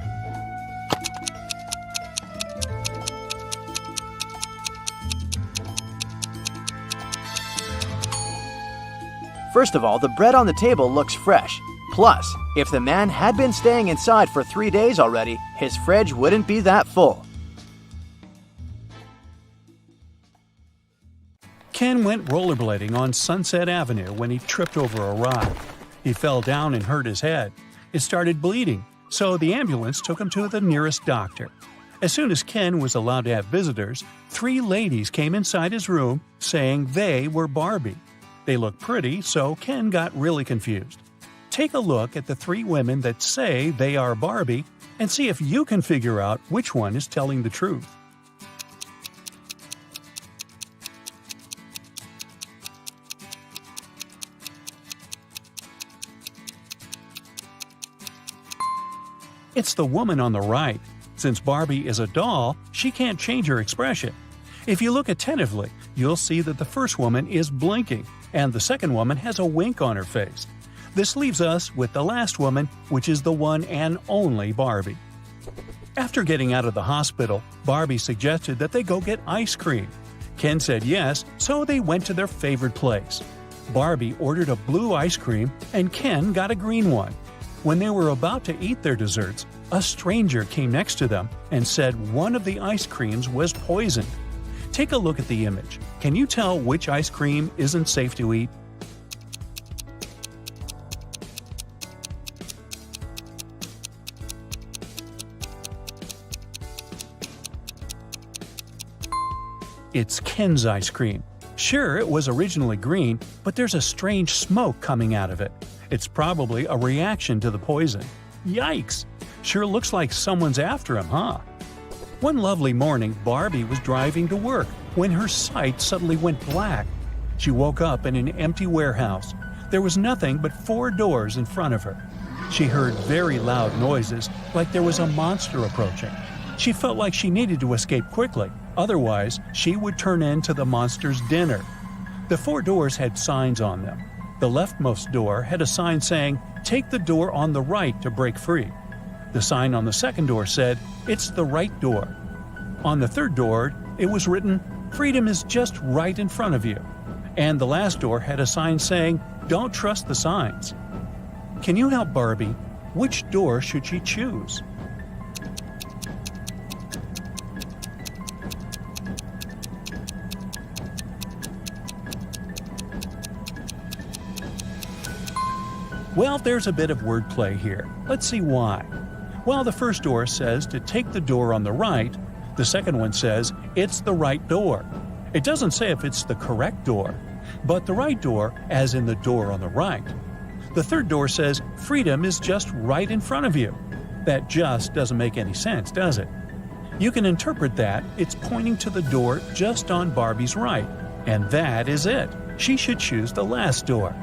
First of all, the bread on the table looks fresh. Plus, if the man had been staying inside for 3 days already, his fridge wouldn't be that full. Ken went rollerblading on Sunset Avenue when he tripped over a rock. He fell down and hurt his head. It started bleeding, so the ambulance took him to the nearest doctor. As soon as Ken was allowed to have visitors, 3 ladies came inside his room saying they were Barbie. They looked pretty, so Ken got really confused. Take a look at the 3 women that say they are Barbie and see if you can figure out which one is telling the truth. It's the woman on the right. Since Barbie is a doll, she can't change her expression. If you look attentively, you'll see that the first woman is blinking, and the second woman has a wink on her face. This leaves us with the last woman, which is the one and only Barbie. After getting out of the hospital, Barbie suggested that they go get ice cream. Ken said yes, so they went to their favorite place. Barbie ordered a blue ice cream, and Ken got a green one. When they were about to eat their desserts, a stranger came next to them and said one of the ice creams was poisoned. Take a look at the image. Can you tell which ice cream isn't safe to eat? It's Ken's ice cream. Sure, it was originally green, but there's a strange smoke coming out of it. It's probably a reaction to the poison. Yikes! Sure looks like someone's after him, huh? One lovely morning, Barbie was driving to work when her sight suddenly went black. She woke up in an empty warehouse. There was nothing but 4 doors in front of her. She heard very loud noises, like there was a monster approaching. She felt like she needed to escape quickly, otherwise she would turn into the monster's dinner. The 4 doors had signs on them. The leftmost door had a sign saying, "Take the door on the right to break free." The sign on the second door said, "It's the right door." On the third door, it was written, "Freedom is just right in front of you." And the last door had a sign saying, "Don't trust the signs." Can you help Barbie? Which door should she choose? Well, there's a bit of wordplay here. Let's see why. While the first door says to take the door on the right, the second one says it's the right door. It doesn't say if it's the correct door, but the right door as in the door on the right. The third door says freedom is just right in front of you. That just doesn't make any sense, does it? You can interpret that it's pointing to the door just on Barbie's right, and that is it. She should choose the last door.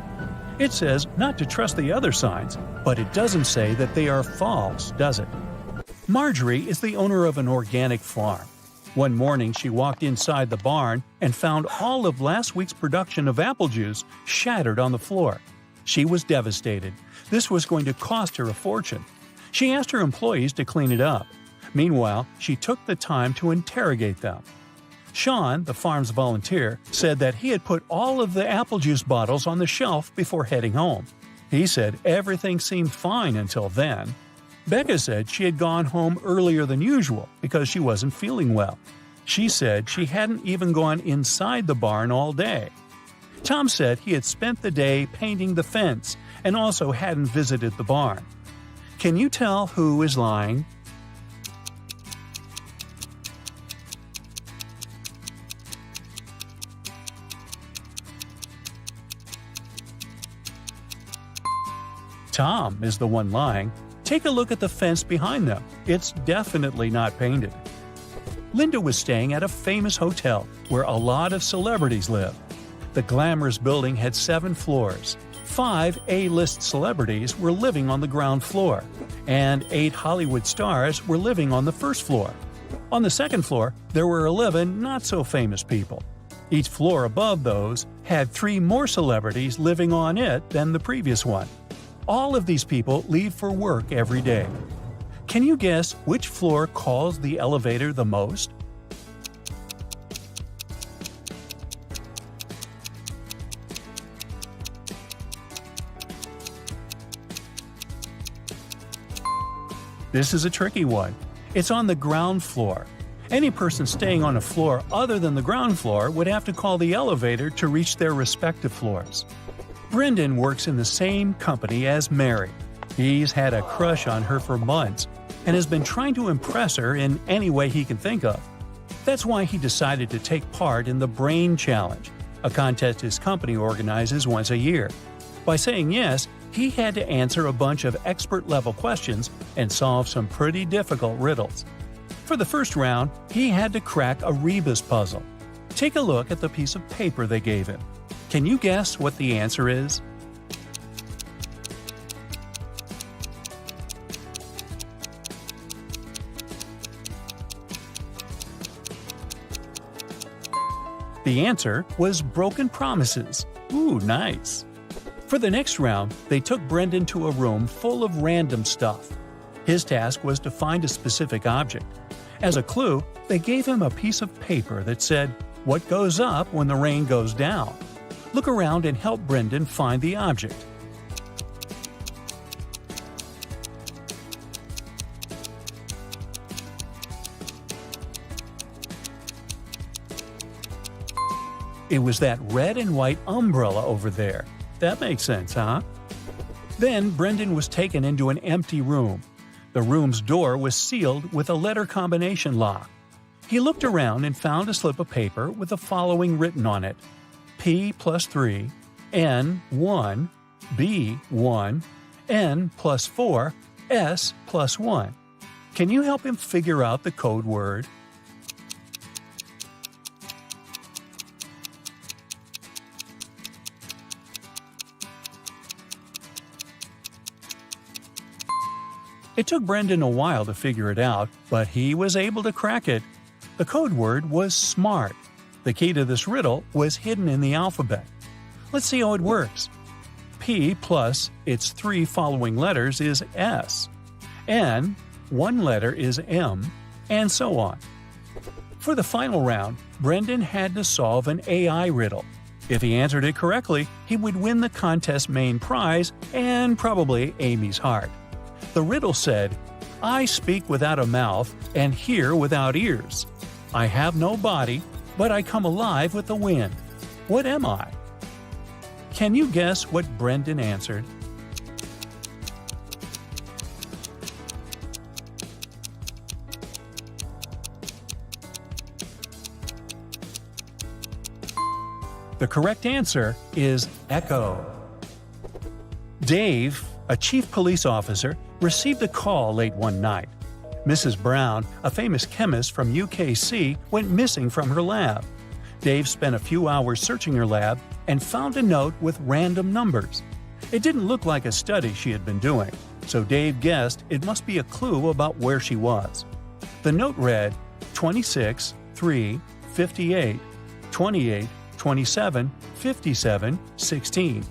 It says not to trust the other signs, but it doesn't say that they are false, does it? Marjorie is the owner of an organic farm. One morning she walked inside the barn and found all of last week's production of apple juice shattered on the floor. She was devastated. This was going to cost her a fortune. She asked her employees to clean it up. Meanwhile, she took the time to interrogate them. Sean, the farm's volunteer, said that he had put all of the apple juice bottles on the shelf before heading home. He said everything seemed fine until then. Becca said she had gone home earlier than usual because she wasn't feeling well. She said she hadn't even gone inside the barn all day. Tom said he had spent the day painting the fence and also hadn't visited the barn. Can you tell who is lying? Tom is the one lying. Take a look at the fence behind them. It's definitely not painted. Linda was staying at a famous hotel where a lot of celebrities live. The glamorous building had 7 floors. 5 A-list celebrities were living on the ground floor, and 8 Hollywood stars were living on the first floor. On the second floor, there were 11 not-so-famous people. Each floor above those had 3 more celebrities living on it than the previous one. All of these people leave for work every day. Can you guess which floor calls the elevator the most? This is a tricky one. It's on the ground floor. Any person staying on a floor other than the ground floor would have to call the elevator to reach their respective floors. Brendan works in the same company as Mary. He's had a crush on her for months and has been trying to impress her in any way he can think of. That's why he decided to take part in the Brain Challenge, a contest his company organizes once a year. By saying yes, he had to answer a bunch of expert-level questions and solve some pretty difficult riddles. For the first round, he had to crack a rebus puzzle. Take a look at the piece of paper they gave him. Can you guess what the answer is? The answer was broken promises. Ooh, nice. For the next round, they took Brendan to a room full of random stuff. His task was to find a specific object. As a clue, they gave him a piece of paper that said, "What goes up when the rain goes down?" Look around and help Brendan find the object. It was that red and white umbrella over there. That makes sense, huh? Then Brendan was taken into an empty room. The room's door was sealed with a letter combination lock. He looked around and found a slip of paper with the following written on it: P plus 3, N 1, B 1, N plus 4, S plus 1. Can you help him figure out the code word? It took Brendan a while to figure it out, but he was able to crack it. The code word was SMART. The key to this riddle was hidden in the alphabet. Let's see how it works. P plus its 3 following letters is S. N, 1 letter is M, and so on. For the final round, Brendan had to solve an AI riddle. If he answered it correctly, he would win the contest's main prize and probably Amy's heart. The riddle said, "I speak without a mouth and hear without ears. I have no body, but I come alive with the wind. What am I?" Can you guess what Brendan answered? The correct answer is echo. Dave, a chief police officer, received a call late one night. Mrs. Brown, a famous chemist from UKC, went missing from her lab. Dave spent a few hours searching her lab and found a note with random numbers. It didn't look like a study she had been doing, so Dave guessed it must be a clue about where she was. The note read 26, 3, 58, 28, 27, 57, 16.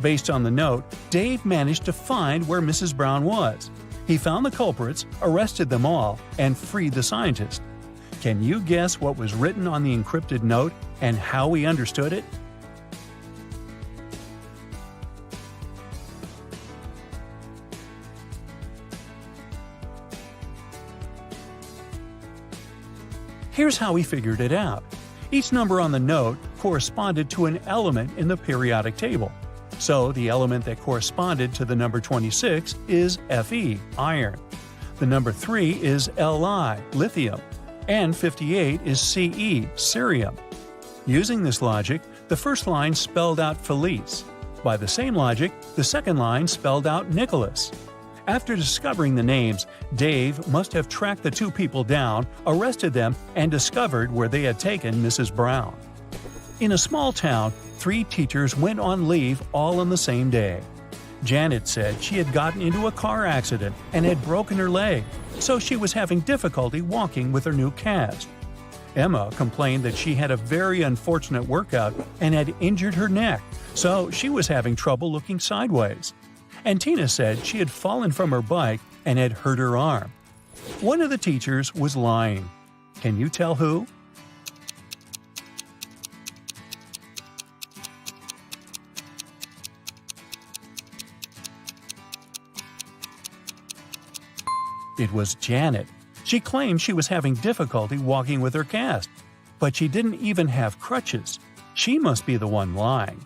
Based on the note, Dave managed to find where Mrs. Brown was. He found the culprits, arrested them all, and freed the scientist. Can you guess what was written on the encrypted note and how he understood it? Here's how he figured it out. Each number on the note corresponded to an element in the periodic table. So the element that corresponded to the number 26 is Fe, iron. The number 3 is Li, lithium. And 58 is Ce, cerium. Using this logic, the first line spelled out Felice. By the same logic, the second line spelled out Nicholas. After discovering the names, Dave must have tracked the two people down, arrested them, and discovered where they had taken Mrs. Brown. In a small town, 3 teachers went on leave all on the same day. Janet said she had gotten into a car accident and had broken her leg, so she was having difficulty walking with her new cast. Emma complained that she had a very unfortunate workout and had injured her neck, so she was having trouble looking sideways. And Tina said she had fallen from her bike and had hurt her arm. One of the teachers was lying. Can you tell who? It was Janet. She claimed she was having difficulty walking with her cast, but she didn't even have crutches. She must be the one lying.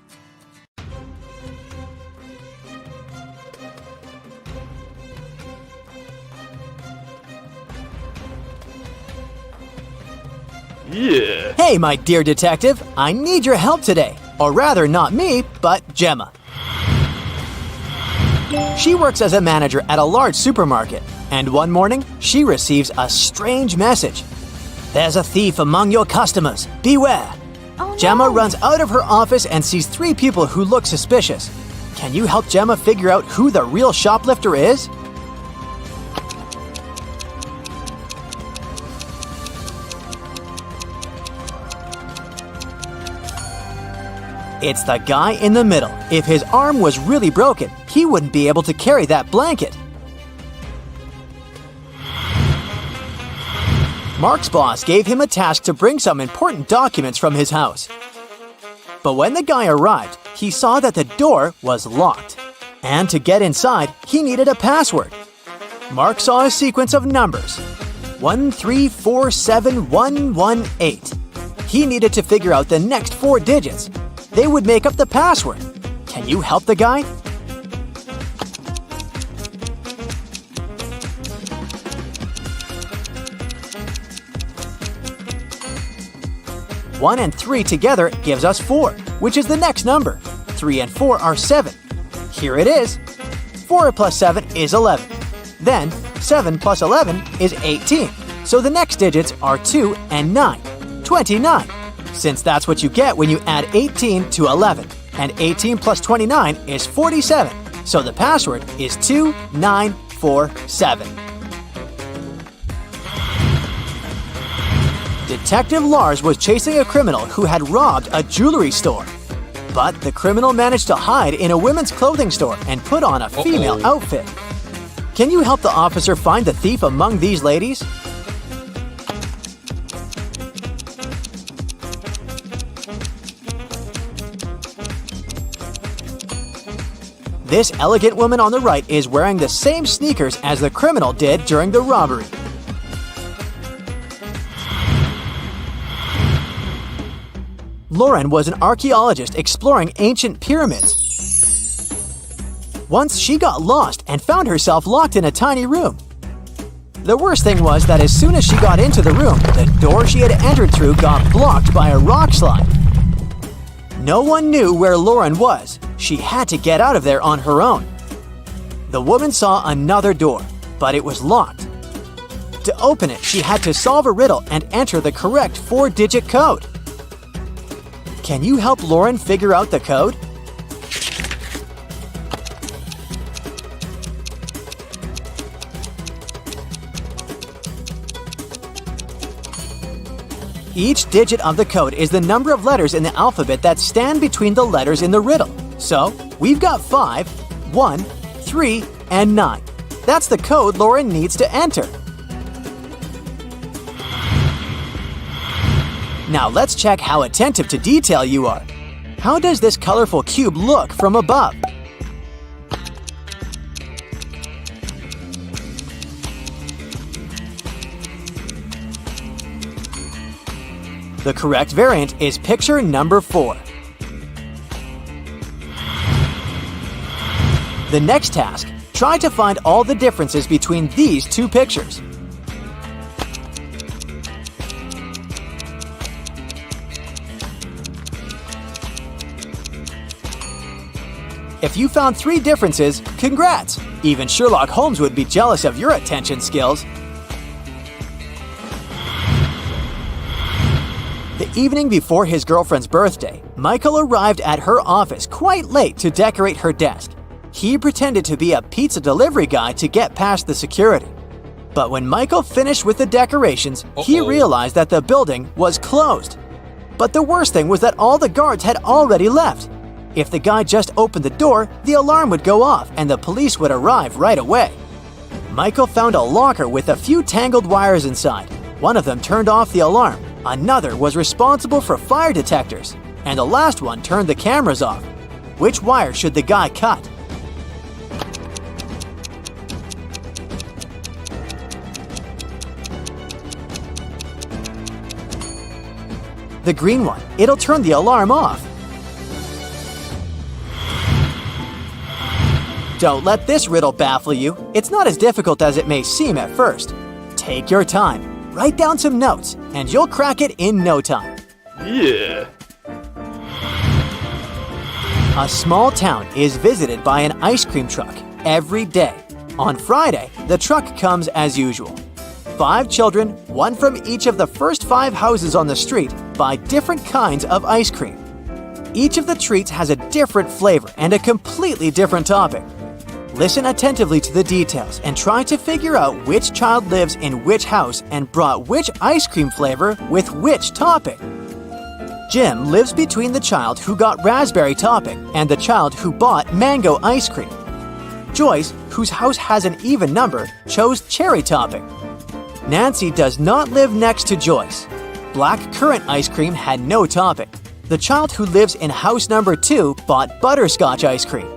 Yeah. Hey, my dear detective, I need your help today. Or rather, not me, but Gemma. She works as a manager at a large supermarket, and one morning, she receives a strange message. There's a thief among your customers. Beware. Oh, Gemma no. runs out of her office and sees 3 people who look suspicious. Can you help Gemma figure out who the real shoplifter is? It's the guy in the middle. If his arm was really broken, he wouldn't be able to carry that blanket. Mark's boss gave him a task to bring some important documents from his house. But when the guy arrived, he saw that the door was locked. And to get inside, he needed a password. Mark saw a sequence of numbers. 1347118. He needed to figure out the next 4 digits. They would make up the password. Can you help the guy? One and 3 together gives us 4, which is the next number. 3 and 4 are 7. Here it is. 4 plus 7 is 11. Then, 7 plus 11 is 18. So the next digits are 2 and 9. 29. Since that's what you get when you add 18 to 11. And 18 plus 29 is 47. So the password is 2947. Detective Lars was chasing a criminal who had robbed a jewelry store. But the criminal managed to hide in a women's clothing store and put on a female outfit. Can you help the officer find the thief among these ladies? This elegant woman on the right is wearing the same sneakers as the criminal did during the robbery. Lauren was an archaeologist exploring ancient pyramids. Once she got lost and found herself locked in a tiny room. The worst thing was that as soon as she got into the room, the door she had entered through got blocked by a rock slide. No one knew where Lauren was. She had to get out of there on her own. The woman saw another door, but it was locked. To open it, she had to solve a riddle and enter the correct 4-digit code. Can you help Lauren figure out the code? Each digit of the code is the number of letters in the alphabet that stand between the letters in the riddle. So, we've got 5, 1, 3, and 9. That's the code Lauren needs to enter. Now let's check how attentive to detail you are. How does this colorful cube look from above? The correct variant is picture number 4. The next task, try to find all the differences between these two pictures. If you found 3 differences, congrats! Even Sherlock Holmes would be jealous of your attention skills. The evening before his girlfriend's birthday, Michael arrived at her office quite late to decorate her desk. He pretended to be a pizza delivery guy to get past the security. But when Michael finished with the decorations, he realized that the building was closed. But the worst thing was that all the guards had already left. If the guy just opened the door, the alarm would go off and the police would arrive right away. Michael found a locker with a few tangled wires inside. One of them turned off the alarm, another was responsible for fire detectors, and the last one turned the cameras off. Which wire should the guy cut? The green one. It'll turn the alarm off. Don't let this riddle baffle you. It's not as difficult as it may seem at first. Take your time, write down some notes, and you'll crack it in no time. Yeah. A small town is visited by an ice cream truck every day. On Friday, the truck comes as usual. 5 children, one from each of the first 5 houses on the street, buy different kinds of ice cream. Each of the treats has a different flavor and a completely different topping. Listen attentively to the details and try to figure out which child lives in which house and brought which ice cream flavor with which topping. Jim lives between the child who got raspberry topping and the child who bought mango ice cream. Joyce, whose house has an even number, chose cherry topping. Nancy does not live next to Joyce. Black currant ice cream had no topping. The child who lives in house number 2 bought butterscotch ice cream.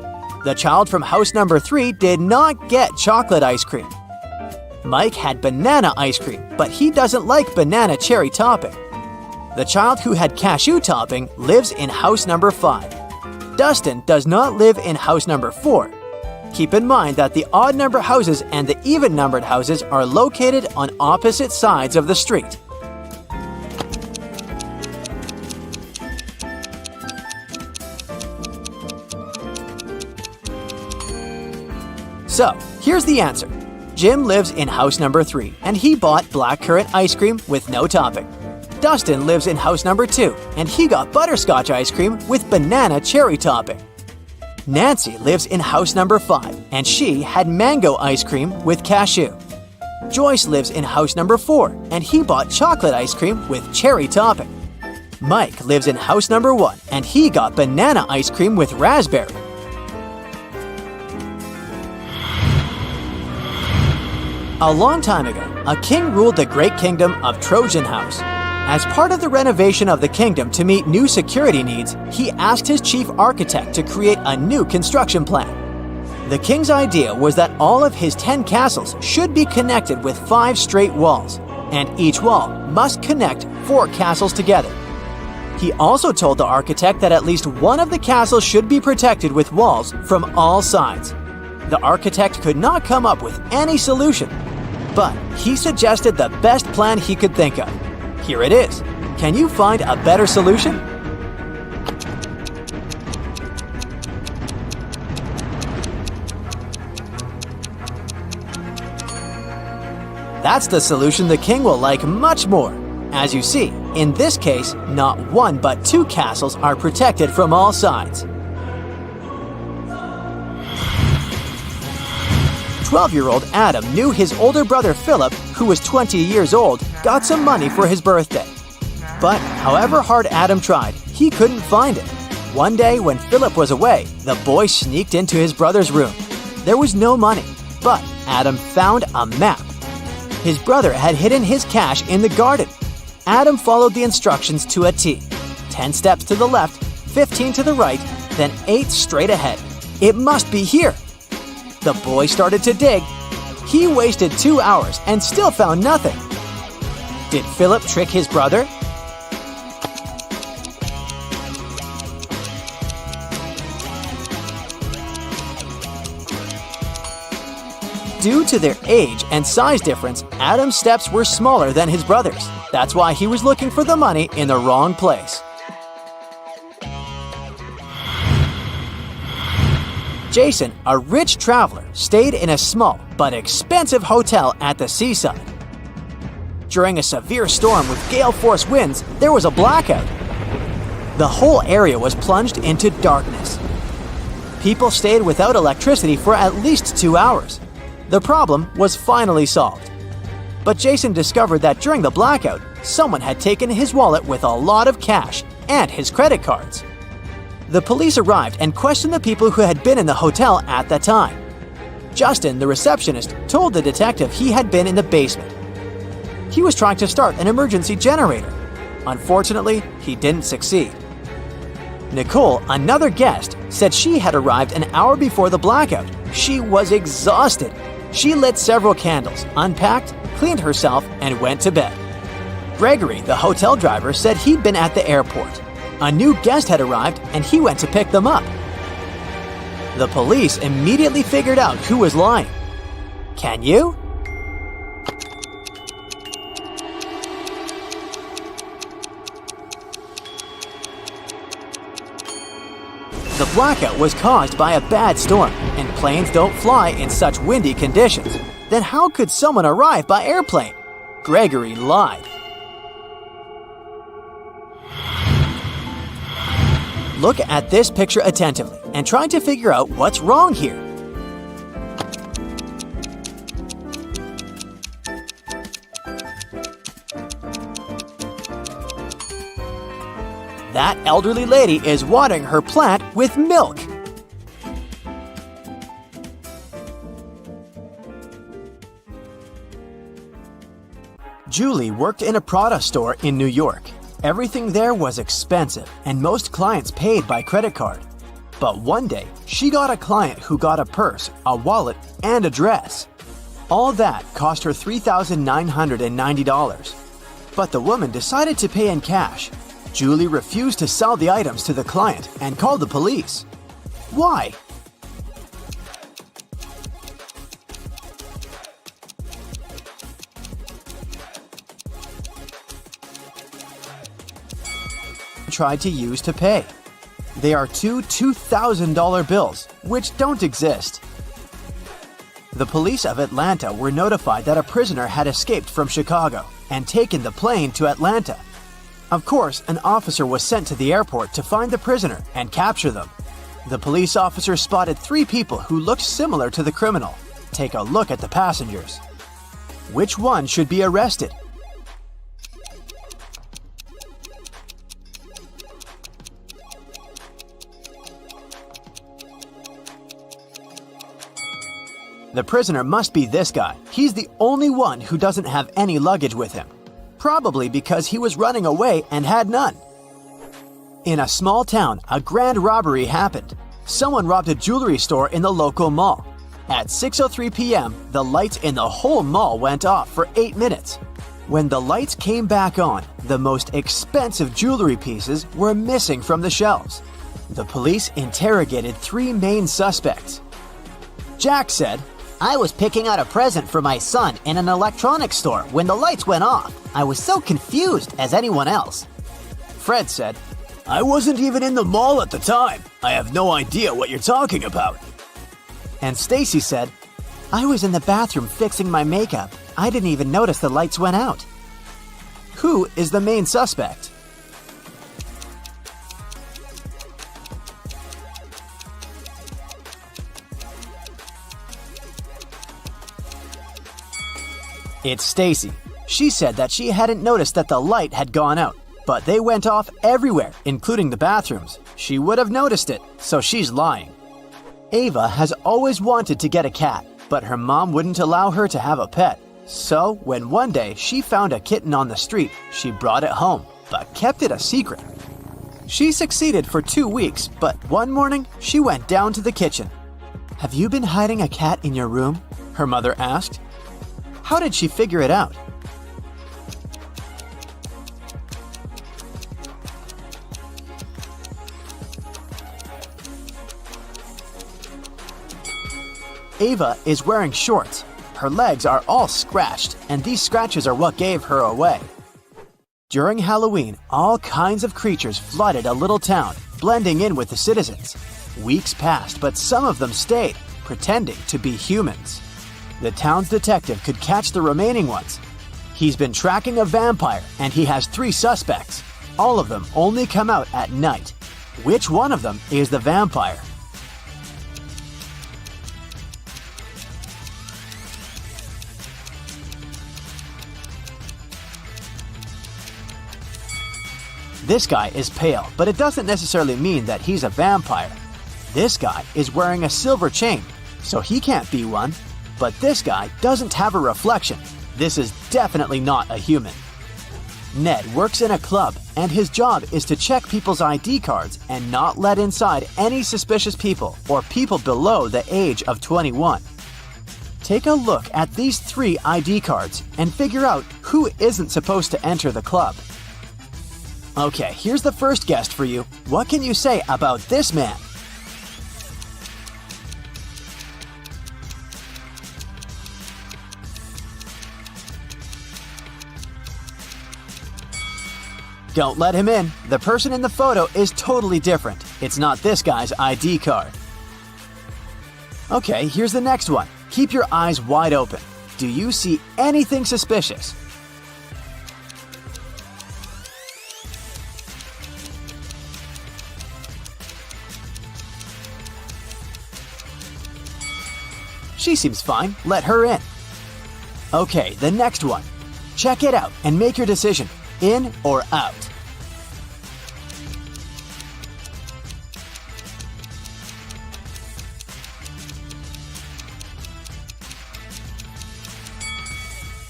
The child from house number 3 did not get chocolate ice cream. Mike had banana ice cream, but he doesn't like banana cherry topping. The child who had cashew topping lives in house number 5. Dustin does not live in house number 4. Keep in mind that the odd number houses and the even numbered houses are located on opposite sides of the street. So, here's the answer. Jim lives in house number 3, and he bought blackcurrant ice cream with no topping. Dustin lives in house number 2, and he got butterscotch ice cream with banana cherry topping. Nancy lives in house number 5, and she had mango ice cream with cashew. Joyce lives in house number 4, and he bought chocolate ice cream with cherry topping. Mike lives in house number 1, and he got banana ice cream with raspberry. A long time ago, a king ruled the great kingdom of Trojan House. As part of the renovation of the kingdom to meet new security needs, he asked his chief architect to create a new construction plan. The king's idea was that all of his 10 castles should be connected with 5 straight walls, and each wall must connect 4 castles together. He also told the architect that at least one of the castles should be protected with walls from all sides. The architect could not come up with any solution, but he suggested the best plan he could think of. Here it is. Can you find a better solution? That's the solution the king will like much more. As you see, in this case, not 1 but 2 castles are protected from all sides. 12-year-old Adam knew his older brother Philip, who was 20 years old, got some money for his birthday. But however hard Adam tried, he couldn't find it. One day when Philip was away, the boy sneaked into his brother's room. There was no money, but Adam found a map. His brother had hidden his cash in the garden. Adam followed the instructions to a T. 10 steps to the left, 15 to the right, then 8 straight ahead. It must be here. The boy started to dig. He wasted 2 hours and still found nothing. Did Philip trick his brother? Due to their age and size difference, Adam's steps were smaller than his brother's. That's why he was looking for the money in the wrong place. Jason, a rich traveler, stayed in a small but expensive hotel at the seaside. During a severe storm with gale-force winds, there was a blackout. The whole area was plunged into darkness. People stayed without electricity for at least 2 hours. The problem was finally solved. But Jason discovered that during the blackout, someone had taken his wallet with a lot of cash and his credit cards. The police arrived and questioned the people who had been in the hotel at the time. Justin, the receptionist, told the detective he had been in the basement. He was trying to start an emergency generator. Unfortunately, he didn't succeed. Nicole, another guest, said she had arrived an hour before the blackout. She was exhausted. She lit several candles, unpacked, cleaned herself, and went to bed. Gregory, the hotel driver, said he'd been at the airport. A new guest had arrived and he went to pick them up. The police immediately figured out who was lying. Can you? The blackout was caused by a bad storm, and planes don't fly in such windy conditions. Then how could someone arrive by airplane? Gregory lied. Look at this picture attentively and try to figure out what's wrong here. That elderly lady is watering her plant with milk. Julie worked in a Prada store in New York. Everything there was expensive, and most clients paid by credit card. But one day, she got a client who got a purse, a wallet, and a dress. All that cost her $3,990. But the woman decided to pay in cash. Julie refused to sell the items to the client and called the police. Why? Tried to use to pay. They are two $2,000 bills, which don't exist. The police of Atlanta were notified that a prisoner had escaped from Chicago and taken the plane to Atlanta. Of course, an officer was sent to the airport to find the prisoner and capture them. The police officer spotted 3 people who looked similar to the criminal. Take a look at the passengers. Which one should be arrested? The prisoner must be this guy. He's the only one who doesn't have any luggage with him. Probably because he was running away and had none. In a small town, a grand robbery happened. Someone robbed a jewelry store in the local mall. At 6:03 p.m., the lights in the whole mall went off for 8 minutes. When the lights came back on, the most expensive jewelry pieces were missing from the shelves. The police interrogated 3 main suspects. Jack said, I was picking out a present for my son in an electronics store when the lights went off. I was so confused as anyone else. Fred said, I wasn't even in the mall at the time. I have no idea what you're talking about. and Stacy said, I was in the bathroom fixing my makeup. I didn't even notice the lights went out. Who is the main suspect? It's Stacy. She said that she hadn't noticed that the light had gone out, but they went off everywhere, including the bathrooms. She would have noticed it, so she's lying. Ava has always wanted to get a cat, but her mom wouldn't allow her to have a pet. So, when one day she found a kitten on the street, she brought it home, but kept it a secret. She succeeded for 2 weeks, but one morning she went down to the kitchen. Have you been hiding a cat in your room? Her mother asked. How did she figure it out? Ava is wearing shorts, Her legs are all scratched, and these scratches are what gave her away. During Halloween, all kinds of creatures flooded a little town, blending in with the citizens. Weeks passed, but some of them stayed, pretending to be humans. The town's detective could catch the remaining ones. He's been tracking a vampire, and he has 3 suspects. All of them only come out at night. Which one of them is the vampire? This guy is pale, but it doesn't necessarily mean that he's a vampire. This guy is wearing a silver chain, so he can't be one. But this guy doesn't have a reflection. This is definitely not a human. Ned works in a club, and his job is to check people's ID cards and not let inside any suspicious people or people below the age of 21. Take a look at these 3 ID cards and figure out who isn't supposed to enter the club. Okay, here's the first guest for you. What can you say about this man? Don't let him in. The person in the photo is totally different. It's not this guy's ID card. Okay, here's the next one. Keep your eyes wide open. Do you see anything suspicious? She seems fine. Let her in. Okay, the next one. Check it out and make your decision. In or out?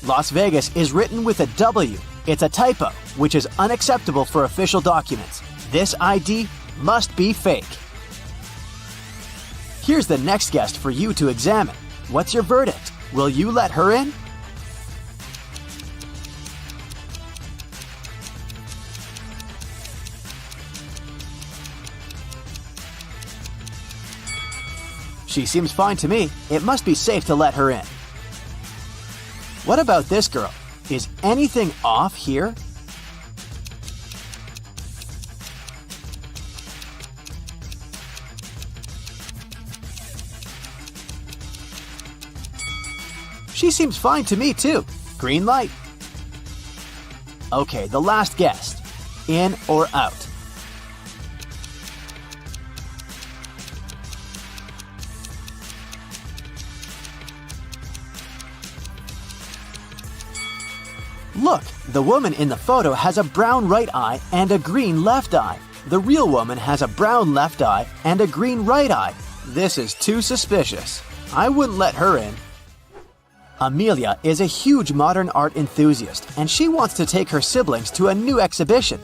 Las Vegas is written with a W. It's a typo, which is unacceptable for official documents. This ID must be fake. Here's the next guest for you to examine. What's your verdict? Will you let her in? She seems fine to me. It must be safe to let her in. What about this girl? Is anything off here? She seems fine to me too. Green light. Okay, the last guest. In or out? Look, the woman in the photo has a brown right eye and a green left eye. The real woman has a brown left eye and a green right eye. This is too suspicious. I wouldn't let her in. Amelia is a huge modern art enthusiast, and she wants to take her siblings to a new exhibition.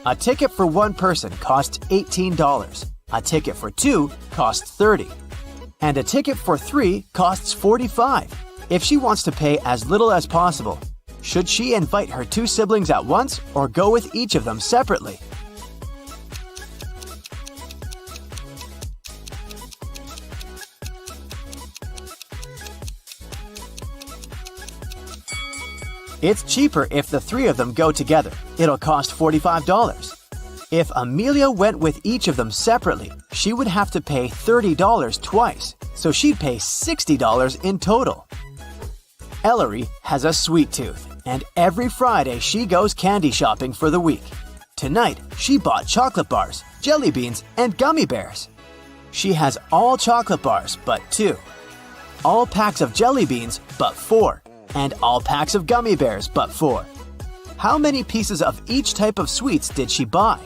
A ticket for one person costs $18. A ticket for 2 costs $30. And a ticket for 3 costs $45. If she wants to pay as little as possible, should she invite her 2 siblings at once or go with each of them separately? It's cheaper if the 3 of them go together. It'll cost $45. If Amelia went with each of them separately, she would have to pay $30 twice, so she'd pay $60 in total. Ellery has a sweet tooth, and every Friday she goes candy shopping for the week. Tonight, she bought chocolate bars, jelly beans, and gummy bears. She has all chocolate bars but 2, all packs of jelly beans but 4, and all packs of gummy bears but 4. How many pieces of each type of sweets did she buy?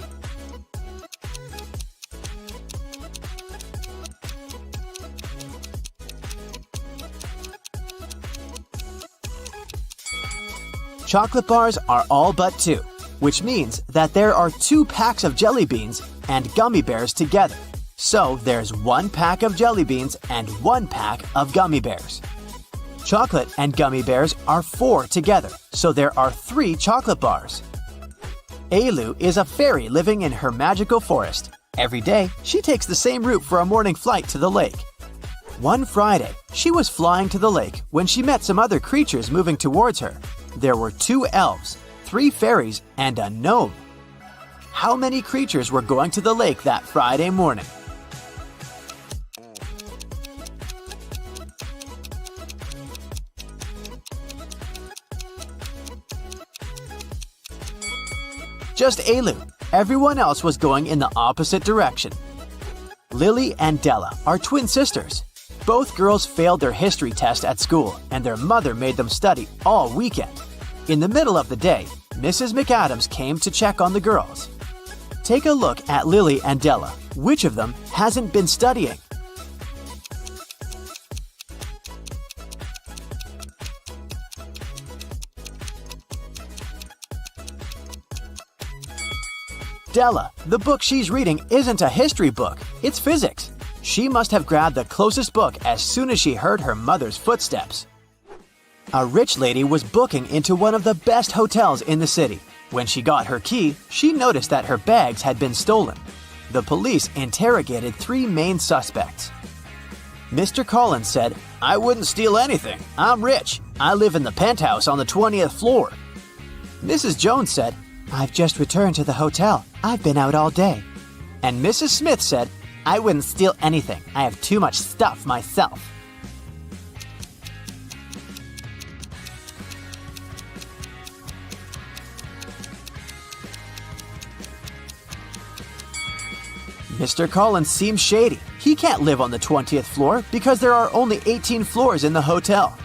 Chocolate bars are all but 2, which means that there are 2 packs of jelly beans and gummy bears together. So there's 1 pack of jelly beans and 1 pack of gummy bears. Chocolate and gummy bears are 4 together, so there are 3 chocolate bars. Ailu is a fairy living in her magical forest. Every day, she takes the same route for a morning flight to the lake. One Friday, she was flying to the lake when she met some other creatures moving towards her. There were 2 elves, 3 fairies, and a gnome. How many creatures were going to the lake that Friday morning? Just Alu. Everyone else was going in the opposite direction. Lily and Della are twin sisters. Both girls failed their history test at school, and their mother made them study all weekend. In the middle of the day, Mrs. McAdams came to check on the girls. Take a look at Lily and Della. Which of them hasn't been studying? Della, the book she's reading isn't a history book, it's physics. She must have grabbed the closest book as soon as she heard her mother's footsteps. A rich lady was booking into one of the best hotels in the city. When she got her key, she noticed that her bags had been stolen. The police interrogated 3 main suspects. Mr. Collins said, "I wouldn't steal anything. I'm rich. I live in the penthouse on the 20th floor." Mrs. Jones said, "I've just returned to the hotel. I've been out all day." And Mrs. Smith said, "I wouldn't steal anything. I have too much stuff myself." Mr. Collins seems shady. He can't live on the 20th floor because there are only 18 floors in the hotel.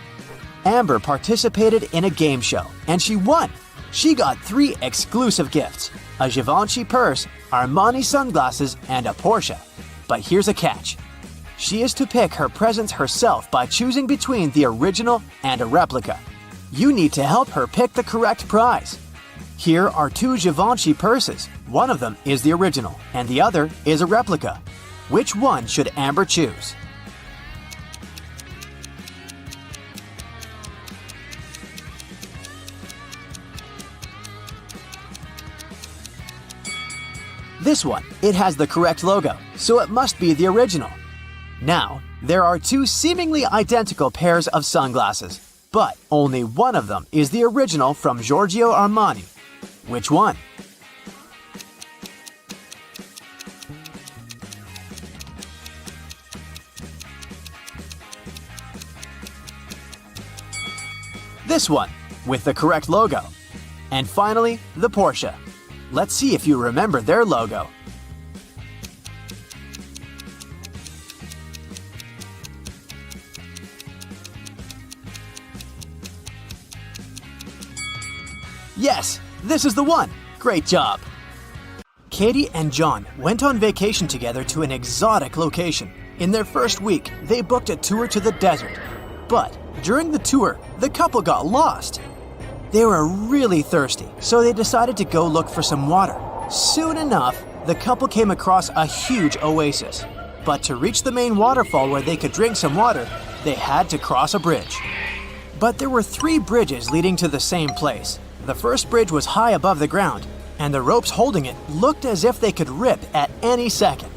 Amber participated in a game show, and she won. She got 3 exclusive gifts: a Givenchy purse, Armani sunglasses, and a Porsche. But here's a catch. She is to pick her presents herself by choosing between the original and a replica. You need to help her pick the correct prize. Here are 2 Givenchy purses. One of them is the original, and the other is a replica. Which one should Amber choose? This one. It has the correct logo, so it must be the original. Now, there are 2 seemingly identical pairs of sunglasses, but only one of them is the original from Giorgio Armani. Which one? This one, with the correct logo. And finally, the Porsche. Let's see if you remember their logo. Yes, this is the one. Great job. Katie and John went on vacation together to an exotic location. In their first week, they booked a tour to the desert. But during the tour, the couple got lost. They were really thirsty, so they decided to go look for some water. Soon enough, the couple came across a huge oasis. But to reach the main waterfall where they could drink some water, they had to cross a bridge. But there were 3 bridges leading to the same place. The first bridge was high above the ground, and the ropes holding it looked as if they could rip at any second.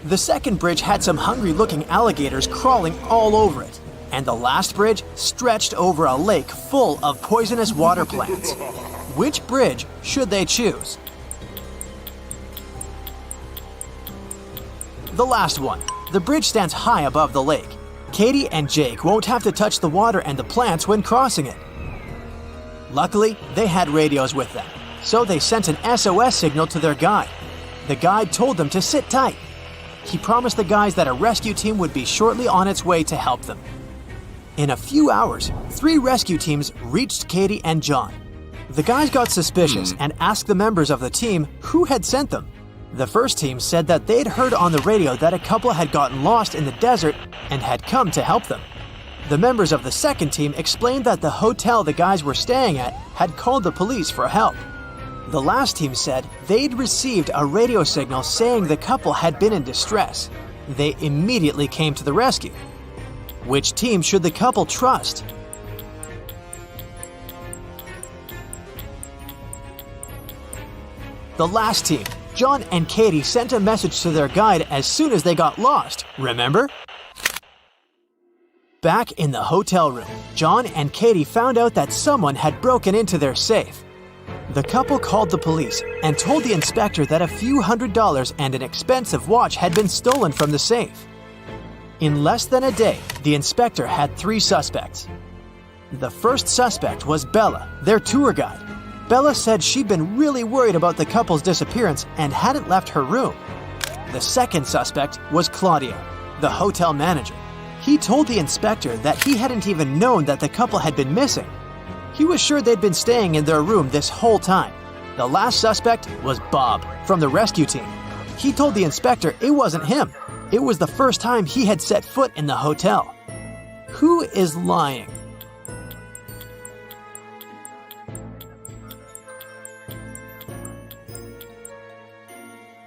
The second bridge had some hungry-looking alligators crawling all over it, and the last bridge stretched over a lake full of poisonous water plants. Which bridge should they choose? The last one. The bridge stands high above the lake. Katie and Jake won't have to touch the water and the plants when crossing it. Luckily, they had radios with them, so they sent an SOS signal to their guide. The guide told them to sit tight. He promised the guys that a rescue team would be shortly on its way to help them. In a few hours, 3 rescue teams reached Katie and John. The guys got suspicious and asked the members of the team who had sent them. The first team said that they'd heard on the radio that a couple had gotten lost in the desert and had come to help them. The members of the second team explained that the hotel the guys were staying at had called the police for help. The last team said they'd received a radio signal saying the couple had been in distress. They immediately came to the rescue. Which team should the couple trust? The last team. John and Katie sent a message to their guide as soon as they got lost, remember? Back in the hotel room, John and Katie found out that someone had broken into their safe. The couple called the police and told the inspector that a few $100s and an expensive watch had been stolen from the safe. In less than a day, the inspector had 3 suspects. The first suspect was Bella, their tour guide. Bella said she'd been really worried about the couple's disappearance and hadn't left her room. The second suspect was Claudio, the hotel manager. He told the inspector that he hadn't even known that the couple had been missing. He was sure they'd been staying in their room this whole time. The last suspect was Bob from the rescue team. He told the inspector it wasn't him. It was the first time he had set foot in the hotel. Who is lying?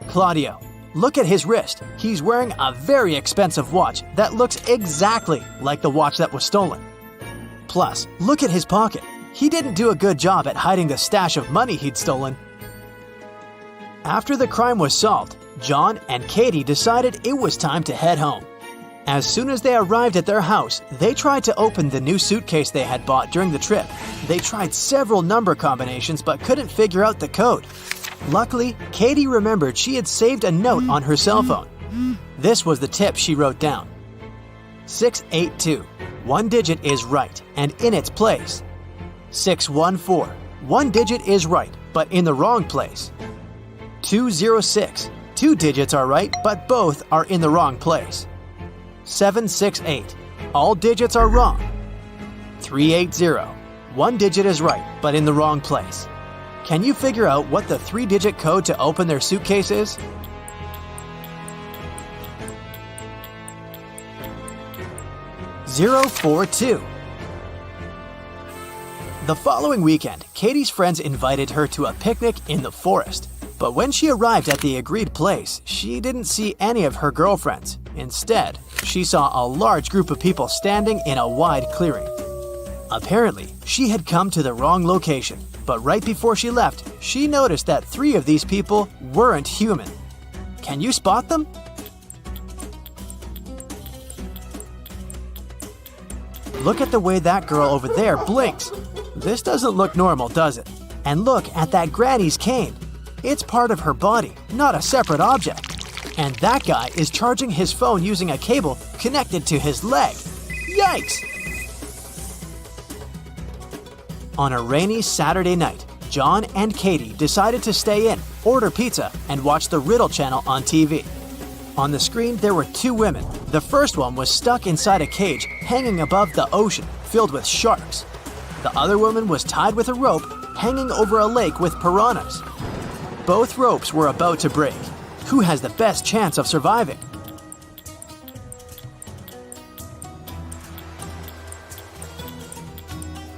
Claudio. Look at his wrist. He's wearing a very expensive watch that looks exactly like the watch that was stolen. Plus, look at his pocket. He didn't do a good job at hiding the stash of money he'd stolen. After the crime was solved, John and Katie decided it was time to head home. As soon as they arrived at their house, they tried to open the new suitcase they had bought during the trip. They tried several number combinations but couldn't figure out the code. Luckily, Katie remembered she had saved a note on her cell phone. This was the tip she wrote down. 682. One digit is right and in its place. 614. One digit is right, but in the wrong place. 206. 2 digits are right, but both are in the wrong place. 768. All digits are wrong. 380. One digit is right, but in the wrong place. Can you figure out what the 3-digit code to open their suitcase is? (042). The following weekend, Katie's friends invited her to a picnic in the forest. But when she arrived at the agreed place, she didn't see any of her girlfriends. Instead, she saw a large group of people standing in a wide clearing. Apparently, she had come to the wrong location. But right before she left, she noticed that 3 of these people weren't human. Can you spot them? Look at the way that girl over there blinks. This doesn't look normal, does it? And look at that granny's cane. It's part of her body, not a separate object. And that guy is charging his phone using a cable connected to his leg. Yikes! On a rainy Saturday night, John and Katie decided to stay in, order pizza, and watch the Riddle channel on TV. On the screen, there were 2 women. The first one was stuck inside a cage hanging above the ocean, filled with sharks. The other woman was tied with a rope, hanging over a lake with piranhas. Both ropes were about to break. Who has the best chance of surviving?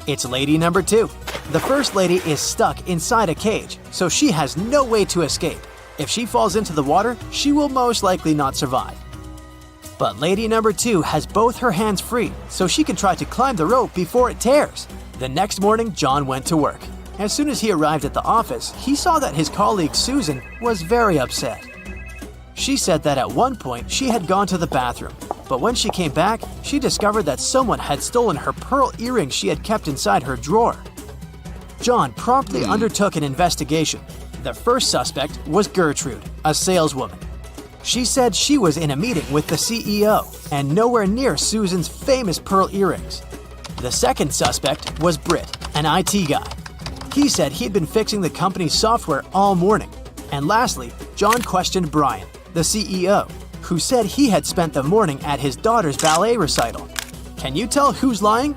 It's lady number 2. The first lady is stuck inside a cage, so she has no way to escape. If she falls into the water, she will most likely not survive. But lady number 2 has both her hands free, so she can try to climb the rope before it tears. The next morning, John went to work. As soon as he arrived at the office, he saw that his colleague Susan was very upset. She said that at one point she had gone to the bathroom, but when she came back, she discovered that someone had stolen her pearl earrings she had kept inside her drawer. John promptly undertook an investigation. The first suspect was Gertrude, a saleswoman. She said she was in a meeting with the CEO and nowhere near Susan's famous pearl earrings. The second suspect was Britt, an IT guy. He said he'd been fixing the company's software all morning. And lastly, John questioned Brian, the CEO, who said he had spent the morning at his daughter's ballet recital. Can you tell who's lying?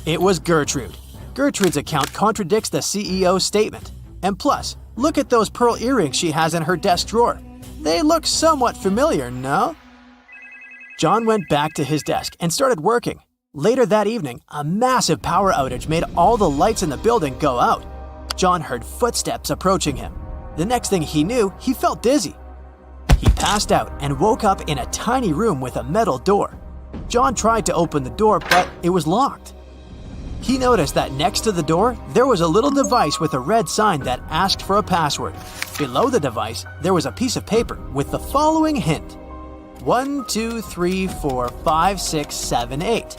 It was Gertrude. Gertrude's account contradicts the CEO's statement. And plus, look at those pearl earrings she has in her desk drawer. They look somewhat familiar, no? John went back to his desk and started working. Later that evening, a massive power outage made all the lights in the building go out. John heard footsteps approaching him. The next thing he knew, he felt dizzy. He passed out and woke up in a tiny room with a metal door. John tried to open the door, but it was locked. He noticed that next to the door, there was a little device with a red sign that asked for a password. Below the device, there was a piece of paper with the following hint: 1, 2, 3, 4, 5, 6, 7, 8.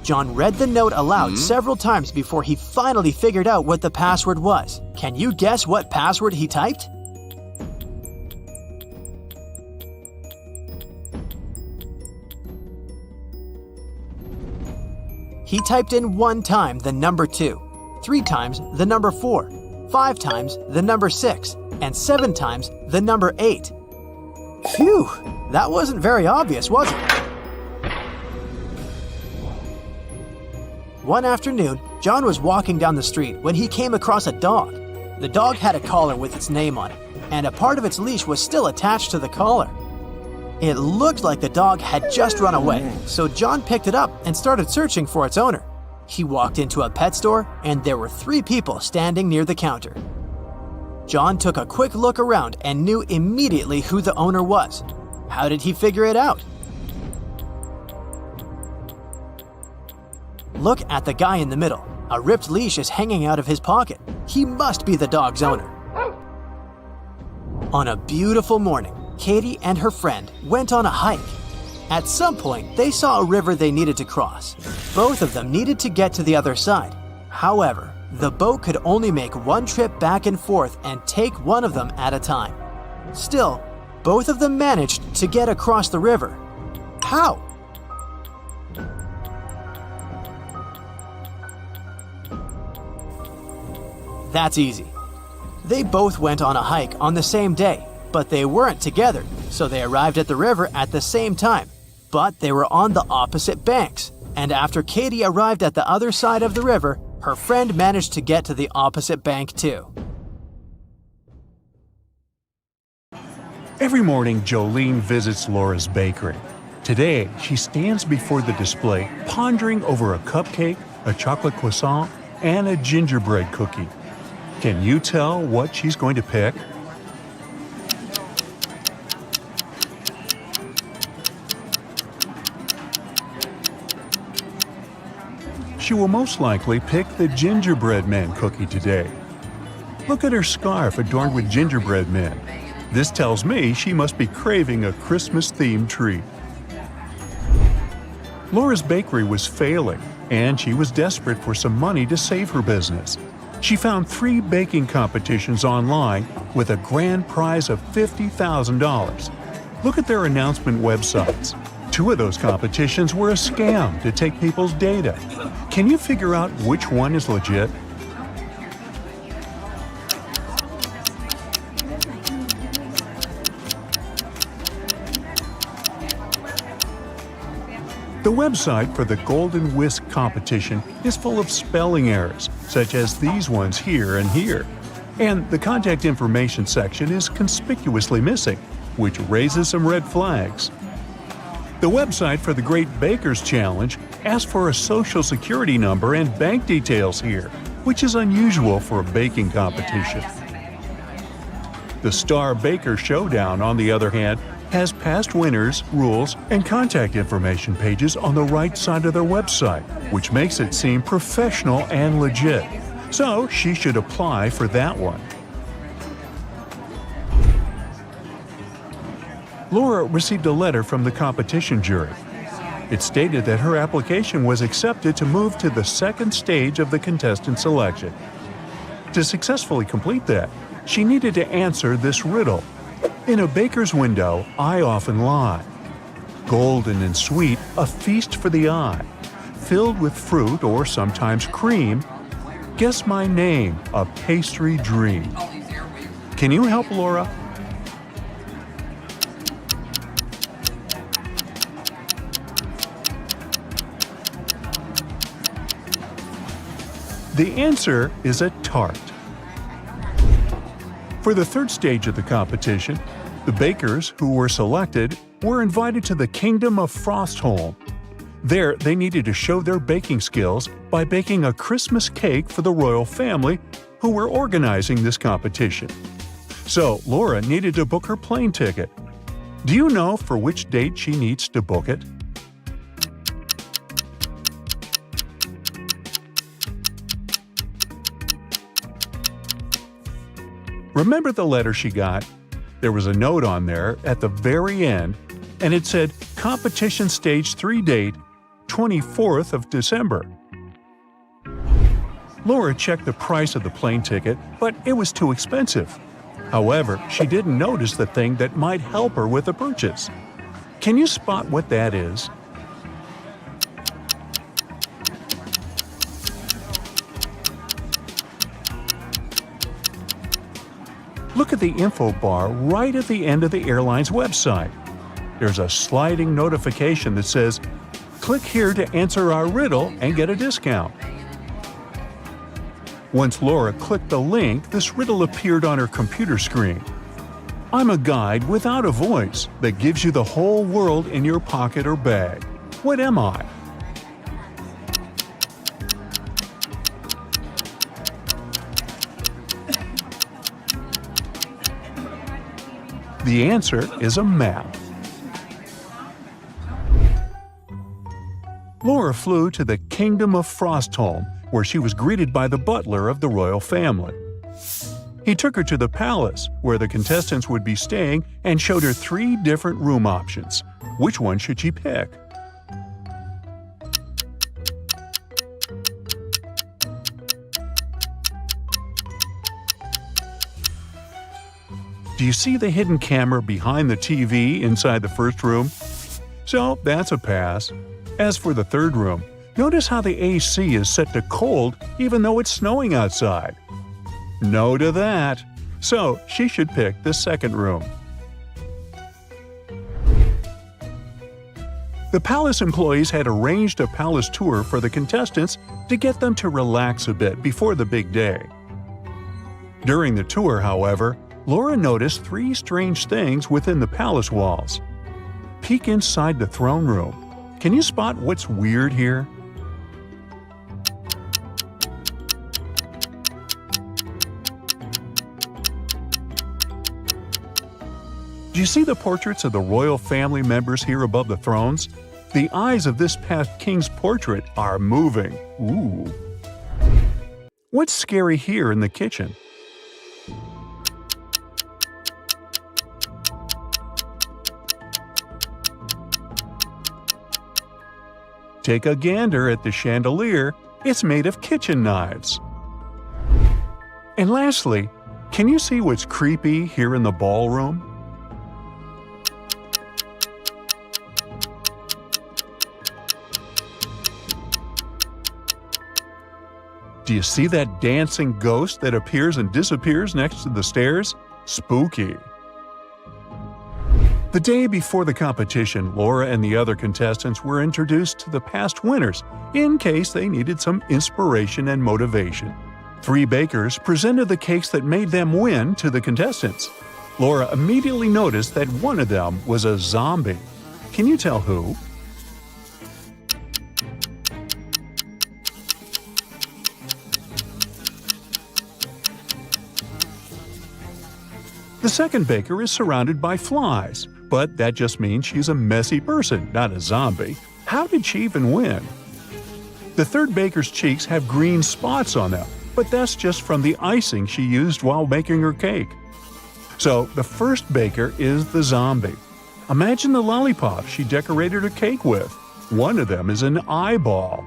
John read the note aloud several times before he finally figured out what the password was. Can you guess what password he typed? He typed in 1 time the number 2, 3 times the number 4, 5 times the number 6, and 7 times the number 8. Phew, that wasn't very obvious, was it? One afternoon, John was walking down the street when he came across a dog. The dog had a collar with its name on it, and a part of its leash was still attached to the collar. It looked like the dog had just run away, so John picked it up and started searching for its owner. He walked into a pet store, and there were 3 people standing near the counter. John took a quick look around and knew immediately who the owner was. How did he figure it out? Look at the guy in the middle. A ripped leash is hanging out of his pocket. He must be the dog's owner. On a beautiful morning, Katie and her friend went on a hike. At some point, they saw a river they needed to cross. Both of them needed to get to the other side. However, the boat could only make one trip back and forth and take one of them at a time. Still, both of them managed to get across the river. How? That's easy. They both went on a hike on the same day, but they weren't together, so they arrived at the river at the same time. But they were on the opposite banks, and after Katie arrived at the other side of the river, her friend managed to get to the opposite bank too. Every morning, Jolene visits Laura's bakery. Today, she stands before the display, pondering over a cupcake, a chocolate croissant, and a gingerbread cookie. Can you tell what she's going to pick? She will most likely pick the gingerbread man cookie today. Look at her scarf adorned with gingerbread men. This tells me she must be craving a Christmas-themed treat. Laura's bakery was failing, and she was desperate for some money to save her business. She found 3 baking competitions online with a grand prize of $50,000. Look at their announcement websites. 2 of those competitions were a scam to take people's data. Can you figure out which one is legit? The website for the Golden Whisk competition is full of spelling errors, such as these ones here and here. And the contact information section is conspicuously missing, which raises some red flags. The website for the Great Bakers Challenge asks for a social security number and bank details here, which is unusual for a baking competition. The Star Baker Showdown, on the other hand, has past winners, rules, and contact information pages on the right side of their website, which makes it seem professional and legit. So she should apply for that one. Laura received a letter from the competition jury. It stated that her application was accepted to move to the second stage of the contestant selection. To successfully complete that, she needed to answer this riddle. In a baker's window, I often lie. Golden and sweet, a feast for the eye. Filled with fruit or sometimes cream. Guess my name, a pastry dream. Can you help Laura? The answer is a tart. For the third stage of the competition, the bakers who were selected were invited to the Kingdom of Frostholm. There, they needed to show their baking skills by baking a Christmas cake for the royal family who were organizing this competition. So, Laura needed to book her plane ticket. Do you know for which date she needs to book it? Remember the letter she got? There was a note on there at the very end, and it said Competition Stage 3 date, 24th of December. Laura checked the price of the plane ticket, but it was too expensive. However, she didn't notice the thing that might help her with the purchase. Can you spot what that is? Look at the info bar right at the end of the airline's website. There's a sliding notification that says, "Click here to answer our riddle and get a discount." Once Laura clicked the link, this riddle appeared on her computer screen. I'm a guide without a voice that gives you the whole world in your pocket or bag. What am I? The answer is a map. Laura flew to the Kingdom of Frostholm, where she was greeted by the butler of the royal family. He took her to the palace, where the contestants would be staying, and showed her 3 different room options. Which one should she pick? Do you see the hidden camera behind the TV inside the first room? So that's a pass. As for the third room, notice how the AC is set to cold even though it's snowing outside. No to that. So she should pick the second room. The palace employees had arranged a palace tour for the contestants to get them to relax a bit before the big day. During the tour, however, Laura noticed 3 strange things within the palace walls. Peek inside the throne room. Can you spot what's weird here? Do you see the portraits of the royal family members here above the thrones? The eyes of this past king's portrait are moving. Ooh. What's scary here in the kitchen? Take a gander at the chandelier. It's made of kitchen knives. And lastly, can you see what's creepy here in the ballroom? Do you see that dancing ghost that appears and disappears next to the stairs? Spooky. The day before the competition, Laura and the other contestants were introduced to the past winners in case they needed some inspiration and motivation. 3 bakers presented the cakes that made them win to the contestants. Laura immediately noticed that one of them was a zombie. Can you tell who? The second baker is surrounded by flies, but that just means she's a messy person, not a zombie. How did she even win? The third baker's cheeks have green spots on them, but that's just from the icing she used while making her cake. So the first baker is the zombie. Imagine the lollipop she decorated her cake with. One of them is an eyeball.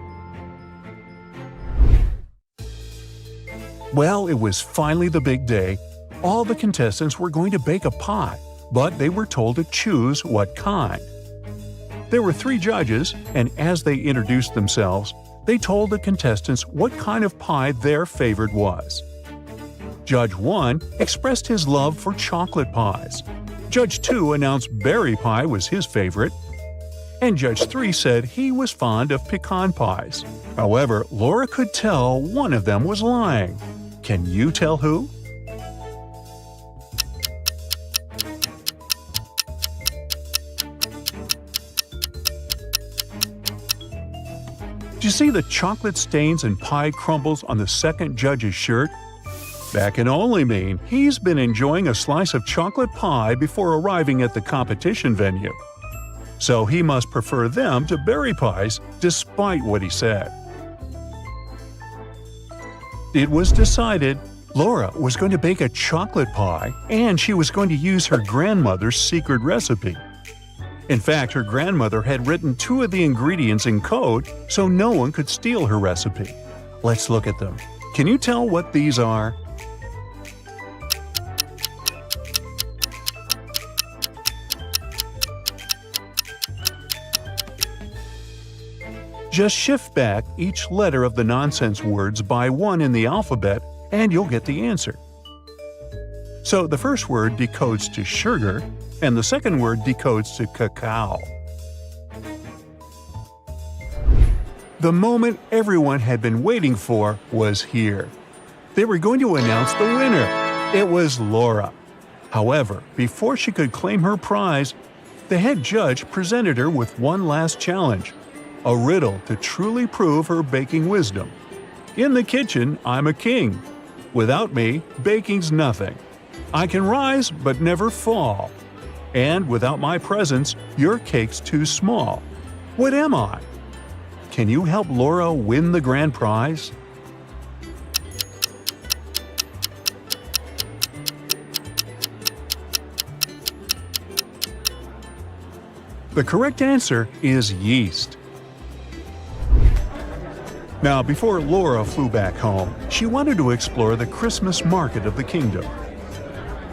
Well, it was finally the big day. All the contestants were going to bake a pie, but they were told to choose what kind. There were 3 judges, and as they introduced themselves, they told the contestants what kind of pie their favorite was. Judge 1 expressed his love for chocolate pies. Judge 2 announced berry pie was his favorite. And Judge 3 said he was fond of pecan pies. However, Laura could tell one of them was lying. Can you tell who? Do you see the chocolate stains and pie crumbles on the second judge's shirt? That can only mean he's been enjoying a slice of chocolate pie before arriving at the competition venue. So he must prefer them to berry pies, despite what he said. It was decided Laura was going to bake a chocolate pie, and she was going to use her grandmother's secret recipe. In fact, her grandmother had written 2 of the ingredients in code so no one could steal her recipe. Let's look at them. Can you tell what these are? Just shift back each letter of the nonsense words by 1 in the alphabet, and you'll get the answer. So the first word decodes to sugar, and the second word decodes to cacao. The moment everyone had been waiting for was here. They were going to announce the winner. It was Laura. However, before she could claim her prize, the head judge presented her with one last challenge, a riddle to truly prove her baking wisdom. In the kitchen, I'm a king. Without me, baking's nothing. I can rise but never fall. And without my presence, your cake's too small. What am I? Can you help Laura win the grand prize? The correct answer is yeast. Now, before Laura flew back home, she wanted to explore the Christmas market of the kingdom.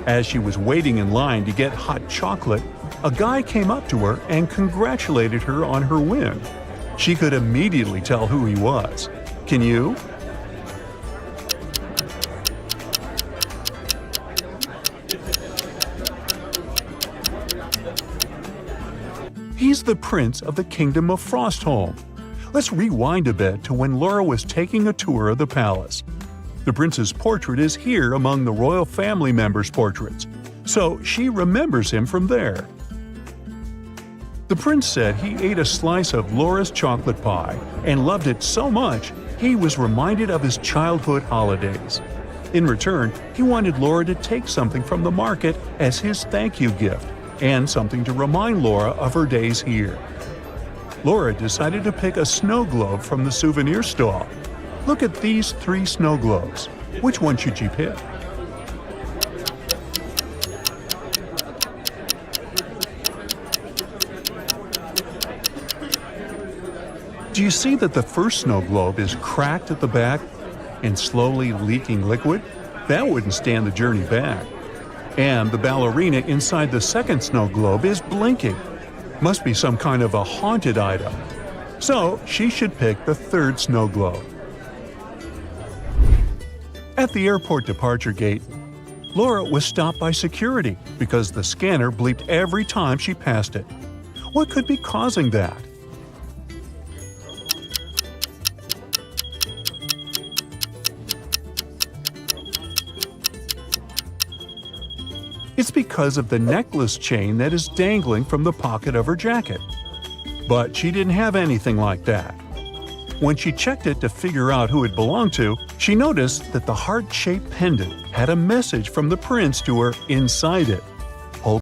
As she was waiting in line to get hot chocolate, a guy came up to her and congratulated her on her win. She could immediately tell who he was. Can you? He's the prince of the kingdom of Frostholm. Let's rewind a bit to when Laura was taking a tour of the palace. The prince's portrait is here among the royal family members' portraits, so she remembers him from there. The prince said he ate a slice of Laura's chocolate pie and loved it so much he was reminded of his childhood holidays. In return, he wanted Laura to take something from the market as his thank you gift and something to remind Laura of her days here. Laura decided to pick a snow globe from the souvenir stall. Look at these 3 snow globes. Which one should you pick? Do you see that the first snow globe is cracked at the back and slowly leaking liquid? That wouldn't stand the journey back. And the ballerina inside the second snow globe is blinking. Must be some kind of a haunted item. So she should pick the third snow globe. At the airport departure gate, Laura was stopped by security because the scanner bleeped every time she passed it. What could be causing that? It's because of the necklace chain that is dangling from the pocket of her jacket. But she didn't have anything like that. When she checked it to figure out who it belonged to, she noticed that the heart-shaped pendant had a message from the prince to her inside it.